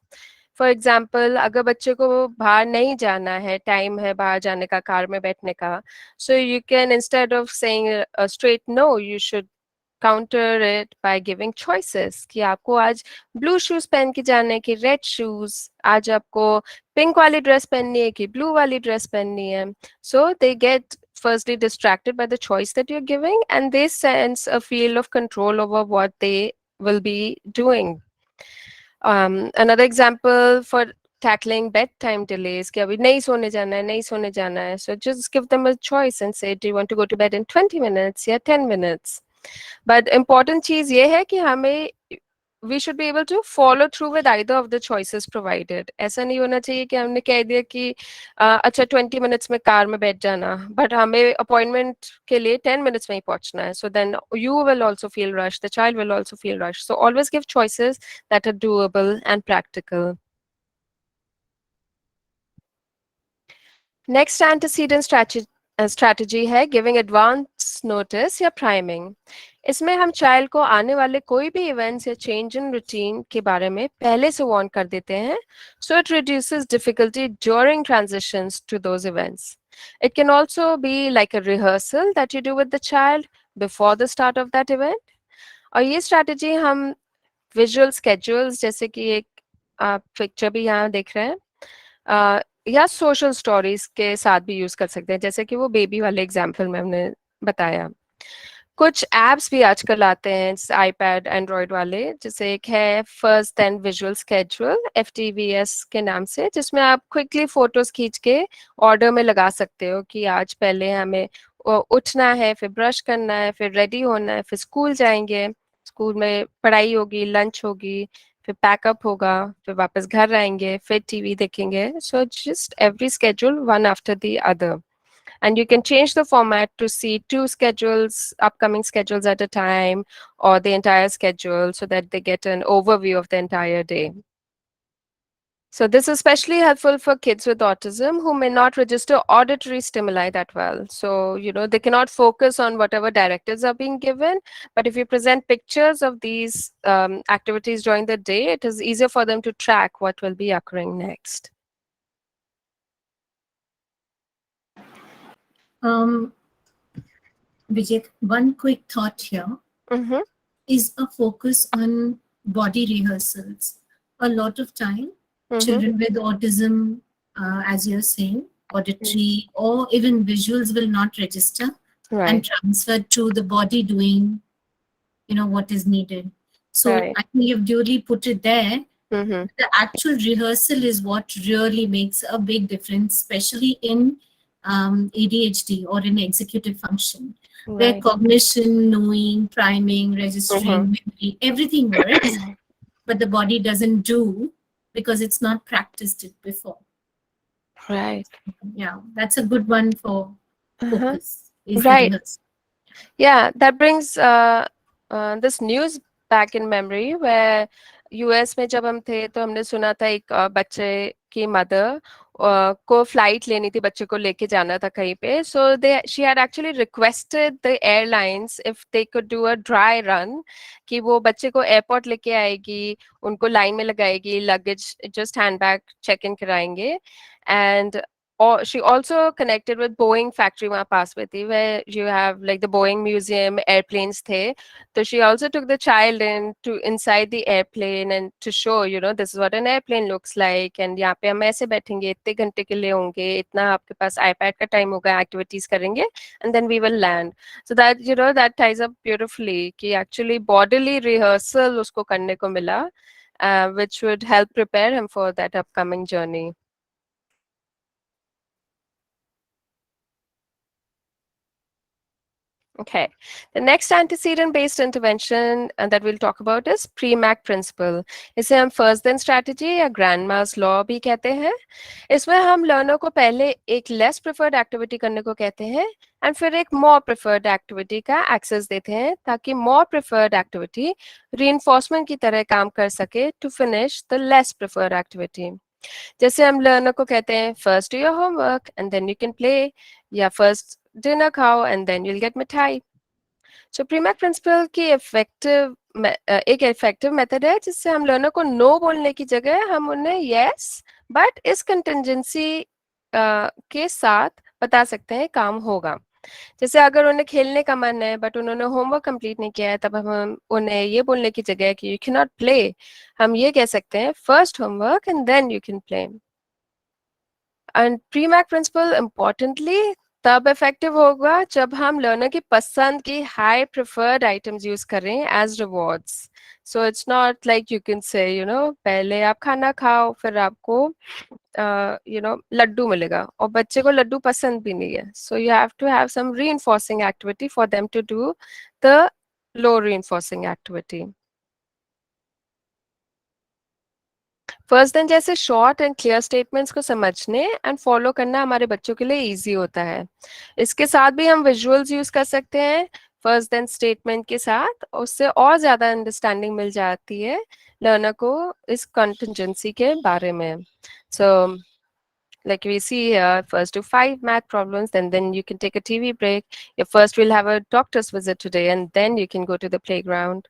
I: For example अगर बच्चे को बाहर नहीं जाना है, टाइम है बाहर जाने का, कार में बैठने का, so you can instead of saying straight no, you should counter it by giving choices कि आपको आज ब्लू शूज पहन के जाना है कि रेड शूज, आज आपको पिंक वाली ड्रेस पहननी है कि ब्लू वाली ड्रेस पहननी है. So they get firstly distracted by the choice that you're giving, and they sense a feel of control over what they will be doing. Another example for tackling bedtime delays, कि अभी नहीं सोने जाना है, नहीं सोने जाना है. So just give them a choice and say, do you want to go to bed in 20 minutes या 10 minutes? But important चीज ये है कि हमें we should be able to follow through with either of the choices provided. ऐसा नहीं होना चाहिए कि हमने कह दिया कि अच्छा 20 minutes में कार में बैठ जाना, but हमें appointment के लिए 10 minutes में ही पहुंचना है. So then you will also feel rushed, the child will also feel rushed. So always give choices that are doable and practical. Next antecedent strategy है giving advance notice या priming. इसमें हम child को आने वाले कोई भी इवेंट्स या चेंज इन रूटीन के बारे में पहले से वार्न कर देते हैं, so it reduces difficulty during transitions to those events. It can also be like a rehearsal that you do with the child before the start of that event. और ये strategy हम visual schedules जैसे कि एक आप picture भी यहाँ देख रहे हैं या सोशल स्टोरीज के साथ भी यूज कर सकते हैं, जैसे कि वो बेबी वाले एग्जाम्पल में हमने बताया. कुछ एप्स भी आजकल आते हैं आईपैड एंड्रॉइड वाले, जैसे एक है first and visual schedule FTVS के नाम से, जिसमें आप क्विकली फोटोज खींच के ऑर्डर में लगा सकते हो कि आज पहले हमें उठना है, फिर ब्रश करना है, फिर रेडी होना है, फिर स्कूल जाएंगे, स्कूल में पढ़ाई होगी, लंच होगी, फिर पैकअप होगा, फिर वापस घर आएंगे, फिर टीवी देखेंगे. So just every schedule one after the other. And you can change the format to see 2 schedules, upcoming schedules at a time, or the entire schedule, so that they get an overview of the entire day. So this is especially helpful for kids with autism who may not register auditory stimuli that well. So, you know, they cannot focus on whatever directives are being given. But if you present pictures of these activities during the day, it is easier for them to track what will be occurring next.
H: Vijay, one quick thought here is a focus on body rehearsals. A lot of time, children with autism, as you're saying, auditory or even visuals will not register and transfer to the body doing, you know, what is needed. So I think you've duly put it there. The actual rehearsal is what really makes a big difference, especially in ADHD or in executive function, where cognition, knowing, priming, registering, memory, everything works, but the body doesn't do because it's not practiced it before.
I: Right.
H: Yeah, that's a good one for focus. Is
I: Right. Yeah, that brings this news back in memory where US में जब हम थे तो हमने सुना था एक बच्चे की मदर को फ्लाइट लेनी थी, बच्चे को लेके जाना था कहीं पे. So she had actually requested the airlines if they could do a dry run, कि वो बच्चे को एयरपोर्ट लेके आएगी, उनको लाइन में लगाएगी, luggage just handbag check in कराएंगे. And she also connected with Boeing factory वहाँ पास में थी, where you have like the Boeing museum, airplanes थे. So she also took the child inside the airplane and to show, you know, this is what an airplane looks like, and यहाँ पे हम ऐसे बैठेंगे, इतने घंटे के लिए होंगे, इतना आपके पास iPad का टाइम होगा, activities करेंगे, and then we will land. So that, you know, that ties up beautifully कि actually bodily rehearsal उसको करने को मिला, which would help prepare him for that upcoming journey. Okay, the next antecedent-based intervention that we'll talk about is pre-MAC principle. इसे हम first then strategy या grandma's law भी कहते हैं. इसमें हम learner को पहले एक less preferred activity करने को कहते हैं and फिर एक more preferred activity का access देते हैं ताकि more preferred activity reinforcement की तरह काम कर सके to finish the less preferred activity. जैसे हम learner को कहते हैं first do your homework and then you can play, या first dinner खाओ and then you'll get मिठाई. So pre-MAC principle की effective एक इफेक्टिव मेथड है जिससे हम लर्नर को नो बोलने की जगह हम उन्हें यस बट इस कंटिजेंसी के साथ बता सकते हैं काम होगा। जैसे अगर उन्हें खेलने का मन है बट उन्होंने होमवर्क कंप्लीट नहीं किया है, तब हम उन्हें ये बोलने की जगह कि यू कैन नॉट प्ले, हम ये कह सकते हैं first homework and then you can play. And Premack principle importantly तब इफेक्टिव होगा जब हम लर्नर की पसंद की हाई प्रिफर्ड आइटम्स यूज करें as rewards. So it's not like you can say पहले आप खाना खाओ फिर आपको लड्डू मिलेगा, और बच्चे को लड्डू पसंद भी नहीं है। So you have to have some reinforcing activity for them to do the low reinforcing activity. First then जैसे शॉर्ट एंड क्लियर स्टेटमेंट्स को समझने एंड फॉलो करना हमारे बच्चों के लिए इजी होता है। इसके साथ भी हम विजुअल्स यूज कर सकते हैं फर्स्ट देन स्टेटमेंट के साथ, उससे और ज्यादा अंडरस्टैंडिंग मिल जाती है लर्नर को इस कंटिजेंसी के बारे में। सो like we see here, first do 5 math problems, then you can take a TV break. Your first we'll have a doctor's visit today, and then you can go to the playground.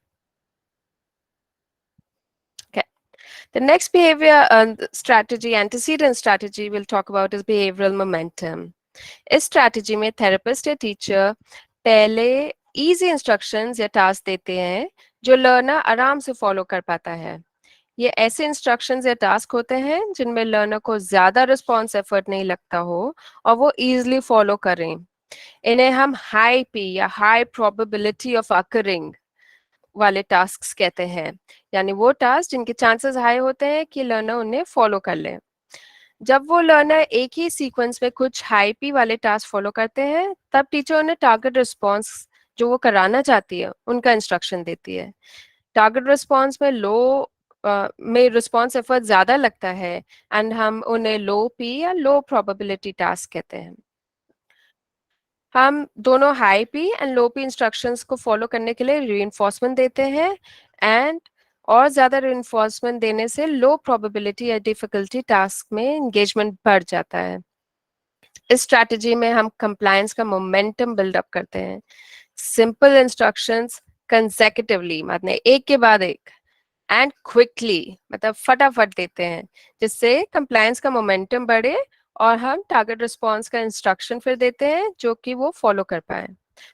I: Okay. The next behavior strategy, antecedent strategy, we'll talk about is behavioral momentum. इस strategy में therapist या teacher पहले easy instructions या task देते हैं जो learner आराम से follow कर पाता है। ये ऐसे इंस्ट्रक्शंस या टास्क होते हैं जिनमें लर्नर को ज्यादा रिस्पॉन्स एफर्ट नहीं लगता हो और वो इजीली फॉलो करें। इन्हें हम हाई पी या हाई प्रोबेबिलिटी ऑफ अकरिंग वाले टास्क कहते हैं, यानी वो टास्क जिनके चांसेस हाई होते हैं कि लर्नर उन्हें फॉलो कर ले। जब वो लर्नर एक ही सीक्वेंस में कुछ हाई पी वाले टास्क फॉलो करते हैं, तब टीचर उन्हें टारगेट रिस्पॉन्स जो वो कराना चाहती है उनका इंस्ट्रक्शन देती है। टारगेट रिस्पॉन्स में में रिस्पॉन्स एफर्ट ज्यादा लगता है एंड हम उन्हें लो पी या लो प्रोबेबिलिटी टास्क कहते हैं। हम दोनों high P and low P instructions को फॉलो करने के लिए रीइंफोर्समेंट देते हैं एंड और ज्यादा रीइंफोर्समेंट देने से लो प्रोबेबिलिटी या डिफिकल्टी टास्क में एंगेजमेंट बढ़ जाता है। इस स्ट्रैटेजी में हम कंप्लायंस का मोमेंटम बिल्डअप करते हैं। सिंपल इंस्ट्रक्शंस कंसेक्यूटिवली मतलब एक के बाद एक एंड क्विकली मतलब फटाफट देते हैं, जिससे कंप्लायंस का मोमेंटम बढ़े और हम टारगेट रिस्पॉन्स का इंस्ट्रक्शन फिर देते हैं जो कि वो फॉलो कर पाए।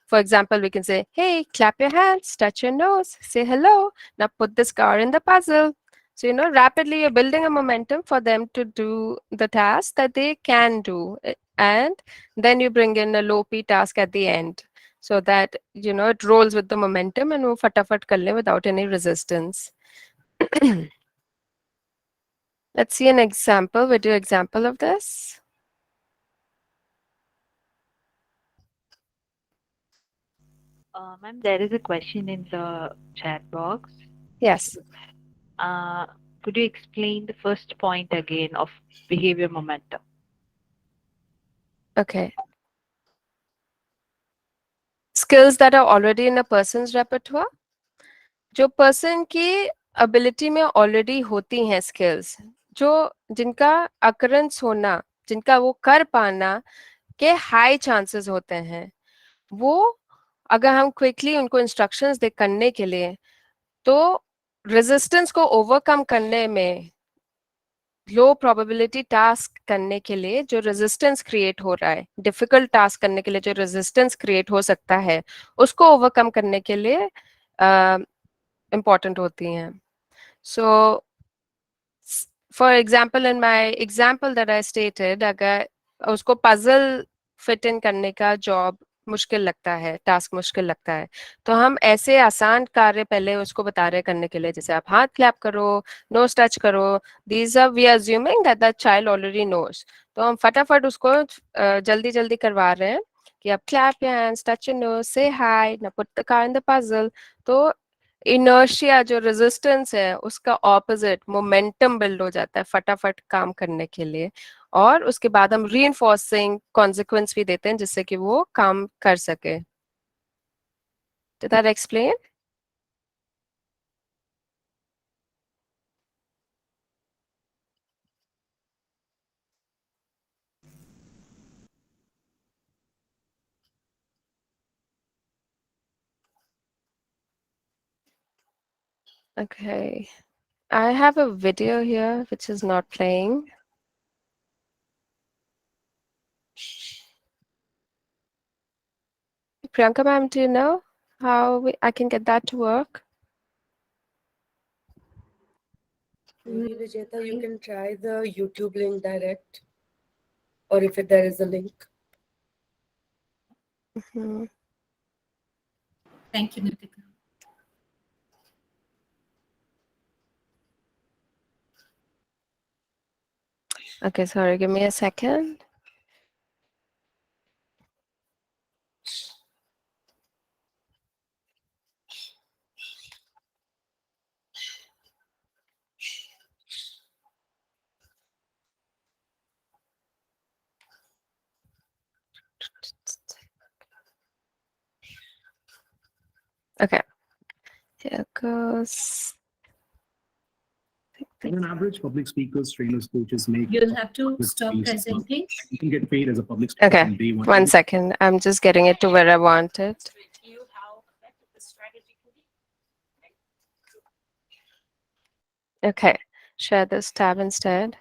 I: For example, we can say, hey, clap your hands, touch your nose, say hello, now put this car in the puzzle. So, rapidly you're building a momentum for them to do the task that they can do. And then you bring in a low P task at the end so that, it rolls with the momentum and wo fatafat kar le without any resistance. Let's see an example, video example of this.
D: Ma'am, there is a question in the chat box.
I: Yes.
D: Could you explain the first point again of behavior momentum?
I: Okay. Skills that are already in a person's repertoire. जो person की ability में already होती हैं skills, जो जिनका occurrence होना, जिनका वो कर पाना के high chances होते हैं, वो अगर हम quickly उनको instructions दे करने के लिए, तो resistance को overcome करने में लो प्रोबेबिलिटी टास्क करने के लिए जो रेजिस्टेंस क्रिएट हो रहा है, डिफिकल्ट टास्क करने के लिए जो रेजिस्टेंस क्रिएट हो सकता है, उसको ओवरकम करने के लिए इम्पोर्टेंट होती हैं। So for example in my example that I stated, अगर उसको पजल फिट इन करने का जॉब मुश्किल लगता है, टास्क मुश्किल लगता है, तो हम ऐसे आसान कार्य पहले उसको बता रहे करने के लिए, जैसे आप हाथ क्लैप करो, नोज टच करो, these are we are assuming that the child already knows, तो हम फटाफट उसको जल्दी जल्दी करवा रहे हैं कि आप clap your hands, touch your nose, say hi, now put the car in the puzzle. तो इनर्शिया जो रेजिस्टेंस है उसका ऑपोजिट मोमेंटम बिल्ड हो जाता है फटाफट काम करने के लिए, और उसके बाद हम रीइंफोर्सिंग कॉन्सिक्वेंस भी देते हैं जिससे कि वो काम कर सके। Did that explain? Okay. I have a video here which is not playing. Priyanka ma'am, do you know how I can get that to work?
J: Maybe Vijeta, you can try the YouTube link direct, or if there is a link.
H: Thank you, Nitika.
I: Okay, sorry, give me a second. Okay, here goes.
K: On average, public speakers, trainers, coaches make.
H: You'll have to stop presenting.
K: You can get paid as a public speaker.
I: Okay,
K: from day one.
I: 1 second. I'm just getting it to where I want it. Okay, share this tab instead.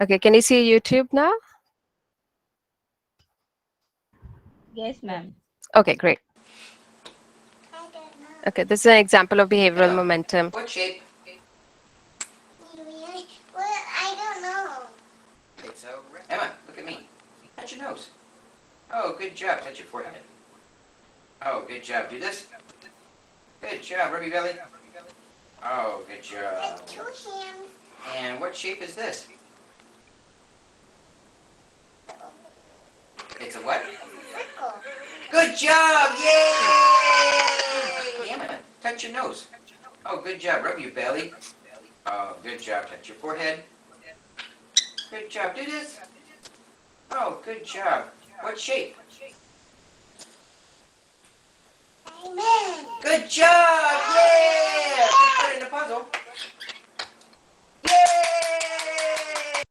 I: Okay, can you see YouTube now?
L: Yes, ma'am.
I: Okay, great. Okay, this is an example of behavioral momentum.
M: What shape?
L: Well, I don't know.
M: Okay, so Emma, look at me. Touch your nose. Oh, good job. Touch your forehead. Oh, good job. Do this. Good job. Rub your belly. Oh, good job.
L: Two hands.
M: And what shape is this? It's a what?
L: Circle.
M: Good job! Yay! Emma, touch your nose. Oh, good job. Rub your belly. Oh, good job. Touch your forehead. Good job. Do this. Oh, good job. What shape?
L: Amen.
M: Good job! Yeah! Put it in the puzzle. Yay!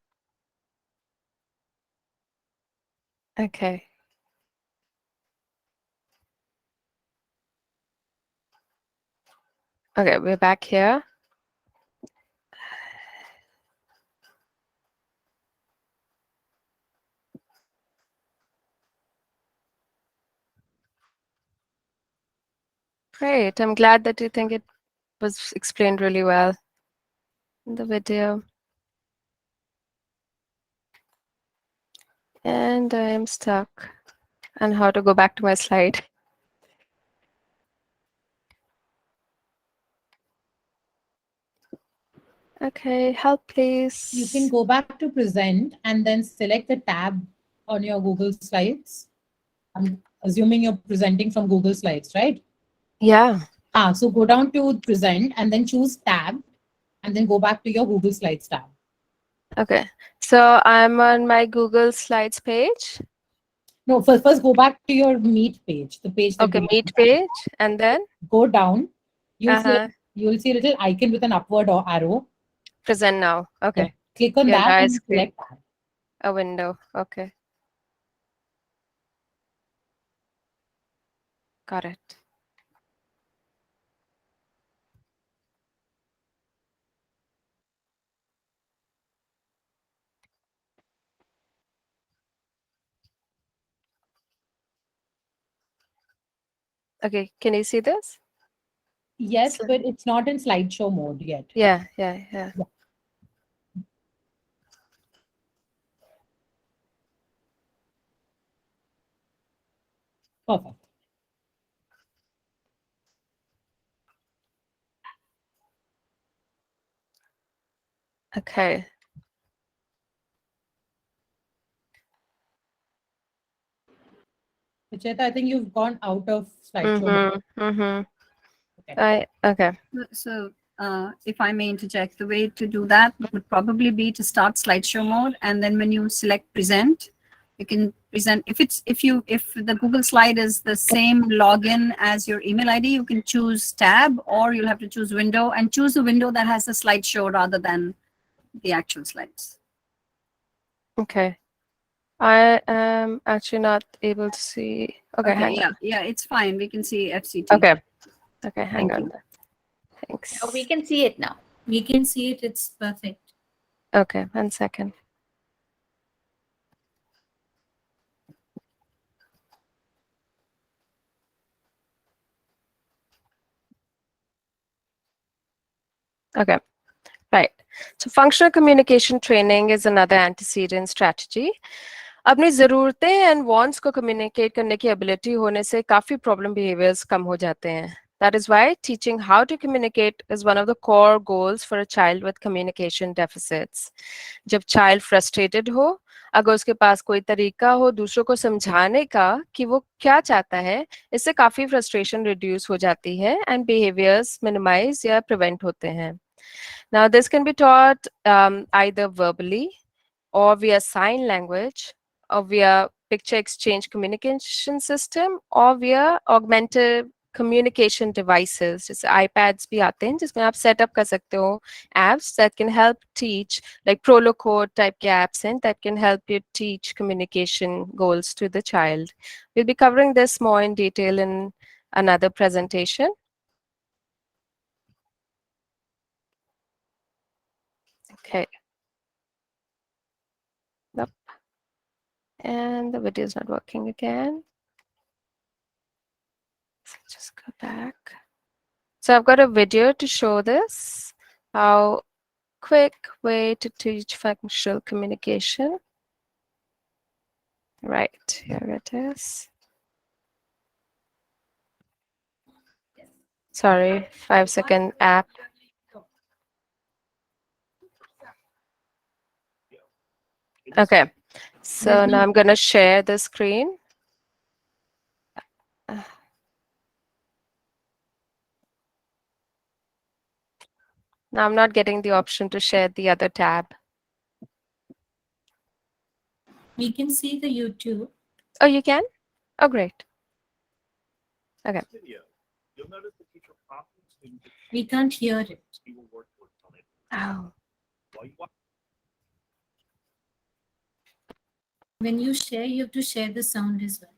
I: Okay. Okay, we're back here. Great. I'm glad that you think it was explained really well in the video. And I am stuck on how to go back to my slide. Okay, help please.
B: You can go back to present and then select the tab on your Google Slides. I'm assuming you're presenting from Google Slides, right?
I: Yeah.
B: So go down to present and then choose tab and then go back to your Google Slides tab.
I: Okay, so I'm on my Google Slides page.
B: No, first go back to your Meet page, the page. That
I: Okay, Meet page, and then
B: go down. You'll see a little icon with an upward or arrow.
I: Present now. Okay.
B: Yeah. Click on that and select that.
I: A window. Okay. Got it. Okay, can you see this?
B: Yes, but it's not in slideshow mode yet.
I: Yeah.
B: Perfect.
I: Okay.
B: Vijeta, I think you've gone out of slideshow mode.
I: Okay.
N: So if I may interject, the way to do that would probably be to start slideshow mode, and then when you select present, you can present. If the Google slide is the same login as your email ID, you can choose tab, or you'll have to choose window and choose a window that has the slideshow rather than the actual slides.
I: Okay. I am actually not able to see. Okay, hang on.
N: Yeah, it's fine. We can see FCT.
I: Okay, hang on. Thanks.
F: Oh, we can see it now.
H: We can see it. It's perfect.
I: Okay, 1 second. Okay, right. So functional communication training is another antecedent strategy. अपनी ज़रूरतें and wants को communicate करने की ability होने से काफ़ी problem behaviors कम हो जाते हैं. That is why teaching how to communicate is one of the core goals for a child with communication deficits. जब child frustrated हो, अगर उसके पास कोई तरीका हो दूसरों को समझाने का कि वो क्या चाहता है, इससे काफ़ी frustration reduce हो जाती है and behaviors minimize या prevent होते हैं. Now, this can be taught either verbally or via sign language or via picture exchange communication system or via augmented communication devices. जैसे iPads भी आते हैं जिसमें आप setup कर सकते हो apps that can help teach, like Prolocode type के apps हैं that can help you teach communication goals to the child. We'll be covering this more in detail in another presentation. Okay. Nope. And the video is not working again. So just go back. So I've got a video to show this, how quick way to teach functional communication. Right, here it is. Sorry, 5-second app. Okay, so now I'm going to share the screen. Now I'm not getting the option to share the other tab.
H: We can see the YouTube.
I: Oh, you can? Oh, great. Okay.
H: We can't hear it.
I: Oh.
H: When you share, you have to share the sound as well.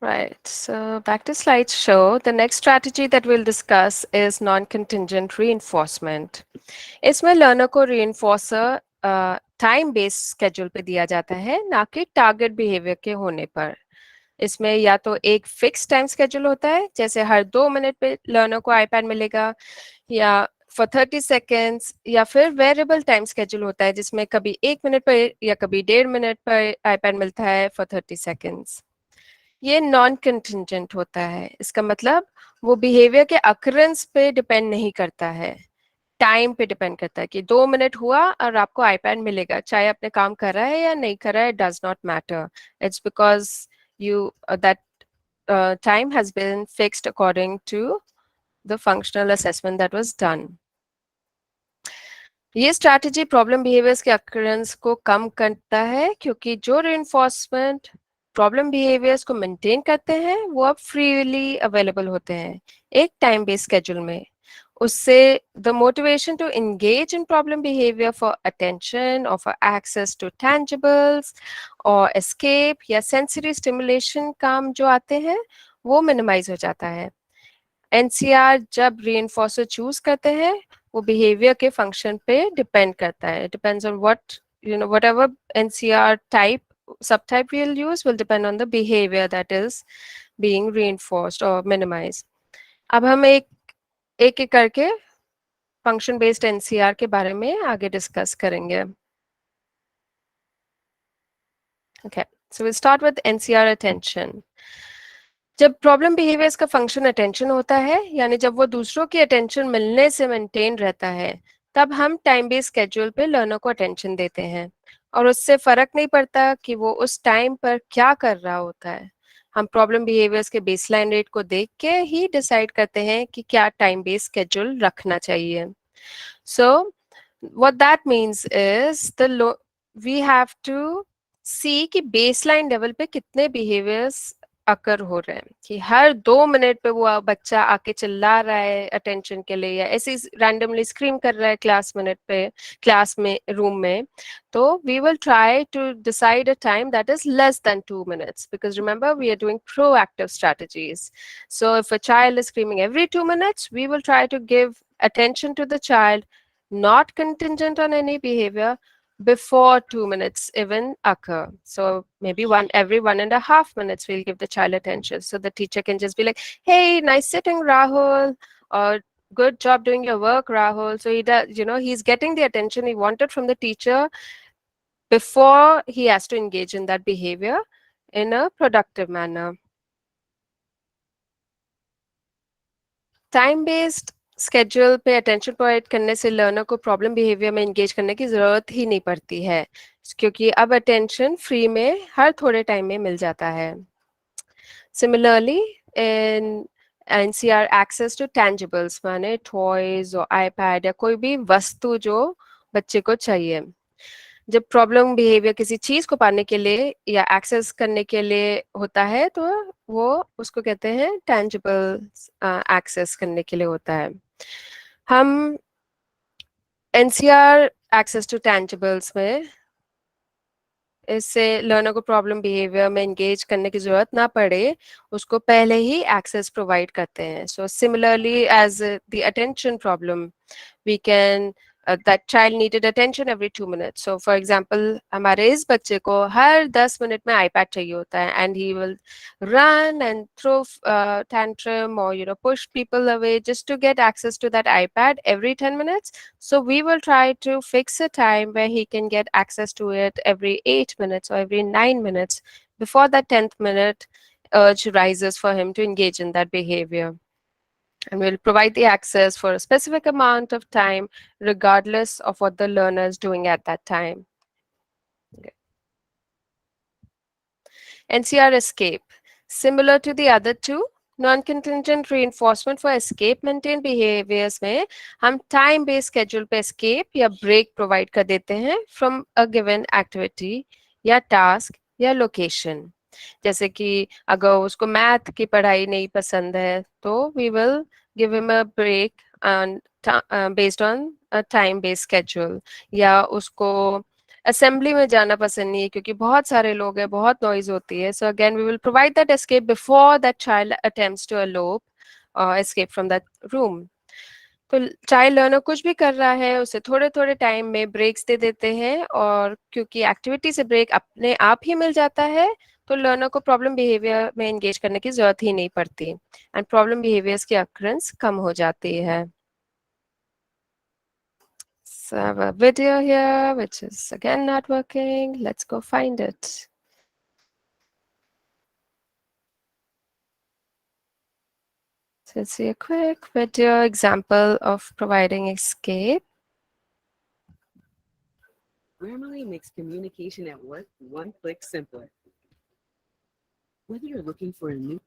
I: Right, so back to slideshow. The next strategy that we'll discuss is non-contingent reinforcement. इसमें learner को reinforcer time based schedule पे दिया जाता है ना कि target behavior के होने पर. इसमें या तो एक fixed time schedule होता है जैसे हर 2 मिनट पे learner को iPad मिलेगा या for 30 seconds या फिर variable time schedule होता है जिसमें कभी 1 मिनट पर या कभी 1.5 मिनट पर iPad मिलता है for 30 seconds. ये नॉन कंटिंजेंट होता है. इसका मतलब वो बिहेवियर के अकरेंस पे डिपेंड नहीं करता है, टाइम पे डिपेंड करता है कि 2 मिनट हुआ और आपको आईपैड मिलेगा, चाहे अपने काम कर रहा है या नहीं कर रहा है, does not matter. It's because you that time has been fixed according to the functional assessment that was done. ये स्ट्रैटेजी प्रॉब्लम बिहेवियर्स के अकरेंस को कम करता है क्योंकि जो रिइंफोर्समेंट प्रॉब्लम बिहेवियर्स को मेंटेन करते हैं वो अब फ्रीली अवेलेबल होते हैं एक टाइम बेस्ड स्केड्यूल में. उससे the motivation to engage in problem behavior for attention or for access to tangibles or escape या sensory stimulation काम जो आते हैं वो minimize हो जाता है. NCR जब reinforcer choose करते हैं वो behavior के function पे depend करता है. It depends on what, whatever NCR type, subtype we'll use will depend on the behavior that is being reinforced or minimized. अब हम एक करके फंक्शन बेस्ड एनसीआर के बारे में आगे डिस्कस करेंगे. Okay, so we'll start with NCR attention. जब प्रॉब्लम बिहेवियर्स का फंक्शन अटेंशन होता है, यानी जब वो दूसरों की अटेंशन मिलने से मेंटेन रहता है, तब हम टाइम बेस्ड स्केड्यूल पे लर्नर को अटेंशन देते हैं और उससे फर्क नहीं पड़ता कि वो उस टाइम पर क्या कर रहा होता है. हम प्रॉब्लम बिहेवियर्स के बेसलाइन रेट को देख के ही डिसाइड करते हैं कि क्या टाइम बेस्ड स्केड्यूल रखना चाहिए. So what that means is we have to see कि baseline level पे कितने behaviors अकर हो रहे हैं, कि हर 2 मिनट पे वो बच्चा आके चिल्ला रहा है अटेंशन के लिए या ऐसे रैंडमली स्क्रीम कर रहा है क्लास में रूम में, तो we will try to decide a time that is less than 2 minutes, because remember we are doing proactive strategies. So if a child is screaming every 2 minutes, we will try to give attention to the child, not contingent on any behavior, before 2 minutes even occur. So maybe every 1.5 minutes we'll give the child attention. So the teacher can just be like, hey, nice sitting, Rahul, or good job doing your work, Rahul. So he does, he's getting the attention he wanted from the teacher before he has to engage in that behavior in a productive manner. Time based schedule pay attention provide करने से learner को problem behaviour में engage करने की जरूरत ही नहीं पड़ती है, क्योंकि अब अटेंशन फ्री में हर थोड़े टाइम में मिल जाता है. Similarly in NCR access to tangibles माने टॉयज और आईपैड या कोई भी वस्तु जो बच्चे को चाहिए. जब प्रॉब्लम बिहेवियर किसी चीज को पाने के लिए या एक्सेस करने के लिए होता है तो वो उसको कहते हैं टैंजिबल एक्सेस करने के लिए होता है. हम NCR एक्सेस टू टैंजिबल्स में इससे लर्नर को प्रॉब्लम बिहेवियर में एंगेज करने की जरूरत ना पड़े, उसको पहले ही एक्सेस प्रोवाइड करते हैं. So similarly as the attention problem, we can that child needed attention every 2 minutes. So for example, हमारे इस बच्चे को हर 10 मिनट में iPad चाहिए होता है, and he will run and throw tantrum or push people away just to get access to that iPad every 10 minutes. So we will try to fix a time where he can get access to it every 8 minutes or every 9 minutes before that 10th minute urge rises for him to engage in that behavior. And we'll provide the access for a specific amount of time, regardless of what the learner is doing at that time. Okay. NCR escape. Similar to the other two, non-contingent reinforcement for escape maintained behaviors में हम time-based schedule पे escape या break provide कर देते हैं from a given activity या task या location. जैसे कि अगर उसको मैथ की पढ़ाई नहीं पसंद है तो we will give him a break based on a time based schedule, या उसको असेंबली में जाना पसंद नहीं है क्योंकि बहुत सारे लोग हैं, बहुत नॉइज होती है. So again we will provide that escape before that child attempts to elope or escape from that room. तो चाइल्ड लर्नर कुछ भी कर रहा है उसे थोड़े थोड़े टाइम में ब्रेक्स दे देते हैं, और क्योंकि एक्टिविटी से ब्रेक अपने आप ही मिल जाता है तो लर्नर को प्रॉब्लम बिहेवियर में एंगेज करने की जरूरत ही नहीं पड़ती, एंड प्रॉब्लम बिहेवियर्स की अक्रेंस कम हो जाती है. So I have a video here which is again not working. Let's go find it. So let's see a quick video example of providing escape.
O: Grammarly makes communication at work one click simpler. Whether you're looking for a new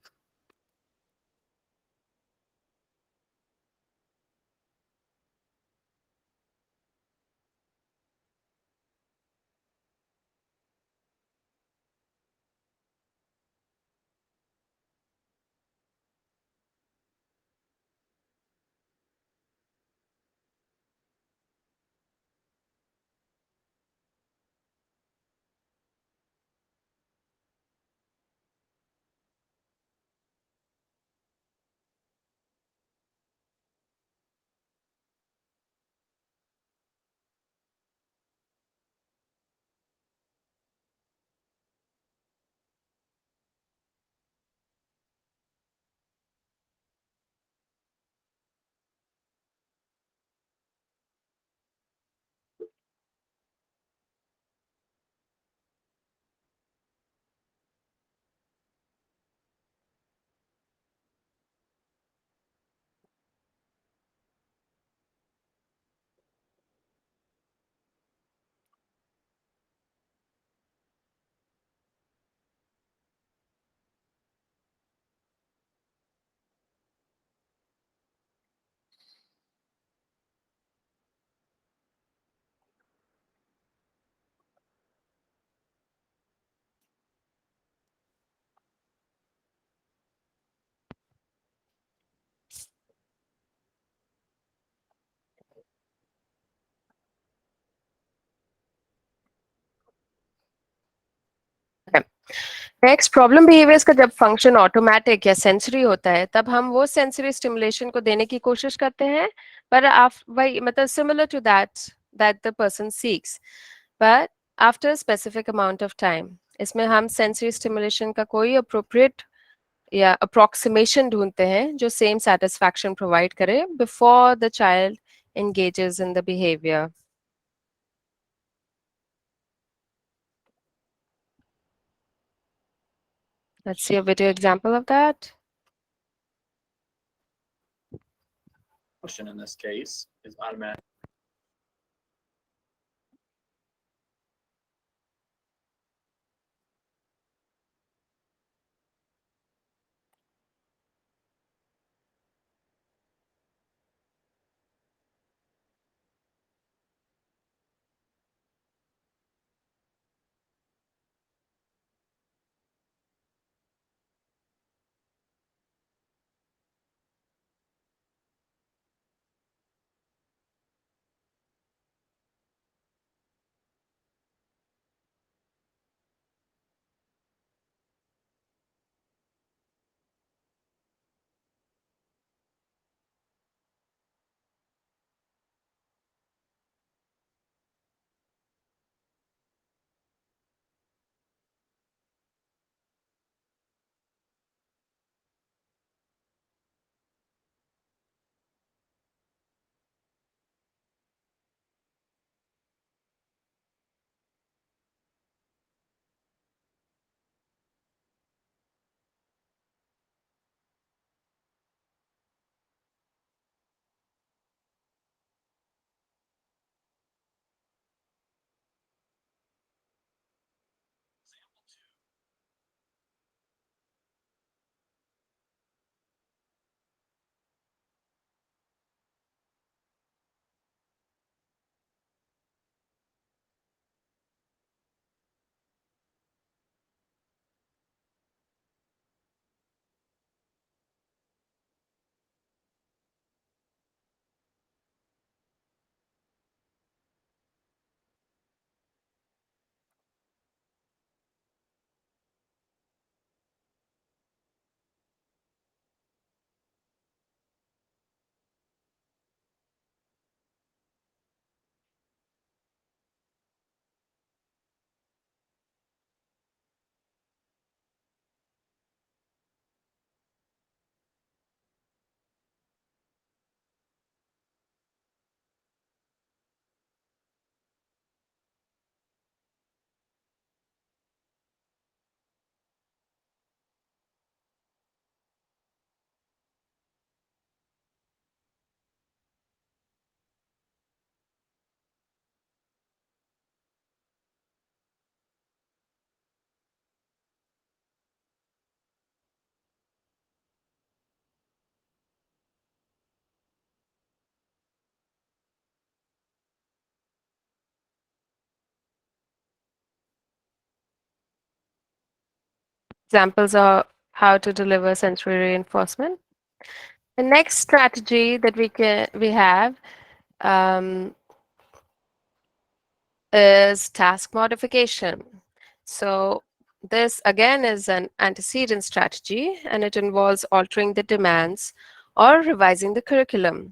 I: next problem behaviours का जब function automatic या sensory होता है तब हम वो sensory stimulation को देने की कोशिश करते हैं, पर वही मतलब similar to that the person seeks, but after specific amount of time. इसमें हम सेंसरी स्टिमुलेशन का कोई अप्रोप्रिएट या अप्रोक्सीमेशन ढूंढते हैं जो सेम सेटिस्फैक्शन प्रोवाइड करे before the child engages in the behavior. Let's see a video example of that.
K: Question in this case is automatic.
I: Examples of how to deliver sensory reinforcement. The next strategy that we have is task modification. So this again is an antecedent strategy, and it involves altering the demands or revising the curriculum.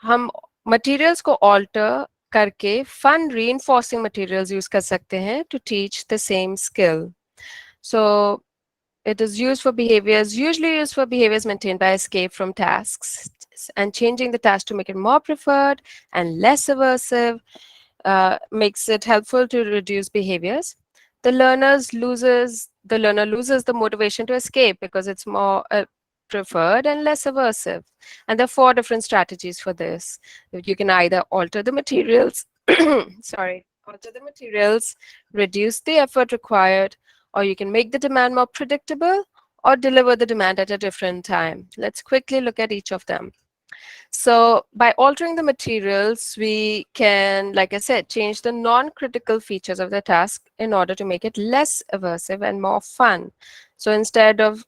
I: हम materials को alter करके fun reinforcing materials use कर सकते हैं to teach the same skill. So it is used for behaviors, usually used for behaviors maintained by escape from tasks, and changing the task to make it more preferred and less aversive makes it helpful to reduce behaviors. The learner loses the motivation to escape because it's more preferred and less aversive. And there are 4 different strategies for this. You can either alter the materials, alter the materials, reduce the effort required, or you can make the demand more predictable or deliver the demand at a different time. Let's quickly look at each of them. So by altering the materials, we can, like I said, change the non-critical features of the task in order to make it less aversive and more fun. So instead of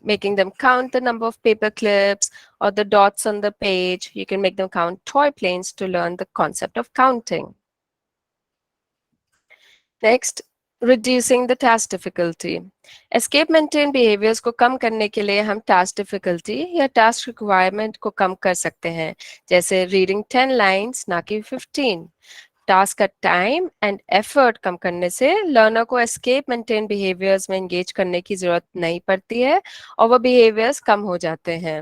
I: making them count the number of paper clips or the dots on the page, you can make them count toy planes to learn the concept of counting. Next, reducing the task difficulty. Escape maintain behaviors को कम करने के लिए हम task difficulty या task requirement को कम कर सकते हैं, जैसे reading 10 lines ना कि 15. टास्क का टाइम एंड एफर्ट कम करने से लर्नर को एस्केप मेंटेन बिहेवियर्स में एंगेज करने की जरूरत नहीं पड़ती है और वो बिहेवियर्स कम हो जाते हैं.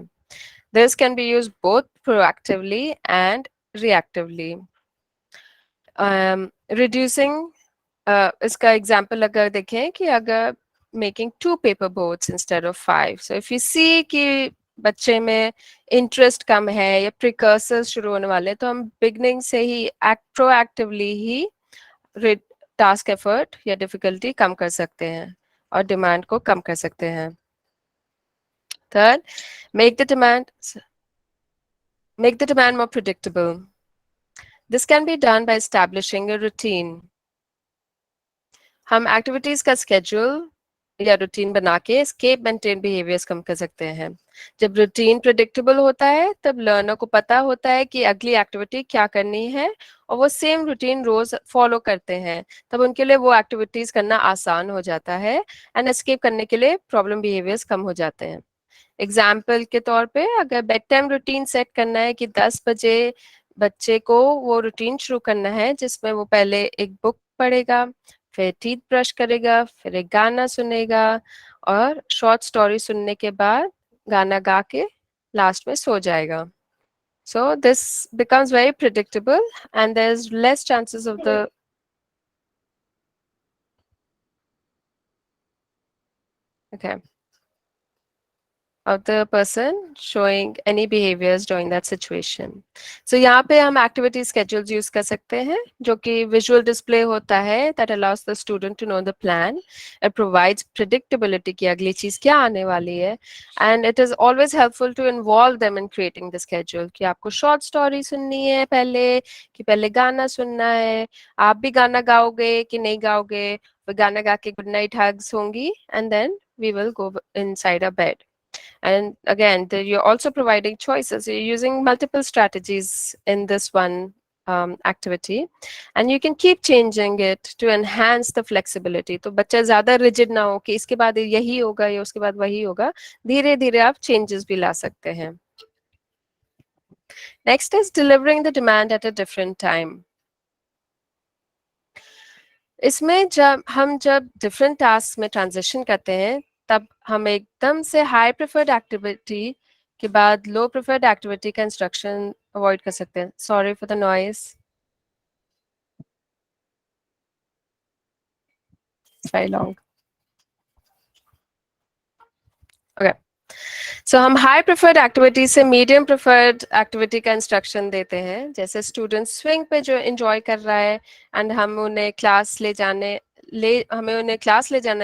I: This can be used both proactively and reactively. Reducing इसका एग्जाम्पल अगर देखें कि अगर making 2 paper boats instead of 5. So if you see कि बच्चे में इंटरेस्ट कम है या प्रिकर्सर्स शुरू होने वाले, तो हम बिगनिंग से ही प्रोएक्टिवली ही टास्क एफर्ट या डिफिकल्टी कम कर सकते हैं और डिमांड को कम कर सकते हैं. Third, make the demand more predictable. This can be done by establishing a routine. हम एक्टिविटीज का स्केड्यूल या रूटीन बना के एस्केप मेंटेन बिहेवियर्स कम कर सकते हैं. जब रूटीन प्रेडिक्टेबल होता है तब लर्नर को पता होता है कि अगली एक्टिविटी क्या करनी है और वो सेम रूटीन रोज फॉलो करते हैं, तब उनके लिए वो एक्टिविटीज करना आसान हो जाता है एंड एस्केप करने के लिए प्रॉब्लम बिहेवियर्स कम हो जाते हैं. एग्जाम्पल के तौर पे अगर बेड टाइम रूटीन सेट करना है कि 10 बजे बच्चे को वो रूटीन शुरू करना है जिसमें वो पहले एक बुक पढ़ेगा, फिर टीथ ब्रश करेगा, फिर एक गाना सुनेगा और शॉर्ट स्टोरी सुनने के बाद गाना गा के लास्ट में सो जाएगा. So this becomes very predictable and there's less chances of the of the person showing any behaviors during that situation. So यहाँ पे हम activity schedules use कर सकते हैं जो कि visual display होता है that allows the student to know the plan. It provides predictability कि अगली चीज क्या आने वाली है and it is always helpful to involve them in creating the schedule कि आपको short story सुननी है पहले कि पहले गाना सुनना है, आप भी गाना गाओगे कि नहीं गाओगे, फिर गाना गा के good night hugs होंगी and then we will go inside our bed. And again, you're also providing choices. You're using multiple strategies in this one activity, and you can keep changing it to enhance the flexibility. तो बच्चा ज़्यादा rigid ना हो कि इसके बाद यही होगा या उसके बाद वही होगा. धीरे धीरे आप changes भी ला सकते हैं. Next is delivering the demand at a different time. इसमें जब different tasks में transition करते हैं तब हम एकदम से हाई प्रेफर्ड एक्टिविटी के बाद लो प्रेफर्ड एक्टिविटी का इंस्ट्रक्शन अवॉइड कर सकते हैं. Sorry for the noise. Very long. Okay, so हम हाई प्रेफर्ड एक्टिविटी से मीडियम प्रेफर्ड एक्टिविटी का इंस्ट्रक्शन देते हैं. जैसे स्टूडेंट स्विंग पे जो एंजॉय कर रहा है एंड हमें उन्हें क्लास ले जाना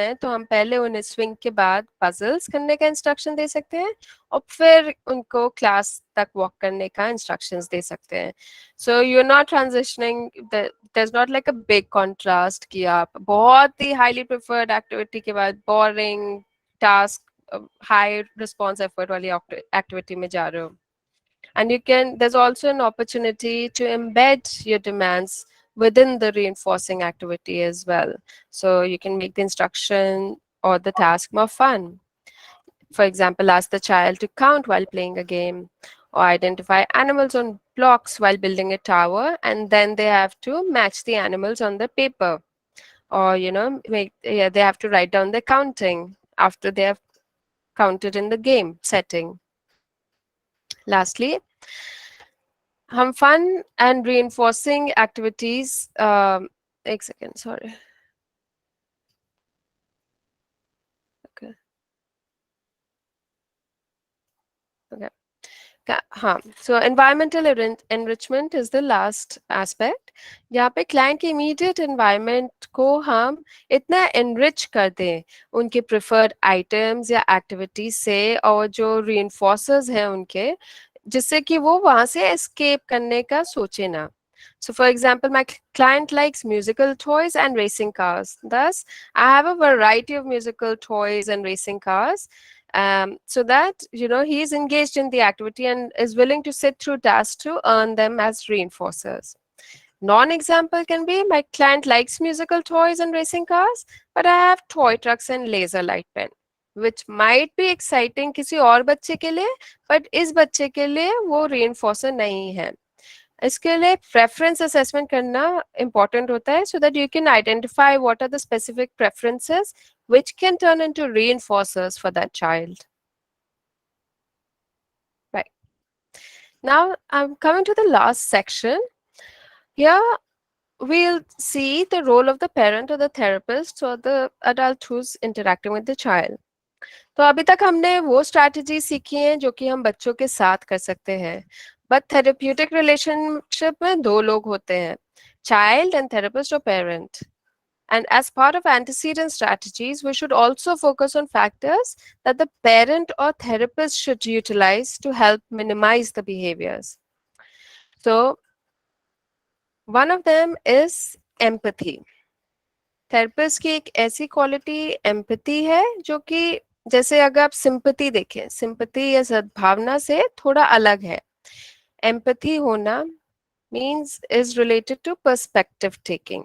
I: है, तो हम पहले उन्हें स्विंग के बाद पजल्स करने का इंस्ट्रक्शन दे सकते हैं और फिर उनको क्लास तक वॉक करने का इंस्ट्रक्शंस दे सकते हैं. So you are not transitioning, there is not like a big contrast कि आप बहुत ही हाईली प्रेफर्ड एक्टिविटी के बाद boring task high response effort वाली एक्टिविटी में जा रहे हो. And there's also an opportunity to embed your demands within the reinforcing activity as well. So you can make the instruction or the task more fun. For example, ask the child to count while playing a game, or identify animals on blocks while building a tower, and then they have to match the animals on the paper. Or, they have to write down the counting after they have counted in the game setting. Lastly, हम fun and reinforcing activities, एक second, sorry. Okay. Okay. हाँ, so environmental enrichment is the last aspect. यहाँ पे client के immediate environment को हम इतना enrich कर दें उनके preferred items या activities से और जो reinforcers हैं उनके, जिससे कि वो वहाँ से escape करने का सोचे ना. So for example, my client likes musical toys and racing cars. Thus, I have a variety of musical toys and racing cars. So that, he is engaged in the activity and is willing to sit through tasks to earn them as reinforcers. Non-example can be, my client likes musical toys and racing cars, but I have toy trucks and laser light pen, which might be exciting किसी और बच्चे के लिए, but इस बच्चे के लिए वो reinforcer नहीं है. इसके लिए preference assessment करना important होता है, so that you can identify what are the specific preferences which can turn into reinforcers for that child. Right. Now I'm coming to the last section. Here we'll see the role of the parent or the therapist or the adult who's interacting with the child. तो अभी तक हमने वो strategy सीखी हैं जो कि हम बच्चों के साथ कर सकते हैं, बट थेरेप्यूटिक रिलेशनशिप में दो लोग होते हैं, चाइल्ड एंड थेरेपिस्ट और parent. And as part of antecedent strategies, we should also focus on factors that the parent or therapist should utilize to help minimize the behaviors. So one of them is empathy. Therapist की एक ऐसी quality empathy है जो कि जैसे अगर आप sympathy देखें, सिंपैथी या सद्भावना से थोड़ा अलग है. एम्पैथी होना means is related to perspective taking.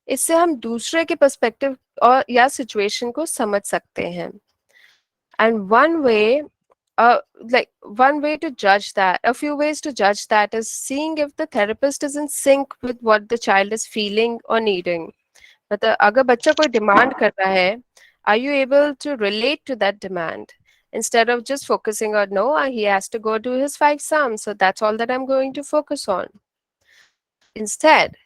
I: इससे हम दूसरे के पर्सपेक्टिव और या सिचुएशन को समझ सकते हैं. And one way to judge that, a few ways to judge that is seeing if the therapist is in sync with what the child is feeling or needing. मतलब अगर बच्चा कोई डिमांड कर रहा है, are you able to relate to that demand instead of just focusing on, no, he has to go do his 5 sums, so that's all that I'm going to focus on. Instead,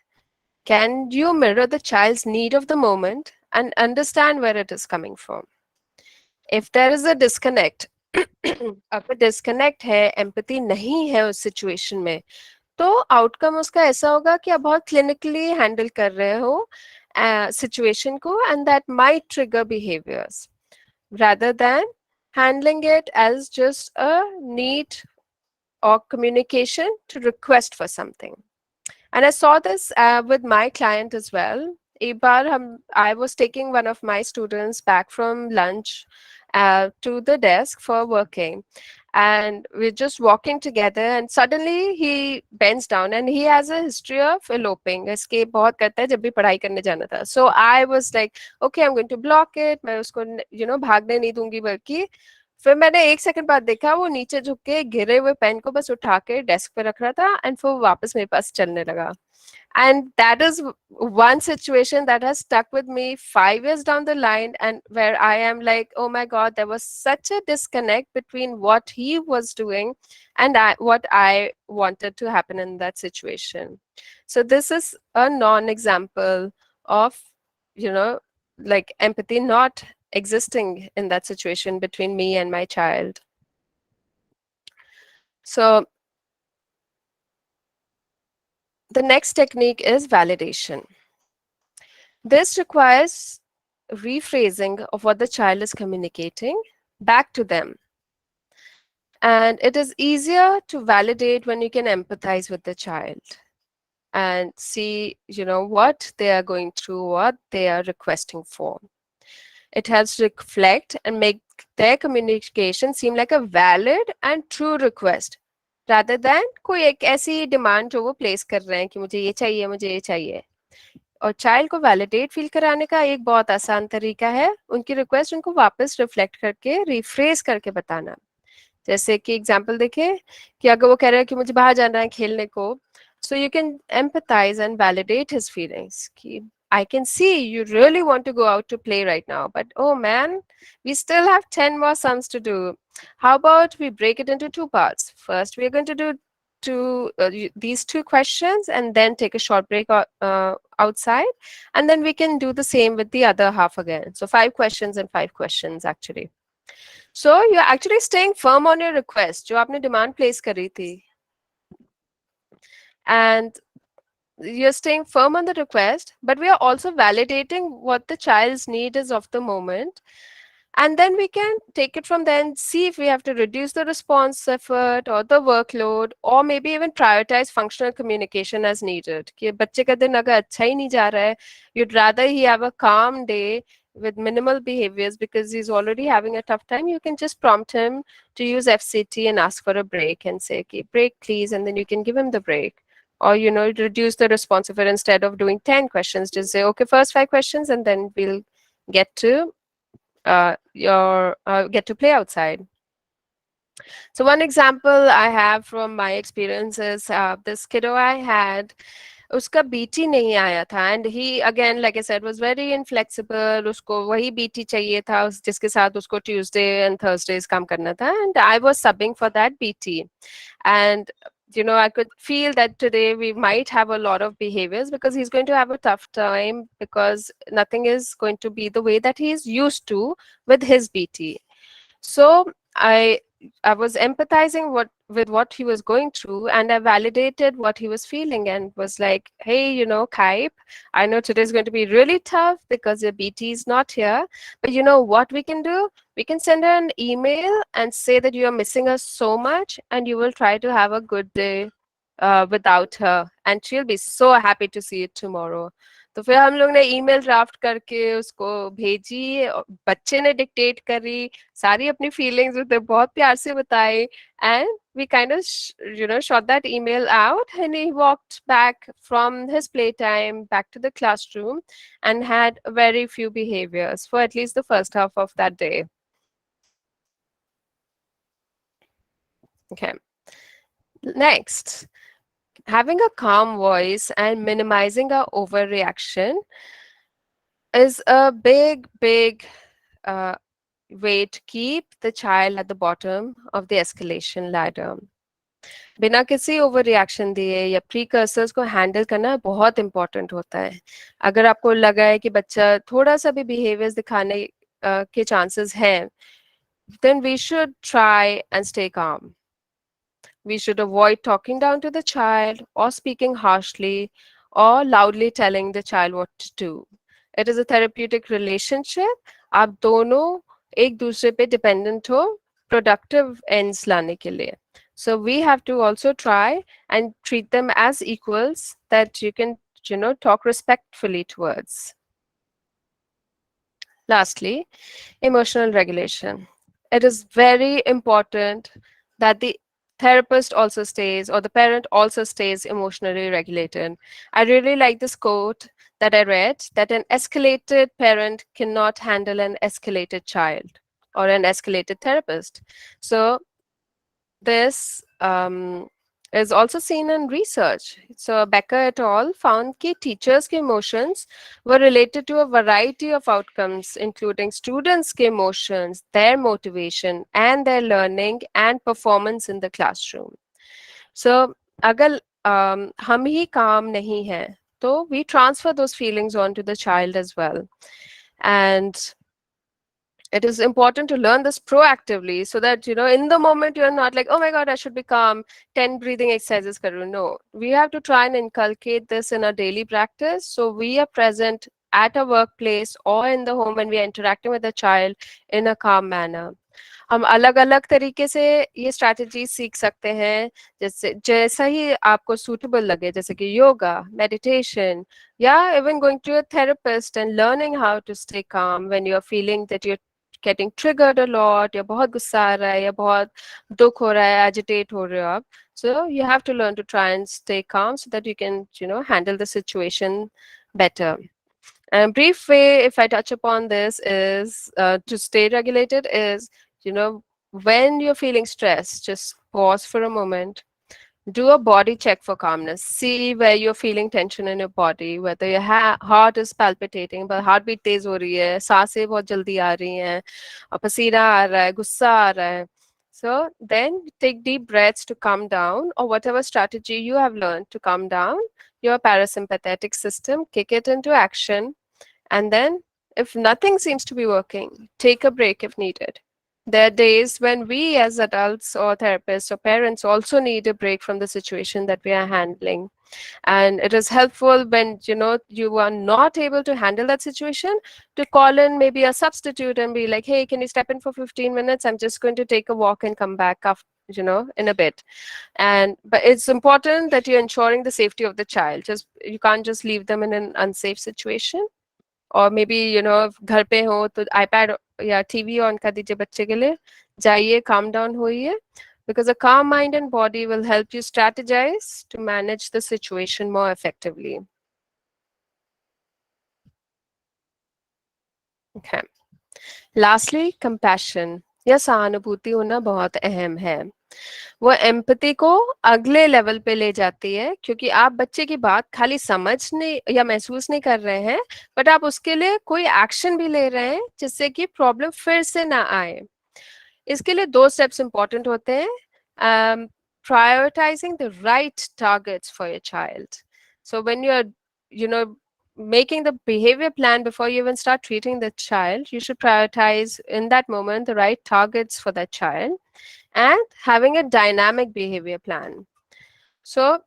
I: can you mirror the child's need of the moment and understand where it is coming from? If there is a disconnect, अगर disconnect है, empathy नहीं है उस situation में, तो outcome उसका ऐसा होगा कि आप बहुत clinically handle कर रहे हो situation को, and that might trigger behaviors rather than handling it as just a need or communication to request for something. And I saw this with my client as well. एक बार I was taking one of my students back from lunch to the desk for working, and we're just walking together, and suddenly he bends down, and he has a history of eloping. Escape बहुत करता है जब भी पढ़ाई करने जाना था. So I was like, okay, I'm going to block it. मैं उसको भागने नहीं दूंगी, बल्कि फिर मैंने 1 सेकंड बाद देखा वो नीचे झुक के गिरे हुए पेन को बस उठा के डेस्क पे रख रहा था, एंड फिर वापस मेरे पास चलने लगा. And that is one situation that has stuck with me 5 years down the line, and where I am like, oh my God, there was such a disconnect between what he was doing and what I wanted to happen in that situation. So this is a non-example of, like empathy not existing in that situation between me and my child. So the next technique is validation. This requires rephrasing of what the child is communicating back to them. And it is easier to validate when you can empathize with the child and see, what they are going through, what they are requesting for. It helps reflect and make their communication seem like a valid and true request, rather than कोई एक ऐसी demand जो वो place कर रहे हैं कि मुझे ये चाहिए, मुझे ये चाहिए. और चाइल्ड को वैलिडेट फील कराने का एक बहुत आसान तरीका है उनकी रिक्वेस्ट उनको वापस रिफ्लेक्ट करके रिफ्रेज करके बताना. जैसे कि एग्जांपल देखें कि अगर वो कह रहे हैं कि मुझे बाहर जाना है खेलने को, so you can empathize and validate his feelings. I can see you really want to go out to play right now, but oh man, we still have 10 more sums to do. How about we break it into 2 parts? First, we are going to do these 2 questions and then take a short break outside, and then we can do the same with the other half again. So 5 questions and 5 questions actually. So you're actually staying firm on your request, जो आपने demand place करी थी. And you're staying firm on the request, but we are also validating what the child's need is of the moment. And then we can take it from there and see if we have to reduce the response effort or the workload, or maybe even prioritize functional communication as needed. कि बच्चे का दिन अगर अच्छा ही नहीं जा रहा है, you'd rather he have a calm day with minimal behaviors because he's already having a tough time, you can just prompt him to use FCT and ask for a break and say, okay, break please, and then you can give him the break. or reduce the response of it. Instead of doing 10 questions, just say, okay, first 5 questions, and then we'll get to get to play outside. So one example I have from my experience is this kiddo I had, उसका BT नहीं आया था, and he again, like I said, was very inflexible. उसको वही BT चाहिए था जिसके साथ उसको Tuesday and Thursdays काम करना था, and I was subbing for that BT. And I could feel that today we might have a lot of behaviors because he's going to have a tough time because nothing is going to be the way that he is used to with his BT. So I was empathizing with what he was going through, and I validated what he was feeling and was like, hey, Kaip, I know today's going to be really tough because your BT is not here, but you know what we can do? We can send her an email and say that you are missing us so much and you will try to have a good day without her, and she'll be so happy to see it tomorrow. तो फिर हम लोग ने email draft करके उसको भेजी, बच्चे ने डिक्टेट करी, सारी अपनी फीलिंग्स उसने बहुत प्यार से बताई, and we kind of shot that email out, and he walked back from his playtime back to the classroom and had very few behaviors for at least the first half of that day. Okay. Next, having a calm voice and minimizing our overreaction is a big way to keep the child at the bottom of the escalation ladder. बिना किसी over reaction दिए या precursors को handle करना बहुत important होता है. अगर आपको लगा है कि बच्चा थोड़ा सा भी बिहेवियर्स दिखाने के चांसेस हैं, then we should try and stay calm. We should avoid talking down to the child or speaking harshly or loudly telling the child what to do. It is a therapeutic relationship. आप दोनों एक दूसरे पे dependent हो productive ends लाने के लिए. So we have to also try and treat them as equals that you can, talk respectfully towards. Lastly, emotional regulation. It is very important that the therapist also stays, or the parent also stays emotionally regulated. I really like this quote that I read, that an escalated parent cannot handle an escalated child or an escalated therapist. So this is also seen in research. So Becker et al. Found that teachers' emotions were related to a variety of outcomes, including students' emotions, their motivation, and their learning and performance in the classroom. So, agar hum hi calm nahi hai, so we transfer those feelings onto the child as well. And it is important to learn this proactively so that, in the moment you're not like, oh my God, I should be calm, 10 breathing exercises karu. No, we have to try and inculcate this in our daily practice. So we are present at a workplace or in the home when we are interacting with the child in a calm manner. हम अलग अलग तरीके से ये strategy सीख सकते हैं, जैसा ही आपको सूटेबल लगे, जैसे कि योगा, मेडिटेशन, या even going to a therapist and learning how to stay calm when you are feeling that you getting triggered a lot, या बहुत गुस्सा आ रहा है, या बहुत दुख हो रहा है, agitate हो रहे हो आप. So you have to learn to try and stay calm so that you can, handle the situation better. And a brief way, if I touch upon this, is to stay regulated is, when you're feeling stressed, just pause for a moment. Do a body check for calmness. See where you're feeling tension in your body, whether your heart is palpitating, but heartbeat तेज हो रही है, सांसें बहुत जल्दी आ रही हैं, और पसीना आ रहा है, गुस्सा आ रहा है. So then take deep breaths to calm down, or whatever strategy you have learned to calm down your parasympathetic system, kick it into action. And then if nothing seems to be working, take a break if needed. There are days when we as adults or therapists or parents also need a break from the situation that we are handling. And it is helpful when, you are not able to handle that situation, to call in maybe a substitute and be like, hey, can you step in for 15 minutes? I'm just going to take a walk and come back after, in a bit. But it's important that you're ensuring the safety of the child. You can't just leave them in an unsafe situation. और may be घर पे हो तो iPad या TV on कर दीजिए बच्चे के लिए, जाइए, काम डाउन होइए, because a calm mind and body will help you strategize to manage the situation more effectively. Okay. Lastly, compassion या सहानुभूति होना बहुत अहम है. वो एम्पैथी को अगले लेवल पे ले जाती है, क्योंकि आप बच्चे की बात खाली समझने या महसूस नहीं कर रहे हैं, बट आप उसके लिए कोई एक्शन भी ले रहे हैं जिससे कि प्रॉब्लम फिर से ना आए. इसके लिए 2 स्टेप्स इंपॉर्टेंट होते हैं. Prioritizing the right targets for your child. So when you're, making the behavior plan before you even start treating the child, you should prioritize in that moment the right targets for that child and having a dynamic behavior plan. So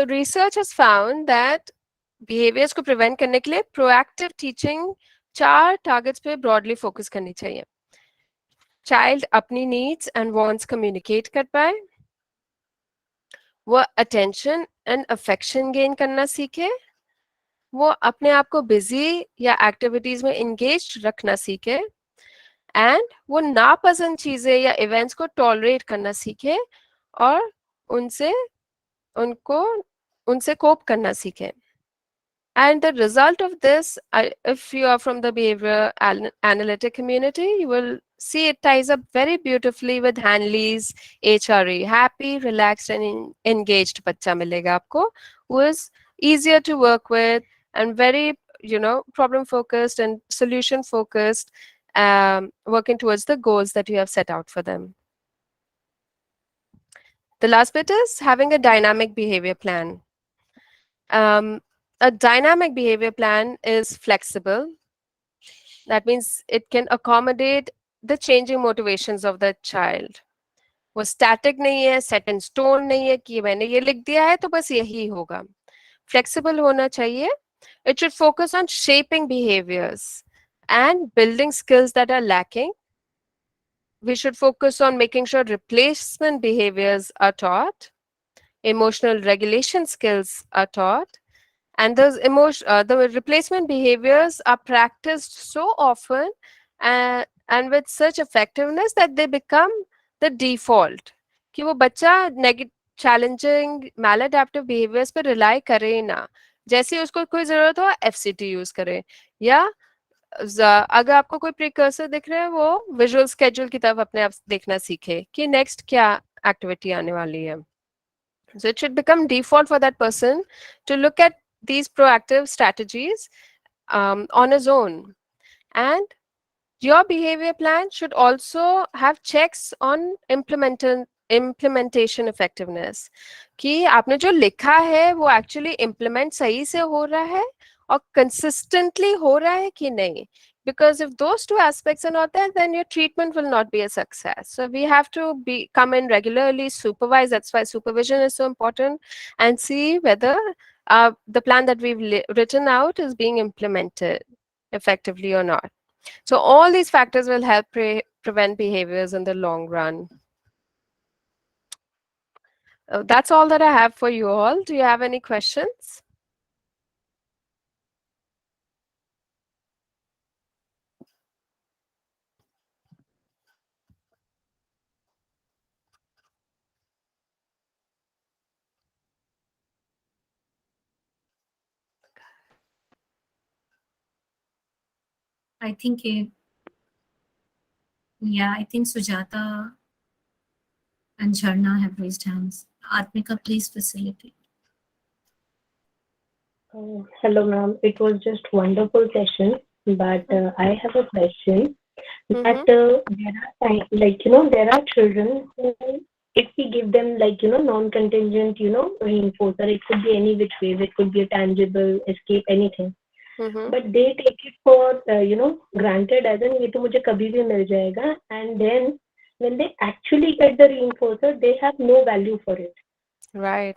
I: research has found that behaviors को prevent करने के लिए proactive teaching 4 targets पे broadly focus करनी चाहिए. Child अपनी needs and wants communicate कर पाए, वो attention and affection gain करना सीखे, वो अपने आप को busy या activities में engaged रखना सीखे, and वो नापसंद चीजें या events को tolerate करना सीखे और उनसे cope करना सीखे. And the result of this, if you are from the behavior analytic community, you will see it ties up very beautifully with Hanley's HRE, happy, relaxed and engaged बच्चा मिलेगा आपको, who is easier to work with and very, problem focused and solution focused, working towards the goals that you have set out for them. The last bit is having a dynamic behavior plan. A dynamic behavior plan is flexible. That means it can accommodate the changing motivations of the child. वो static नहीं है, set in stone नहीं है कि मैंने ये लिख दिया है तो बस यही होगा. Flexible होना चाहिए. It should focus on shaping behaviors and building skills that are lacking. We should focus on making sure replacement behaviors are taught, emotional regulation skills are taught, and the replacement behaviors are practiced so often and with such effectiveness that they become the default. कि वो बच्चा challenging maladaptive behaviors पे rely करे ही ना, जैसे उसको कोई जरूरत हो FCT यूज करे, या अगर आपको कोई प्रिकर्सर दिख रहा है वो विजुअल स्केड्यूल की तरफ अपने आप देखना सीखे कि नेक्स्ट क्या एक्टिविटी आने वाली है. So it should become default for that person to look at these proactive strategies on his own. And your behavior plan should also have checks on implementation effectiveness. कि आपने जो लिखा है वो actually implement सही से हो रहा है और consistently हो रहा है कि नहीं. Because if those 2 aspects are not there, then your treatment will not be a success. So we have to come in regularly, supervise. That's why supervision is so important, and see whether the plan that we've written out is being implemented effectively or not. So all these factors will help prevent behaviors in the long run. That's all that I have for you all. Do you have any questions?
H: I think, I think Sujata and Jharna have raised hands. Atmika, please facilitate.
C: Hello, ma'am. It was just wonderful session, but I have a question. That there are there are children who, if we give them non-contingent, reinforcer, it could be any which way. It could be a tangible escape, anything. But they take it for granted as in ये तो मुझे कभी भी मिल जाएगा, and then when they actually get the reinforcer, they have no value for it.
I: Right.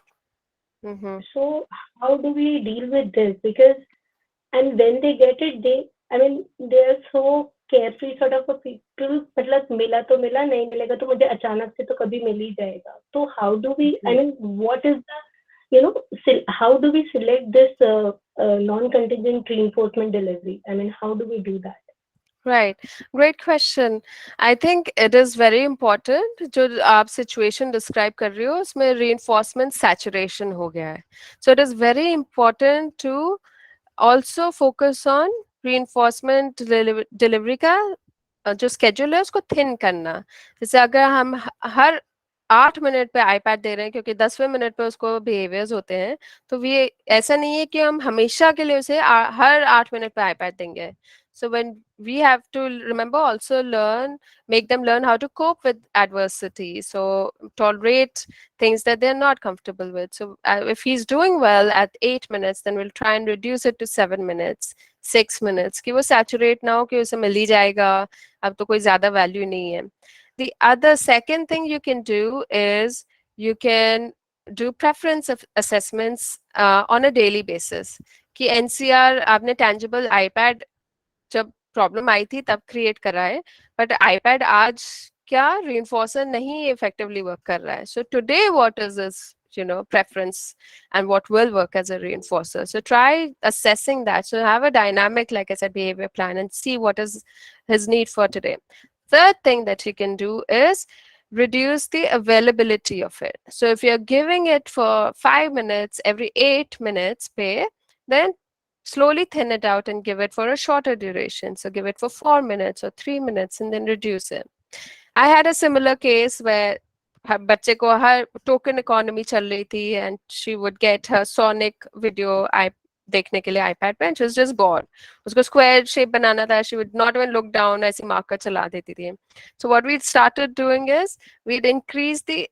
C: So how do we deal with this? Because and when they get it, they are so carefree sort of a people. मतलब मिला तो मिला, नहीं मिलेगा तो मुझे अचानक से तो कभी मिल ही जाएगा. So how do we? What is the how do we select this non-contingent reinforcement delivery? How do we do that?
I: Right. Great question. I think it is very important जो आप situation describe कर रहे हो उसमें reinforcement saturation हो गया है. So it is very important to also focus on reinforcement delivery का जो schedule है उसको thin करना. जैसे अगर हम हर 8 मिनट पे iPad दे रहे हैं क्योंकि 10वें मिनट पे उसको behaviors होते हैं तो ये ऐसा नहीं है कि हम हमेशा के लिए उसे हर 8 मिनट पे iPad देंगे. So when we have to remember also make them learn how to cope with adversity. So tolerate things that they're not comfortable with. So if he's doing well at 8 minutes, then we'll try and reduce it to 7 minutes, 6 minutes. कि वो saturate ना हो कि उसे मिल ही जाएगा, अब तो कोई ज़्यादा value नहीं है. The other second thing you can do is you can do preference of assessments on a daily basis. कि NCR आपने tangible iPad जब प्रॉब्लम आई थी तब क्रिएट करा है बट आईपैड आज क्या reinforcer नहीं effectively work कर रहा है. So today what is this preference and what will work as a reinforcer. So try assessing that. So have a dynamic, like I said, behavior plan and see what is his need for today. Third thing that you can do is reduce the availability of it. So if you're giving it for 5 minutes every 8 minutes pay, then slowly thin it out and give it for a shorter duration. So give it for 4 minutes or 3 minutes and then reduce it. I had a similar case where बच्चे को हर token economy चल रही थी and she would get her Sonic video देखने के लिए iPad पे and she was just bored. उसको square shape बनाना था, she would not even look down, ऐसी marker चला देती थी. So what we started doing is we'd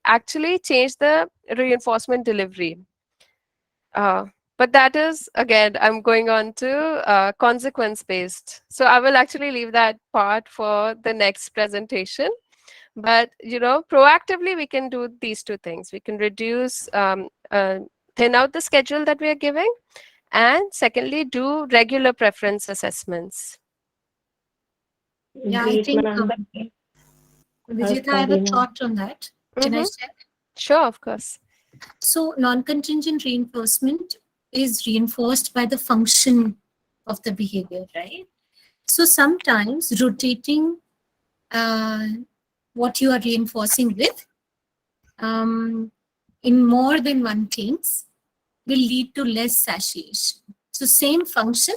I: actually change the reinforcement delivery. But that is, again, I'm going on to consequence-based. So I will actually leave that part for the next presentation. But, proactively, we can do these two things. We can reduce, thin out the schedule that we are giving. And secondly, do regular preference assessments.
H: Yeah, I think, Vijita, I have a thought on that. Can I share?
I: Sure, of course.
H: So non-contingent reinforcement is reinforced by the function of the behavior, right? So sometimes rotating what you are reinforcing with in more than one things will lead to less satiation. So same function,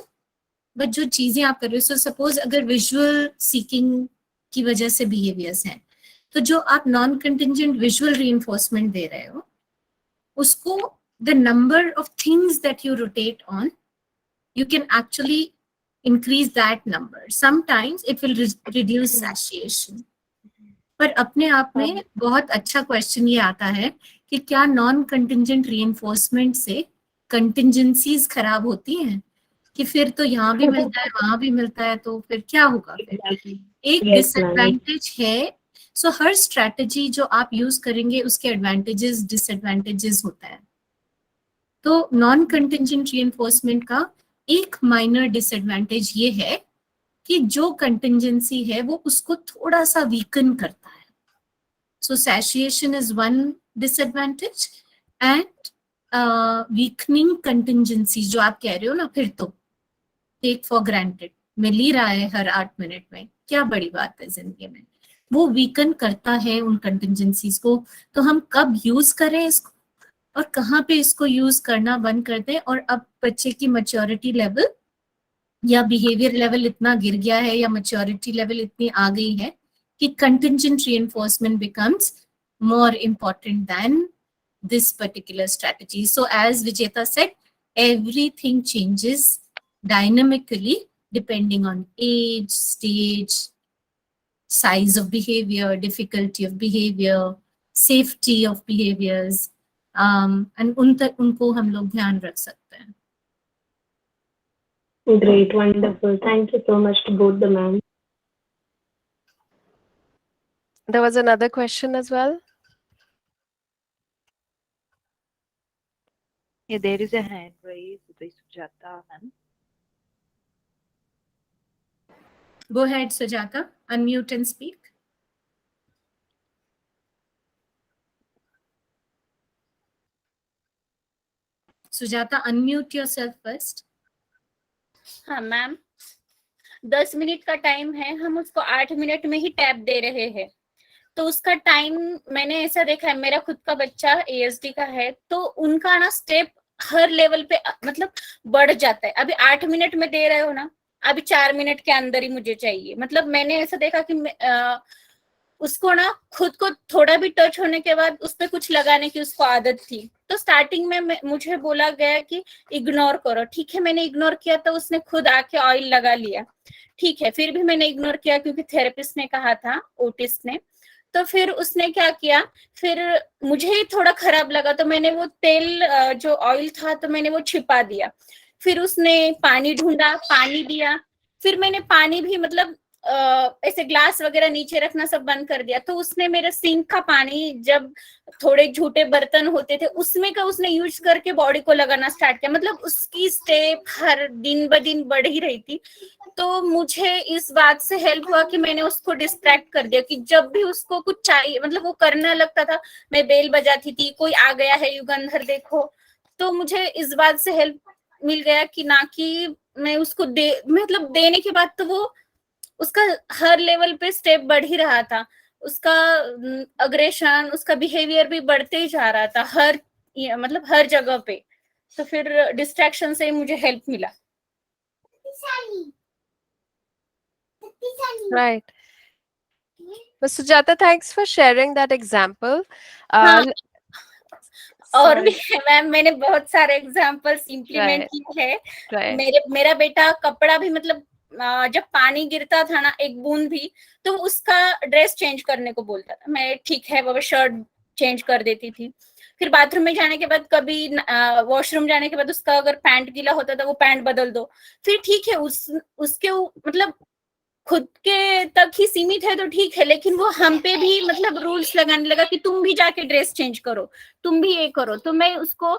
H: but जो चीजें आप कर रहे हो, so suppose अगर visual seeking की वजह से behaviors हैं, तो जो आप non-contingent visual reinforcement दे रहे हो, उसको the number of things that you rotate on, you can actually increase that number. Sometimes it will reduce satiation. पर अपने आप में बहुत अच्छा क्वेश्चन ये आता है कि क्या नॉन कंटिंजेंट रीइंफोर्समेंट से कंटिंजेंसीज खराब होती हैं कि फिर तो यहाँ भी मिलता है वहां भी मिलता है तो फिर क्या होगा फिर एक डिसएडवांटेज है. सो हर स्ट्रैटेजी जो आप यूज करेंगे उसके एडवांटेजेस डिसएडवांटेजेस होता है. तो नॉन कंटिंजेंट रीइंफोर्समेंट का एक माइनर डिसएडवांटेज ये है कि जो कंटिंजेंसी है वो उसको थोड़ा सा वीकन करता है. So satiation is one disadvantage and weakening contingency जो आप कह रहे हो ना, फिर तो टेक फॉर ग्रांटेड मिल ही रहा है हर 8 मिनट में, क्या बड़ी बात है जिंदगी में, वो वीकन करता है उन कंटिंजेंसीज को. तो हम कब यूज करें इसको और कहाँ पे इसको यूज करना बंद कर दें. और अब बच्चे की मैच्योरिटी लेवल या बिहेवियर लेवल इतना गिर गया है या मैच्योरिटी लेवल इतनी आ गई है कि contingent reinforcement becomes more important than this particular strategy. So as Vijeta said, everything changes dynamically depending on age, stage, size of behavior, difficulty of behavior, safety of behaviors, and उनको हम लोग ध्यान रख सकते हैं.
C: Great, wonderful. Thank you so much to both the ma'am.
I: There was another question as well.
D: Yeah, there is a hand raised by Sujata, ma'am.
H: Go ahead, Sujata. Unmute and speak. Sujata, unmute yourself first.
P: Ma'am. 10 minute का time है, हम उसको 8 minute में ही tap दे रहे हैं। तो उसका time मैंने ऐसा देखा है, मेरा खुद का बच्चा ASD का है, तो उनका ना स्टेप हर लेवल पे मतलब बढ़ जाता है। अभी 8 मिनट में दे रहे हो ना, अभी 4 मिनट के अंदर ही मुझे चाहिए। मतलब मैंने ऐसा देखा कि उसको ना खुद को थोड़ा भी टच होने के बाद उस पर कुछ लगाने की उसको आदत थी। तो स्टार्टिंग में मुझे बोला गया कि इग्नोर करो। ठीक है, मैंने इग्नोर किया तो उसने खुद आके ऑयल लगा लिया। ठीक है, फिर भी मैंने इग्नोर किया क्योंकि थेरेपिस्ट ने कहा था, ओटिस्ट ने। तो फिर उसने क्या किया, फिर मुझे ही थोड़ा खराब लगा तो मैंने वो तेल जो ऑयल था तो मैंने वो छिपा दिया। फिर उसने पानी ढूंढा, पानी दिया। फिर मैंने पानी भी मतलब ऐसे ग्लास वगैरह नीचे रखना सब बंद कर दिया। तो उसने मेरे सिंक का पानी, जब थोड़े झूठे बर्तन होते थे उसमें का उसने यूज करके बॉडी को लगाना स्टार्ट किया। मतलब उसकी स्टेप हर दिन ब दिन बढ़ ही रही थी। तो मुझे इस बात से हेल्प हुआ कि मैंने उसको डिस्ट्रैक्ट कर दिया कि जब भी उसको कुछ चाहिए, मतलब वो करना लगता था, मैं बेल बजाती थी, कोई आ गया है युगंधर देखो। तो मुझे इस बात से हेल्प मिल गया कि ना कि मैं उसको मतलब देने के बाद तो वो उसका हर लेवल पे स्टेप बढ़ ही रहा था। उसका अग्रेशन, उसका बिहेवियर भी बढ़ते ही जा रहा था मतलब हर जगह पे। तो फिर डिस्ट्रैक्शन से ही मुझे हेल्प मिला।
I: Right. But Sujata, thanks for sharing that example.
P: हाँ, और भी
I: Sorry.
P: मैम मैंने बहुत सारे एग्जांपल्स इम्प्लीमेंट
I: Right.
P: किए हैं।
I: Right.
P: मेरा बेटा कपड़ा भी मतलब जब पानी गिरता था ना एक बूंद भी, तो उसका ड्रेस चेंज करने को बोलता था। मैं ठीक है बाबा, शर्ट चेंज कर देती थी। फिर बाथरूम में जाने के बाद, कभी वॉशरूम जाने के बाद उसका अगर पैंट गीला होता था, वो पैंट बदल दो। फिर ठीक है, उसके मतलब खुद के तक ही सीमित है तो ठीक है, लेकिन वो हम पे भी मतलब रूल्स लगाने लगा कि तुम भी जाके ड्रेस चेंज करो, तुम भी ये करो। तो मैं उसको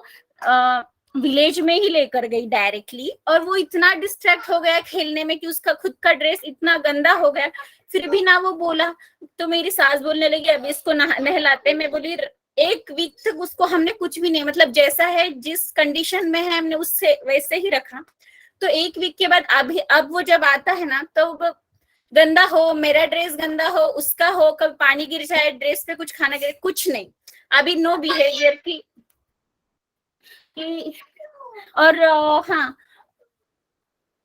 P: विलेज में ही लेकर गई डायरेक्टली, और वो इतना डिस्ट्रैक्ट हो गया खेलने में कि उसका खुद का ड्रेस इतना गंदा हो गया। फिर भी ना वो बोला। तो मेरी सास बोलने लगी अब इसको नहलाते। मैं बोली 1 वीक तक उसको हमने कुछ भी नहीं, मतलब जैसा है जिस कंडीशन में है हमने उससे वैसे ही रखा। तो 1 वीक के बाद अब वो जब आता है ना, तो गंदा हो, मेरा ड्रेस गंदा हो, उसका हो, कभी पानी गिर जाए ड्रेस पे, कुछ खाना गिरे, कुछ नहीं। अभी नो बिहेवियर की। और हाँ,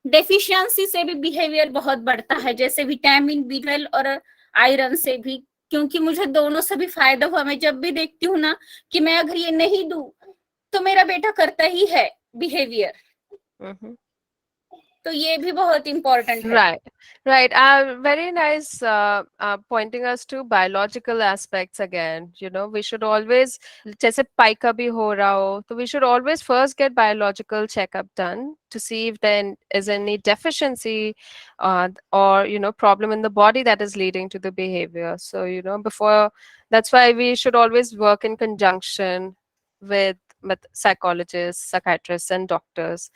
P: डेफिशिएंसी से भी बिहेवियर बहुत बढ़ता है, जैसे विटामिन B12 और आयरन से भी। क्योंकि मुझे दोनों से भी फायदा हुआ। मैं जब भी देखती हूँ ना कि मैं अगर ये नहीं दूं तो मेरा बेटा करता ही है बिहेवियर। तो ये भी बहुत इम्पोर्टेंट है।
I: Right. Very nice pointing us to biological aspects again. You know, we should always, जैसे पाई का भी हो रहा हो, तो we should always first get biological checkup done to see if there is any deficiency or, you know, problem in the body that is leading to the behavior. So, you know, that's why we should always work in conjunction with psychologists, psychiatrists, and doctors.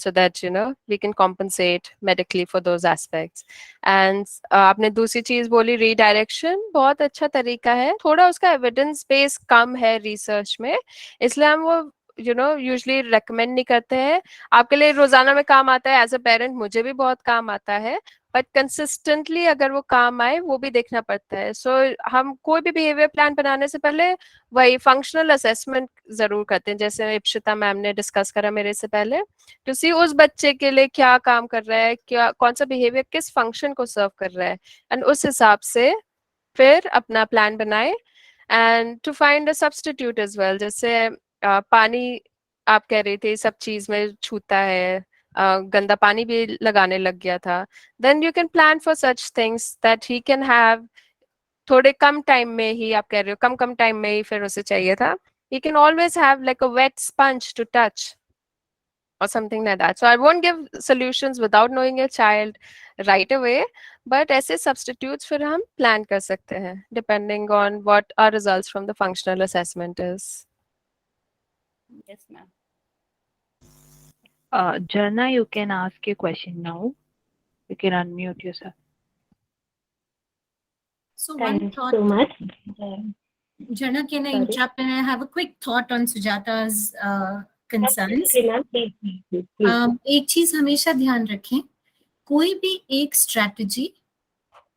I: So that, you know, we can compensate medically for those aspects. And आपने दूसरी चीज बोली redirection, बहुत अच्छा तरीका है। थोड़ा उसका evidence base कम है research में, इसलिए हम वो you know usually recommend नहीं करते हैं। आपके लिए रोजाना में काम आता है, as a parent मुझे भी बहुत काम आता है, बट कंसिस्टेंटली अगर वो काम आए वो भी देखना पड़ता है। सो हम कोई भी बिहेवियर प्लान बनाने से पहले वही फंक्शनल असेसमेंट जरूर करते हैं, जैसे इप्शिता मैम ने डिस्कस करा मेरे से पहले, टू सी उस बच्चे के लिए क्या काम कर रहा है, क्या कौन सा बिहेवियर किस फंक्शन को सर्व कर रहा है, एंड उस हिसाब से फिर अपना प्लान बनाए। And to find a substitute as well, जैसे पानी आप कह रही थी सब चीज में छूता है, गंदा पानी भी लगाने लग गया था, then you can plan for such things that he can have थोड़े कम टाइम में ही, आप कह रहे हो कम टाइम में ही फिर उसे चाहिए था, he can always have like a wet sponge to touch or something like that. So I won't give solutions without knowing your child right away, but ऐसे substitutes फिर हम plan कर सकते हैं depending on what our results from the functional assessment is.
P: Yes, ma'am.
D: Jana, you can ask a question now. You can unmute yourself.
H: So
C: Thank
H: one
C: you
H: thought.
C: so much.
H: Jana, can I
C: Sorry.
H: interrupt and I have a quick thought on Sujata's concerns?
C: Absolutely, ma'am. Please.
H: एक चीज हमेशा ध्यान रखें कोई भी एक strategy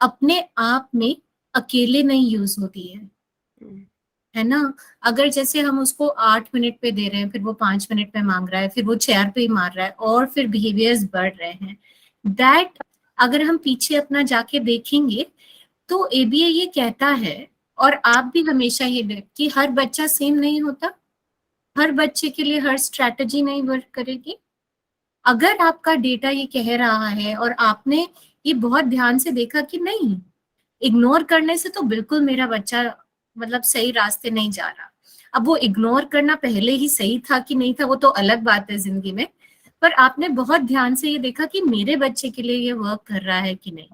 H: अपने आप में अकेले नहीं यूज होती है ना। अगर जैसे हम उसको 8 मिनट पे दे रहे हैं, फिर वो 5 मिनट पे मांग रहा है, फिर वो चेयर पे ही मार रहा है, और फिर बिहेवियर्स बढ़ रहे हैं, दैट अगर हम पीछे अपना जाके देखेंगे तो एबीए ये कहता है, और आप भी हमेशा ये देख कि हर बच्चा सेम नहीं होता, हर बच्चे के लिए हर स्ट्रैटेजी नहीं वर्क करेगी। अगर आपका डेटा ये कह रहा है और आपने ये बहुत ध्यान से देखा कि नहीं, इग्नोर करने से तो बिल्कुल मेरा बच्चा मतलब सही रास्ते नहीं जा रहा। अब वो इग्नोर करना पहले ही सही था कि नहीं था वो तो अलग बात है जिंदगी में, पर आपने बहुत ध्यान से ये देखा कि मेरे बच्चे के लिए ये वर्क कर रहा है कि नहीं,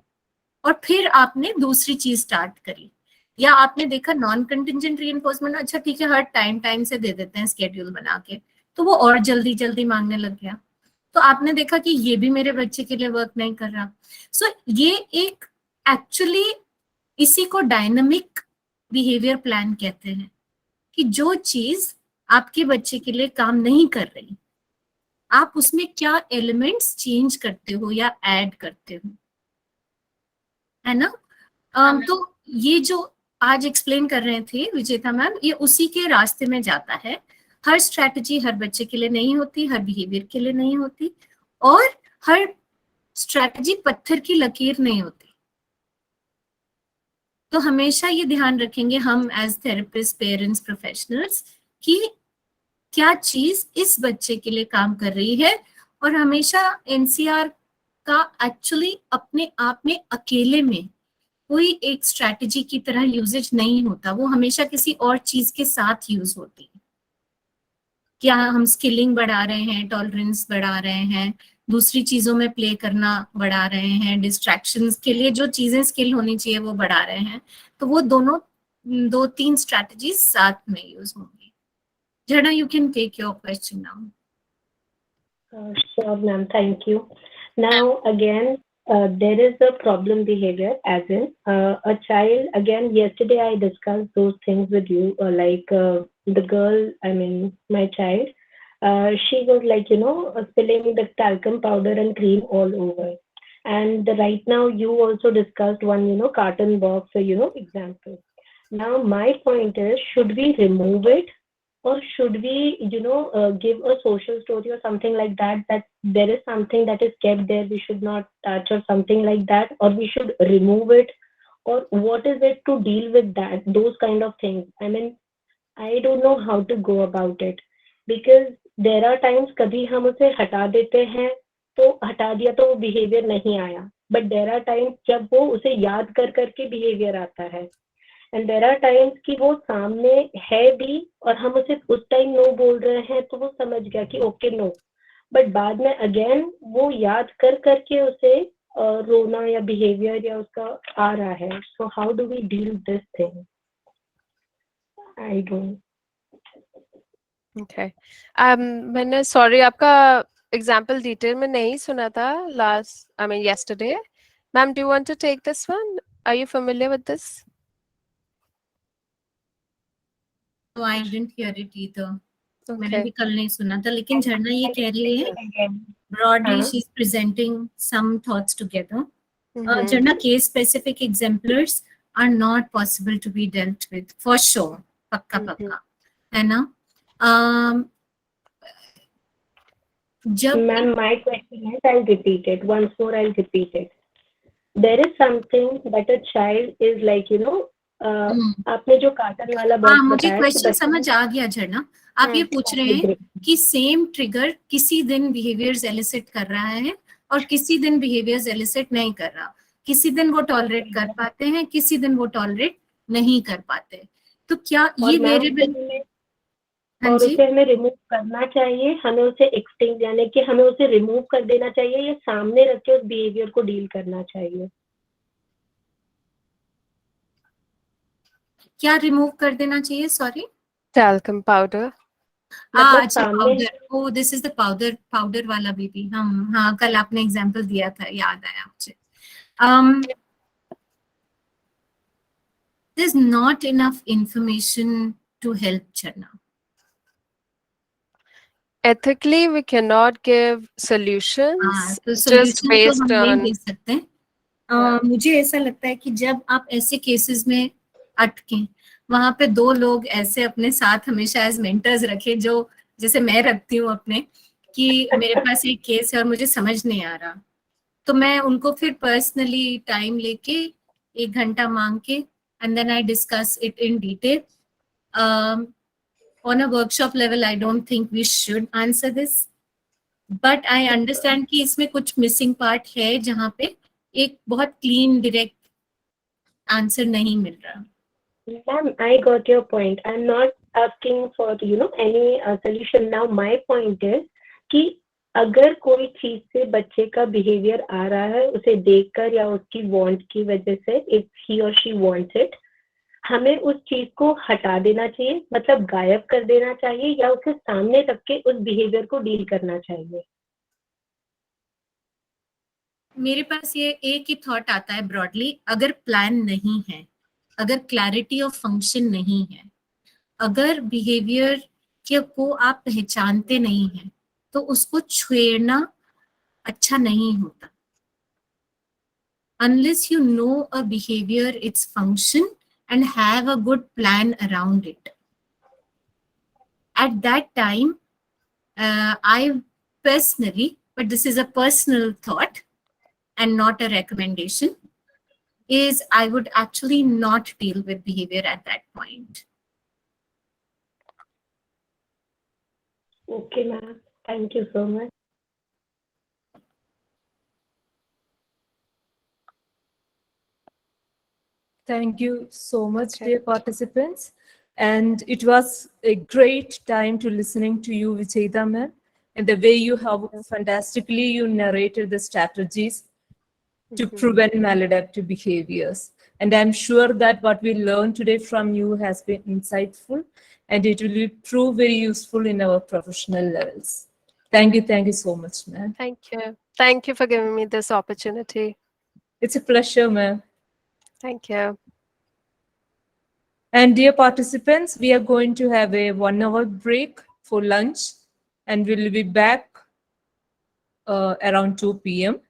H: और फिर आपने दूसरी चीज स्टार्ट करी। या आपने देखा नॉन कंटिंजेंट रीइंफोर्समेंट, अच्छा ठीक है हर टाइम से दे देते हैं स्केड्यूल बना के, तो वो और जल्दी जल्दी मांगने लग गया, तो आपने देखा कि ये भी मेरे बच्चे के लिए वर्क नहीं कर रहा। सो ये एक एक्चुअली इसी को डायनामिक बिहेवियर प्लान कहते हैं, कि जो चीज आपके बच्चे के लिए काम नहीं कर रही, आप उसमें क्या एलिमेंट्स चेंज करते हो या ऐड करते हो, है ना। तो ये जो आज एक्सप्लेन कर रहे थे विजेता मैम, ये उसी के रास्ते में जाता है। हर स्ट्रैटेजी हर बच्चे के लिए नहीं होती, हर बिहेवियर के लिए नहीं होती, और हर स्ट्रैटेजी पत्थर की लकीर नहीं होती। तो हमेशा ये ध्यान रखेंगे हम एज थेरेपिस्ट, पेरेंट्स, प्रोफेशनल्स, कि क्या चीज इस बच्चे के लिए काम कर रही है। और हमेशा एनसीआर का एक्चुअली अपने आप में अकेले में कोई एक स्ट्रैटेजी की तरह यूजेज नहीं होता, वो हमेशा किसी और चीज के साथ यूज होती है। क्या हम स्किलिंग बढ़ा रहे हैं, टॉलरेंस बढ़ा रहे हैं, दूसरी चीजों में प्ले करना बढ़ा रहे हैं, डिस्ट्रैक्शंस के लिए जो चीजें स्किल होनी चाहिए वो बढ़ा रहे हैं, तो वो दोनों 2-3 स्ट्रैटेजीज साथ में यूज होंगी। Jharna, you can take your question now.
C: Sure, ma'am. Thank you. Now, again, there is a problem behavior, as in a child. Again, yesterday I discussed those things with you, the girl, I mean, my child. She was like, spilling the talcum powder and cream all over. And right now, you also discussed one, carton box, example. Now, my point is, should we remove it? Or should we, give a social story or something like that, that there is something that is kept there, we should not touch or something like that, or we should remove it, or what is it to deal with that, those kind of things. I mean, I don't know how to go about it, because there are times कभी हम उसे हटा देते हैं, तो हटा दिया तो वो बिहेवियर नहीं आया, बट देर आर टाइम्स जब वो उसे याद कर करके बिहेवियर आता है, एंड देर आर टाइम्स कि वो सामने है भी और हम उसे उस टाइम नो बोल रहे हैं तो वो समझ गया कि ओके नो, बट बाद में अगेन वो याद कर करके उसे रोना या बिहेवियर या उसका आ रहा है. So how do we deal this thing? I don't.
I: Okay. मैंने सॉरी आपका एग्जाम्पल डिटेल में नहीं सुना था yesterday. Ma'am, do you want to take this one? Are you familiar with this?
H: No, I didn't hear it either. मैंने भी कल नहीं सुना था, लेकिन झरना ये कह रही है broadly she's presenting some thoughts together. झरना, case specific exemplars are not possible to be dealt with for sure, पक्का है ना.
C: Ma'am, my question is, I'll repeat it once more. I'll repeat it. There is something that a child is like, आपने जो carton वाला box
H: मुझे
C: बताया,
H: question समझ आ गया झरना. आप ये पूछ रहे हैं कि सेम ट्रिगर किसी दिन बिहेवियर्स एलिसिट कर रहा है और किसी दिन बिहेवियर्स एलिसिट नहीं कर रहा, किसी दिन वो टॉलरेट कर पाते हैं, किसी दिन वो टॉलरेट नहीं कर पाते, तो क्या ये वेरिएबल
C: और उसे हमें रिमूव करना चाहिए, हमें उसे एक्सटिंग यानी कि हमें उसे रिमूव कर देना चाहिए या सामने रख के उस बिहेवियर को डील करना चाहिए?
H: क्या रिमूव कर देना चाहिए? Sorry,
I: talcum powder.
H: अच्छा powder. Oh this is the powder वाला बेबी. हम हाँ कल आपने एग्जांपल दिया था, याद आया मुझे. there's not enough information to help झरना.
I: ethically we cannot give solutions
H: तो
I: just
H: solution तो
I: based
H: हम नहीं
I: on
H: दे सकते। मुझे ऐसा लगता है कि जब आप ऐसे केसेस में अटके, वहां पे दो लोग ऐसे अपने साथ हमेशा एज मेंटर्स रखे, जो जैसे मैं रखती हूँ अपने, कि मेरे पास एक केस है और मुझे समझ नहीं आ रहा, तो मैं उनको फिर पर्सनली टाइम लेके 1 घंटा मांग के and then I discuss it in detail. On a workshop level I don't think we should answer this, but I understand कि इसमें कुछ मिसिंग पार्ट है जहाँ पे एक बहुत क्लीन डायरेक्ट आंसर नहीं मिल रहा।
C: Ma'am, I got your point. I'm not asking for any solution now. My point is कि अगर कोई चीज से बच्चे का बिहेवियर आ रहा है, उसे देखकर या उसकी वांट की वजह से, if he or she wants it, हमें उस चीज को हटा देना चाहिए, मतलब गायब कर देना चाहिए, या उसे सामने रख के उस बिहेवियर को डील करना चाहिए।
H: मेरे पास ये एक ही थॉट आता है ब्रॉडली, अगर प्लान नहीं है, अगर क्लैरिटी ऑफ फंक्शन नहीं है, अगर बिहेवियर को आप पहचानते नहीं हैं, तो उसको छेड़ना अच्छा नहीं होता। Unless you know a behavior, its function, and have a good plan around it. At that time, I personally, but this is a personal thought and not a recommendation, is I would actually not deal with behavior at that point.
C: Okay, ma'am. Thank you so much.
A: Thank you so much, dear participants. And it was a great time to listening to you, Vichita ma'am, and the way you have fantastically you narrated the strategies to prevent maladaptive behaviors. And I'm sure that what we learned today from you has been insightful, and it will prove very useful in our professional levels. Thank you so much, ma'am.
I: Thank you for giving me this opportunity.
A: It's a pleasure, ma'am.
I: Thank you.
A: And dear participants, we are going to have a 1-hour break for lunch, and we'll be back around 2 p.m.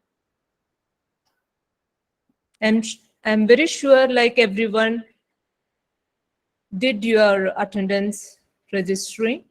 A: And I'm very sure like everyone did your attendance registering.